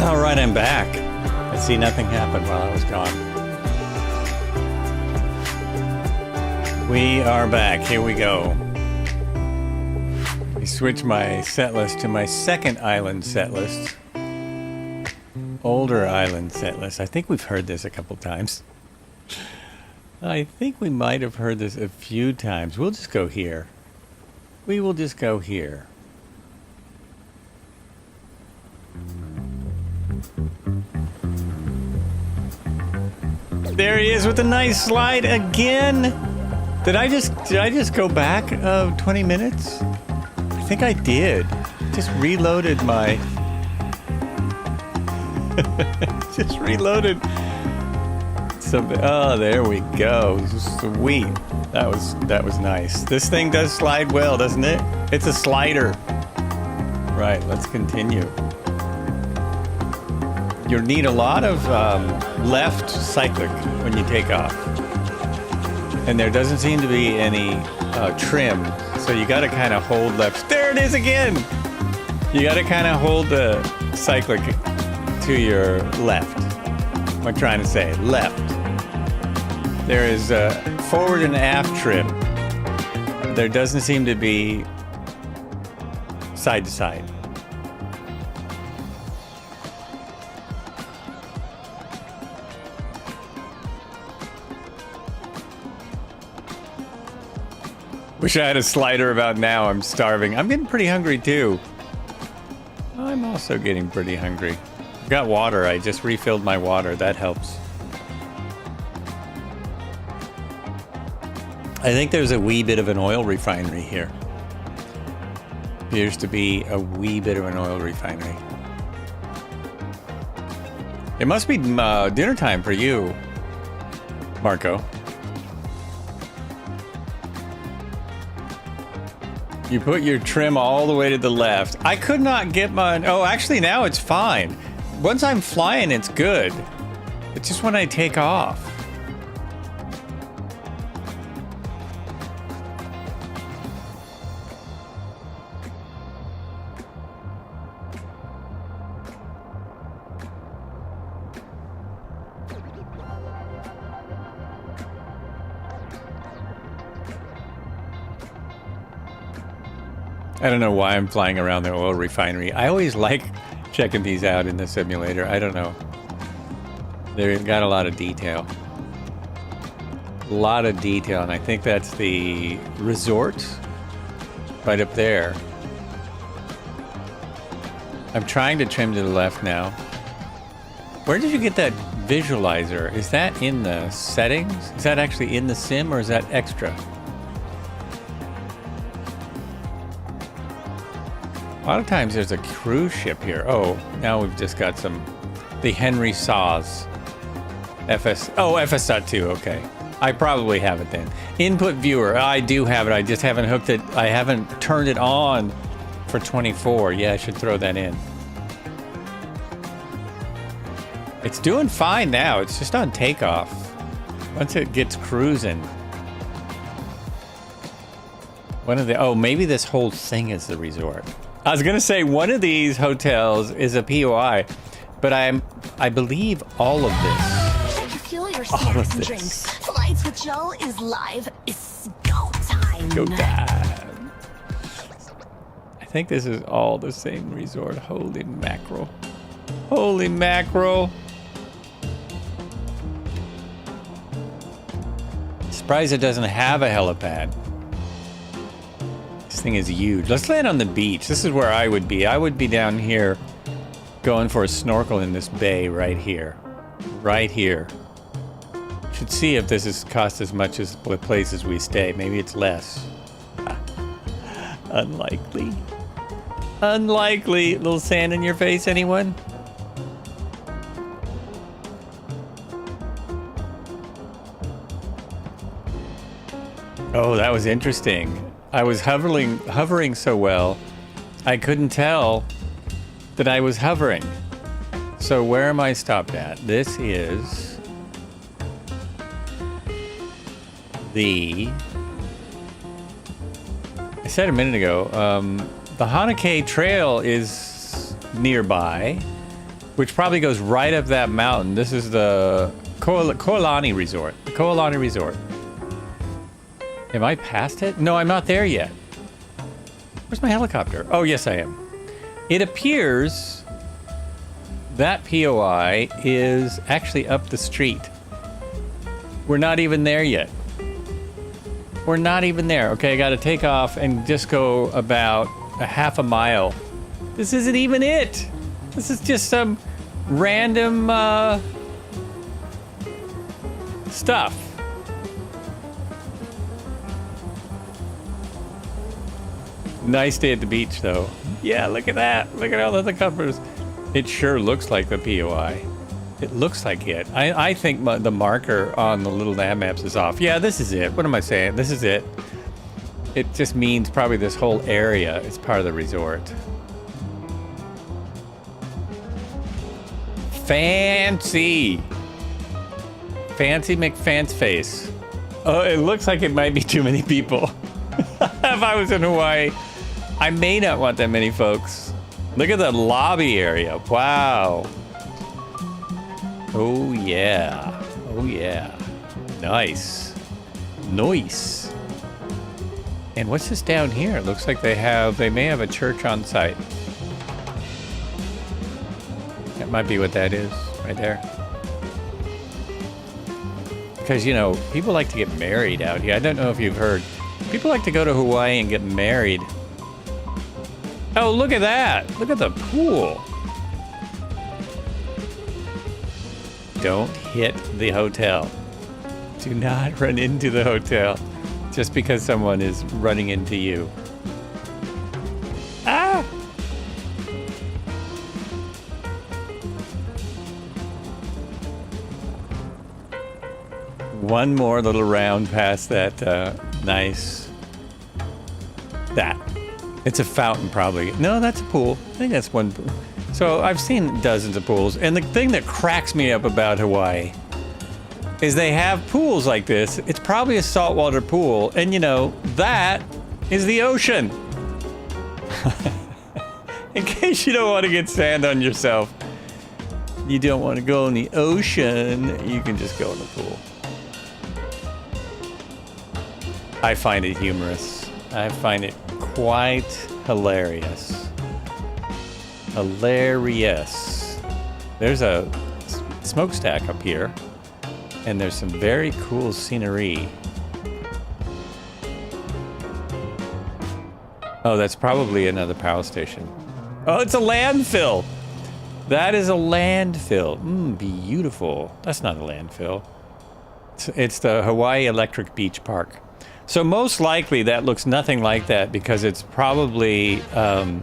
All right, I'm back. I see nothing happened while I was gone. We are back. Here we go. I switched my set list to my second island set list. Older island set list. I think we've heard this a couple times. I think we might have heard this a few times. We'll just go here. We will just go here. There he is with a nice slide again. Did I just go back 20 minutes? I think I did. Just reloaded my just reloaded something. Oh, there we go. Sweet. That was nice. This thing does slide well, doesn't it? It's a slider. Right, let's continue. You'll need a lot of left cyclic when you take off. And there doesn't seem to be any trim, so you gotta kind of hold left. There it is again! You gotta kind of hold the cyclic to your left. What I'm trying to say, left. There is forward and aft trim. There doesn't seem to be side to side. Wish I had a slider about now. I'm starving. I'm getting pretty hungry too. I'm also getting pretty hungry. Got water. I just refilled my water. That helps. I think there's a wee bit of an oil refinery here. Appears to be a wee bit of an oil refinery. It must be dinner time for you, Marco. You put your trim all the way to the left. I could not get mine. Oh, actually, now it's fine. Once I'm flying, it's good. It's just when I take off. I don't know why I'm flying around the oil refinery. I always like checking these out in the simulator. I don't know. They've got a lot of detail. A lot of detail, and I think that's the resort right up there. I'm trying to trim to the left now. Where did you get that visualizer? Is that in the settings? Is that actually in the sim, or is that extra? A lot of times there's a cruise ship here. Oh, now we've just got the Henry Saws. FS.2, okay. I probably have it then. Input viewer, I do have it. I just haven't hooked it. I haven't turned it on for 24. Yeah, I should throw that in. It's doing fine now. It's just on takeoff. Once it gets cruising. Maybe this whole thing is the resort. I was gonna say one of these hotels is a POI, but I believe all of this. Fuel your snacks and drinks. Flights with Joe is live. It's go time. Go time. I think this is all the same resort. Holy mackerel. Holy mackerel. Surprised it doesn't have a helipad. This thing is huge. Let's land on the beach. This is where I would be. I would be down here going for a snorkel in this bay right here. Right here. Should see if this is cost as much as the places we stay. Maybe it's less. Unlikely. Unlikely. Little sand in your face, anyone? Oh, that was interesting. I was hovering so well, I couldn't tell that I was hovering. So where am I stopped at? This is I said a minute ago, the Hanake Trail is nearby, which probably goes right up that mountain. This is the Koalani Resort. The Koalani Resort. Am I past it? No, I'm not there yet. Where's my helicopter? Oh, yes, I am. It appears that POI is actually up the street. We're not even there yet. We're not even there. Okay, I got to take off and just go about a half a mile. This isn't even it. This is just some random stuff. Nice day at the beach, though. Yeah, look at that. Look at all the covers. It sure looks like the POI. It looks like it. I think the marker on the little nav maps is off. Yeah, this is it. What am I saying? This is it. It just means probably this whole area is part of the resort. Fancy. Fancy McFanceface. Oh, it looks like it might be too many people. If I was in Hawaii, I may not want that many folks. Look at the lobby area. Wow. Oh, yeah. Oh, yeah. Nice. Nice. And what's this down here? It looks like they may have a church on site. That might be what that is right there. Because, you know, people like to get married out here. I don't know if you've heard. People like to go to Hawaii and get married. Oh, look at that. Look at the pool. Don't hit the hotel. Do not run into the hotel just because someone is running into you. Ah! One more little round past that nice... That. It's a fountain, probably. No, that's a pool. I think that's one pool. So I've seen dozens of pools, and the thing that cracks me up about Hawaii is they have pools like this. It's probably a saltwater pool, and you know, that is the ocean. In case you don't want to get sand on yourself, you don't want to go in the ocean, you can just go in the pool. I find it humorous. I find it quite hilarious. Hilarious. There's a smokestack up here, and there's some very cool scenery. Oh, that's probably another power station. Oh, it's a landfill. That is a landfill. Beautiful. That's not a landfill. It's the Hawaii Electric Beach Park. So most likely that looks nothing like that because it's probably, oh,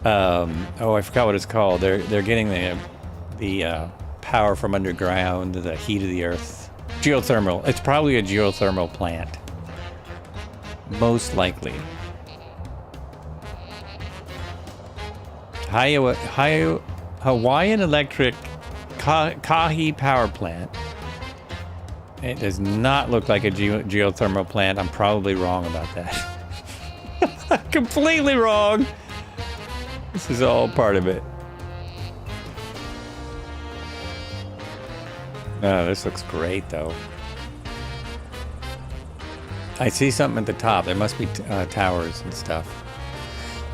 I forgot what it's called. They're getting the power from underground, the heat of the earth. Geothermal. It's probably a geothermal plant. Most likely. Hawaiian Electric Kahi Power Plant. It does not look like a geothermal plant. I'm probably wrong about that. Completely wrong. This is all part of it. Oh, this looks great, though. I see something at the top. There must be towers and stuff.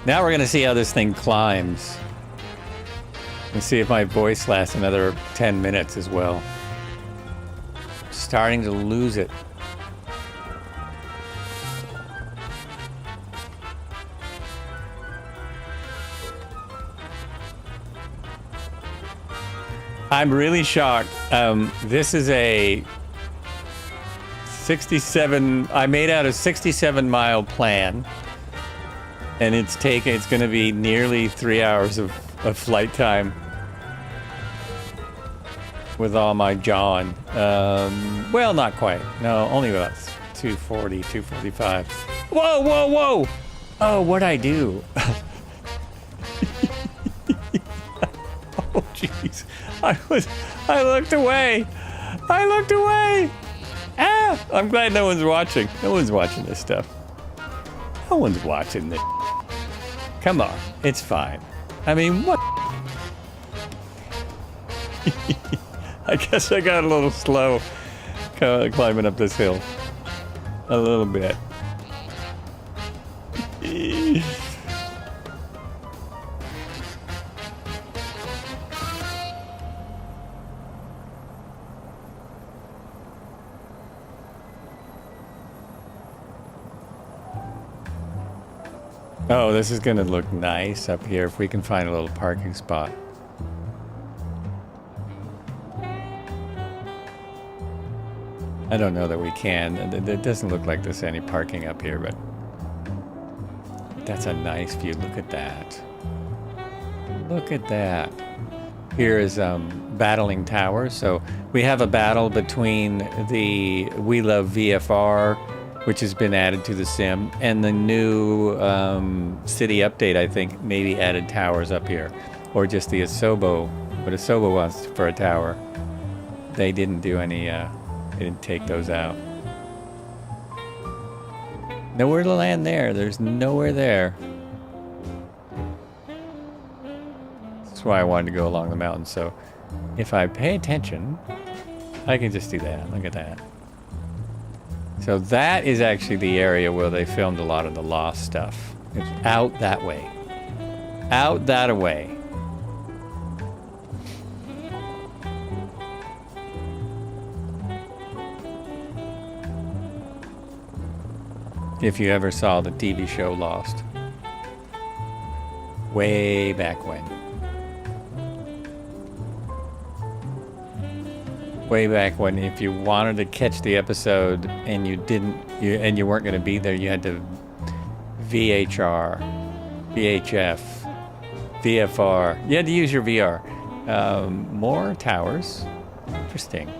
Now we're going to see how this thing climbs. And see if my voice lasts another 10 minutes as well. Starting to lose it. I'm really shocked. This is a 67, I made out a 67-mile plan, and it's going to be nearly 3 hours of flight time with all my jawing. Well, not quite. No, only about 240, 245. Whoa, whoa, whoa! Oh, what'd I do? Oh, jeez. I looked away. I looked away. Ah! I'm glad no one's watching. No one's watching this stuff. No one's watching this. Come on. It's fine. I mean, what? I guess I got a little slow climbing up this hill. A little bit. Oh, this is going to look nice up here if we can find a little parking spot. I don't know that we can. It doesn't look like there's any parking up here, but that's a nice view. Look at that. Look at that. Here is battling towers. So we have a battle between the We Love VFR, which has been added to the sim, and the new city update, I think, maybe added towers up here. Or just the Asobo, what Asobo wants for a tower. They didn't do any, they didn't take those out. Nowhere to land there. There's nowhere there. That's why I wanted to go along the mountain. So if I pay attention, I can just do that. Look at that. So that is actually the area where they filmed a lot of the Lost stuff. It's out that way. Out that way. If you ever saw the TV show Lost. Way back when. Way back when, if you wanted to catch the episode and you weren't going to be there, you had to VHR, VHF, VFR. You had to use your VR. More towers. Interesting.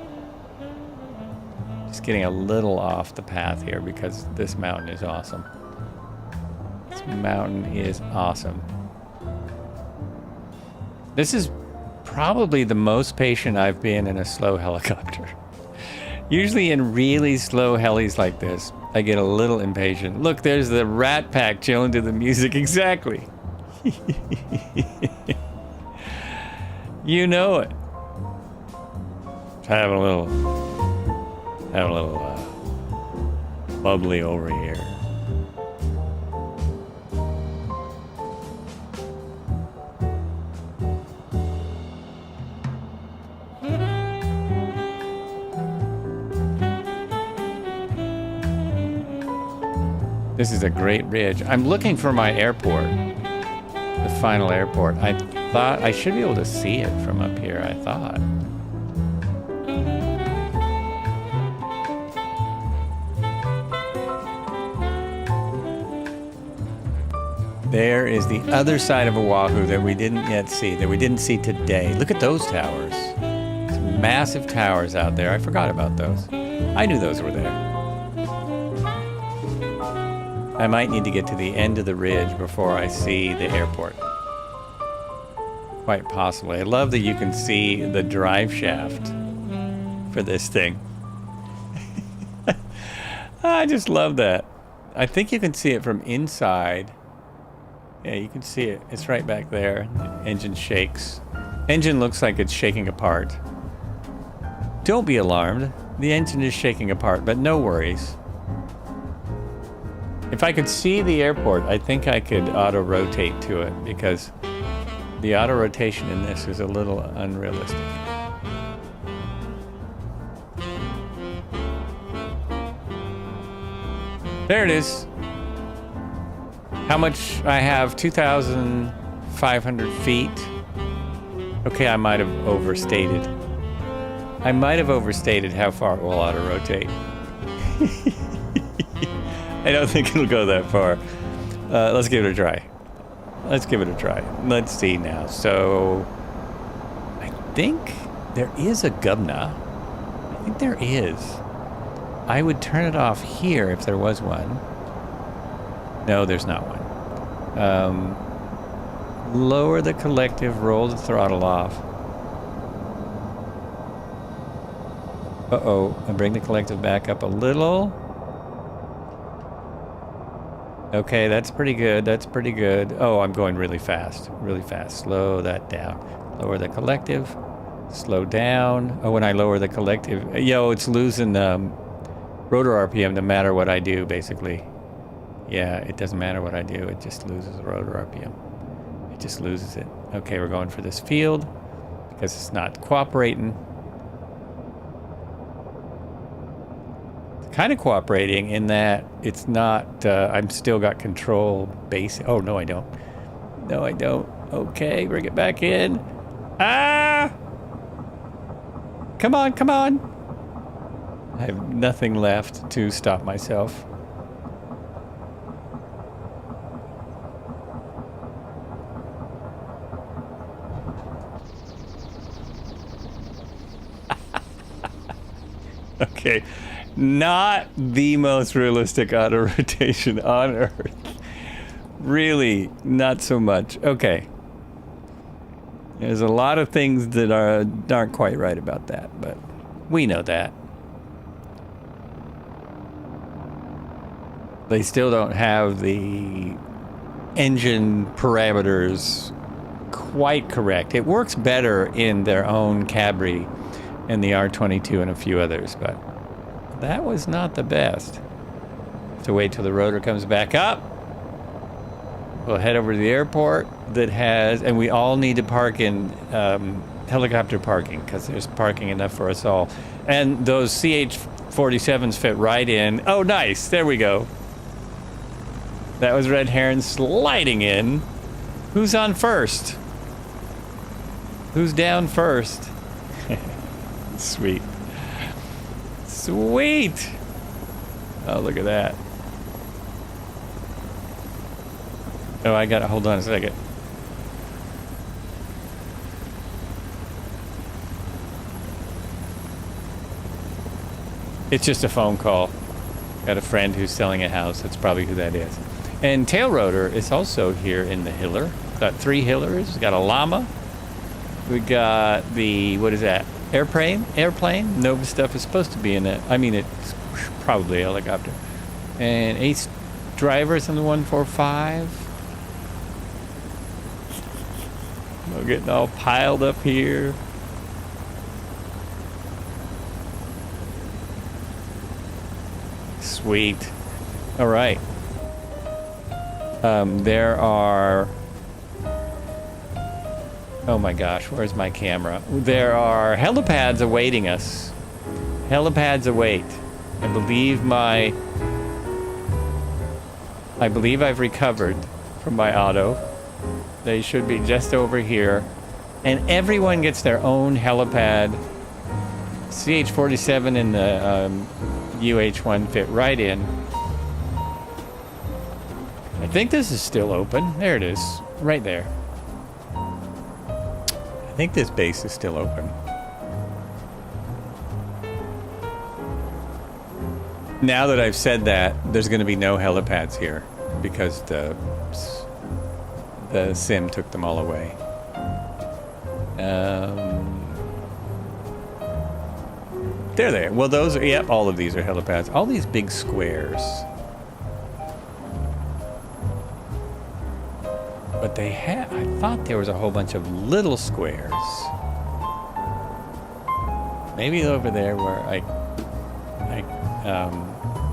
Just getting a little off the path here because this mountain is awesome. This mountain is awesome. This is probably the most patient I've been in a slow helicopter. Usually in really slow helis like this, I get a little impatient. Look, there's the Rat Pack chilling to the music. Exactly. You know it. Having a little bubbly over here. This is a great ridge. I'm looking for my airport, the final airport. I thought I should be able to see it from up here, I thought. There is the other side of Oahu that we didn't yet see, that we didn't see today. Look at those towers. Some massive towers out there. I forgot about those. I knew those were there. I might need to get to the end of the ridge before I see the airport. Quite possibly. I love that you can see the drive shaft for this thing. I just love that. I think you can see it from inside. Yeah, you can see it. It's right back there. The engine shakes. Engine looks like it's shaking apart. Don't be alarmed. The engine is shaking apart, but no worries. If I could see the airport, I think I could auto-rotate to it because the auto-rotation in this is a little unrealistic. There it is. How much I have? 2,500 feet. Okay, I might have overstated. I might have overstated how far it will auto-rotate. I don't think it'll go that far. Let's give it a try. Let's give it a try. Let's see now. So, I think there is a gubna. I think there is. I would turn it off here if there was one. No, there's not one. Lower the collective, roll the throttle off. Uh-oh, and bring the collective back up a little. Okay, that's pretty good, that's pretty good. Oh, I'm going really fast, really fast. Slow that down. Lower the collective, slow down. Oh, when I lower the collective, it's losing rotor RPM no matter what I do, basically. Yeah, it doesn't matter what I do, it just loses the rotor RPM. It just loses it. Okay, we're going for this field because it's not cooperating. Kind of cooperating in that it's not, I'm still got control base. Oh, no, I don't. No, I don't. Okay, bring it back in. Ah! Come on, come on. I have nothing left to stop myself. Okay. Not the most realistic auto rotation on Earth. Really, not so much. Okay. There's a lot of things that aren't quite right about that, but we know that. They still don't have the engine parameters quite correct. It works better in their own Cabri and the R22 and a few others, but that was not the best. Have to wait till the rotor comes back up. We'll head over to the airport that has, and we all need to park in helicopter parking because there's parking enough for us all. And those CH-47s fit right in. Oh, nice. There we go. That was Red Heron sliding in. Who's on first? Who's down first? Sweet. Sweet. Oh, look at that. Oh, I gotta hold on a second. It's just a phone call. Got a friend who's selling a house. That's probably who that is. And Tail Rotor is also here in the Hiller. Got 3 Hillers. Got a llama. We got the, what is that? Airplane? Nova stuff is supposed to be in it. I mean, it's probably a helicopter. And Ace Drivers on the 145. We're getting all piled up here. Sweet. All right. There are... Oh my gosh, where's my camera? There are helipads awaiting us. Helipads await. I believe I've recovered from my auto. They should be just over here. And everyone gets their own helipad. CH-47 and the UH-1 fit right in. I think this is still open. There it is, right there. I think this base is still open. Now that I've said that, there's going to be no helipads here because the sim took them all away. They're there. Well, those are, yep, all of these are helipads. All these big squares. But they had, I thought there was a whole bunch of little squares. Maybe over there where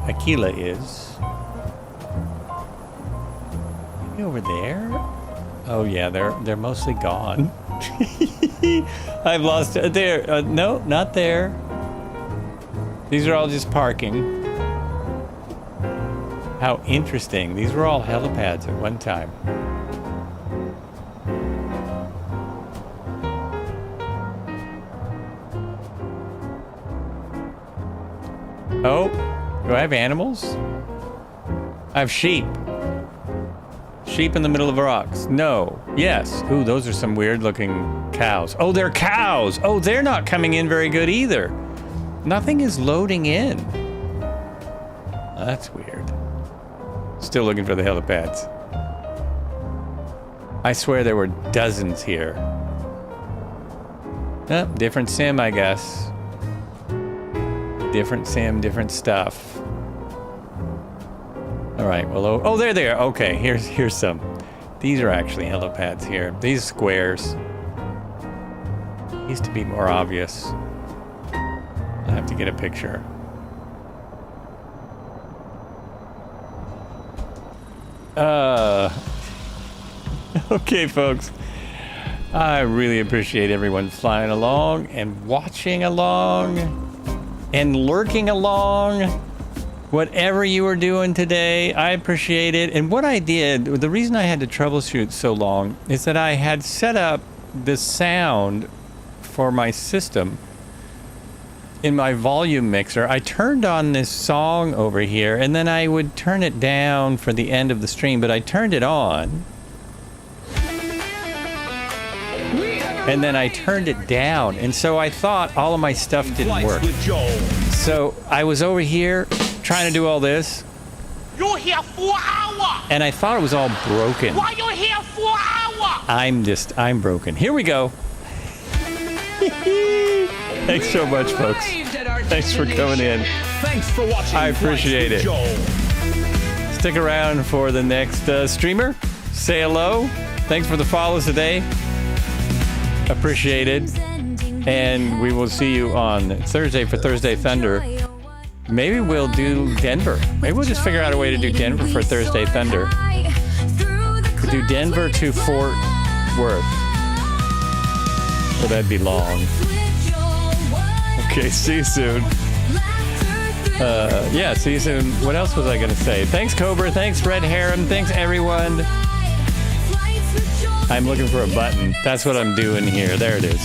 Aquila is. Maybe over there? Oh yeah, they're mostly gone. I've lost it. There. No, not there. These are all just parking. How interesting. These were all helipads at one time. Oh, do I have animals? I have sheep. Sheep in the middle of rocks. No. Yes. Ooh, those are some weird looking cows. Oh, they're cows. Oh, they're not coming in very good either. Nothing is loading in. That's weird. Still looking for the helipads. I swear there were dozens here. Oh, different sim, I guess. Different sim, different stuff. All right, well, oh, there they are. Okay, here's some. These are actually helipads here. These squares. Used to be more obvious. I have to get a picture. Okay, folks. I really appreciate everyone flying along and watching along and lurking along. Whatever you were doing today, I appreciate it. And what I did, the reason I had to troubleshoot so long is that I had set up the sound for my system in my volume mixer. I turned on this song over here, and then I would turn it down for the end of the stream, but I turned it on. And then I turned it down, and so I thought all of my stuff didn't work. So I was over here trying to do all this. You're here 4 hours. And I thought it was all broken. Why you here 4 hours? I'm broken. Here we go. Thanks so much, folks. Thanks for coming in. Thanks for watching. I appreciate it. Stick around for the next streamer. Say hello. Thanks for the follows today. Appreciate it. And we will see you on Thursday for Thursday Thunder. Maybe we'll do Denver. Maybe we'll just figure out a way to do Denver for Thursday Thunder. We'll do Denver to Fort Worth. Well, that'd be long. Okay, see you soon. Yeah, see you soon. What else was I going to say? Thanks, Cobra. Thanks, Red Harem. Thanks, everyone. I'm looking for a button. That's what I'm doing here. There it is.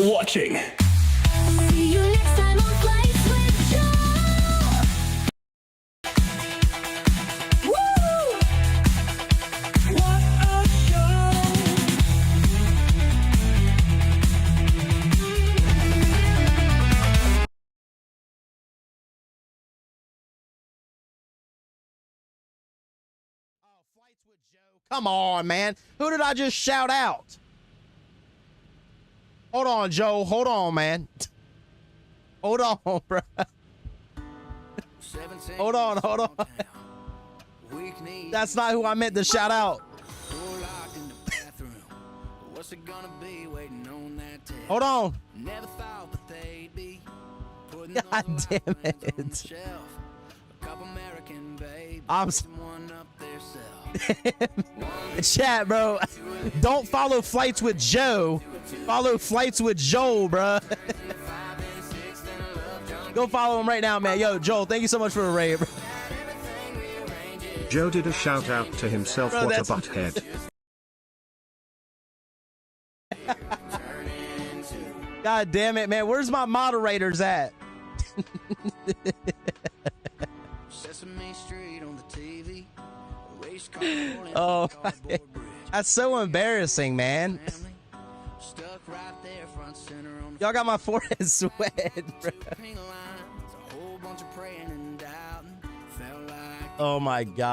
Watching. See you next time on Flights with Joe. Woo! What a show! Flights with Joe. Come on, man. Who did I just shout out? Hold on, Joe. Hold on, man. Hold on, bro. Hold on. That's not who I meant to shout out. Hold on. God damn it. I'm chat, bro. Don't follow Flights with Joe. Follow Flights with Joel, bro. Go follow him right now, man. Yo, Joel, thank you so much for the raid, bro. Joe did a shout out to himself. Bro, what a butthead. God damn it, man. Where's my moderators at? Oh, that's so embarrassing, man. Y'all got my forehead sweat, bro. Oh my God.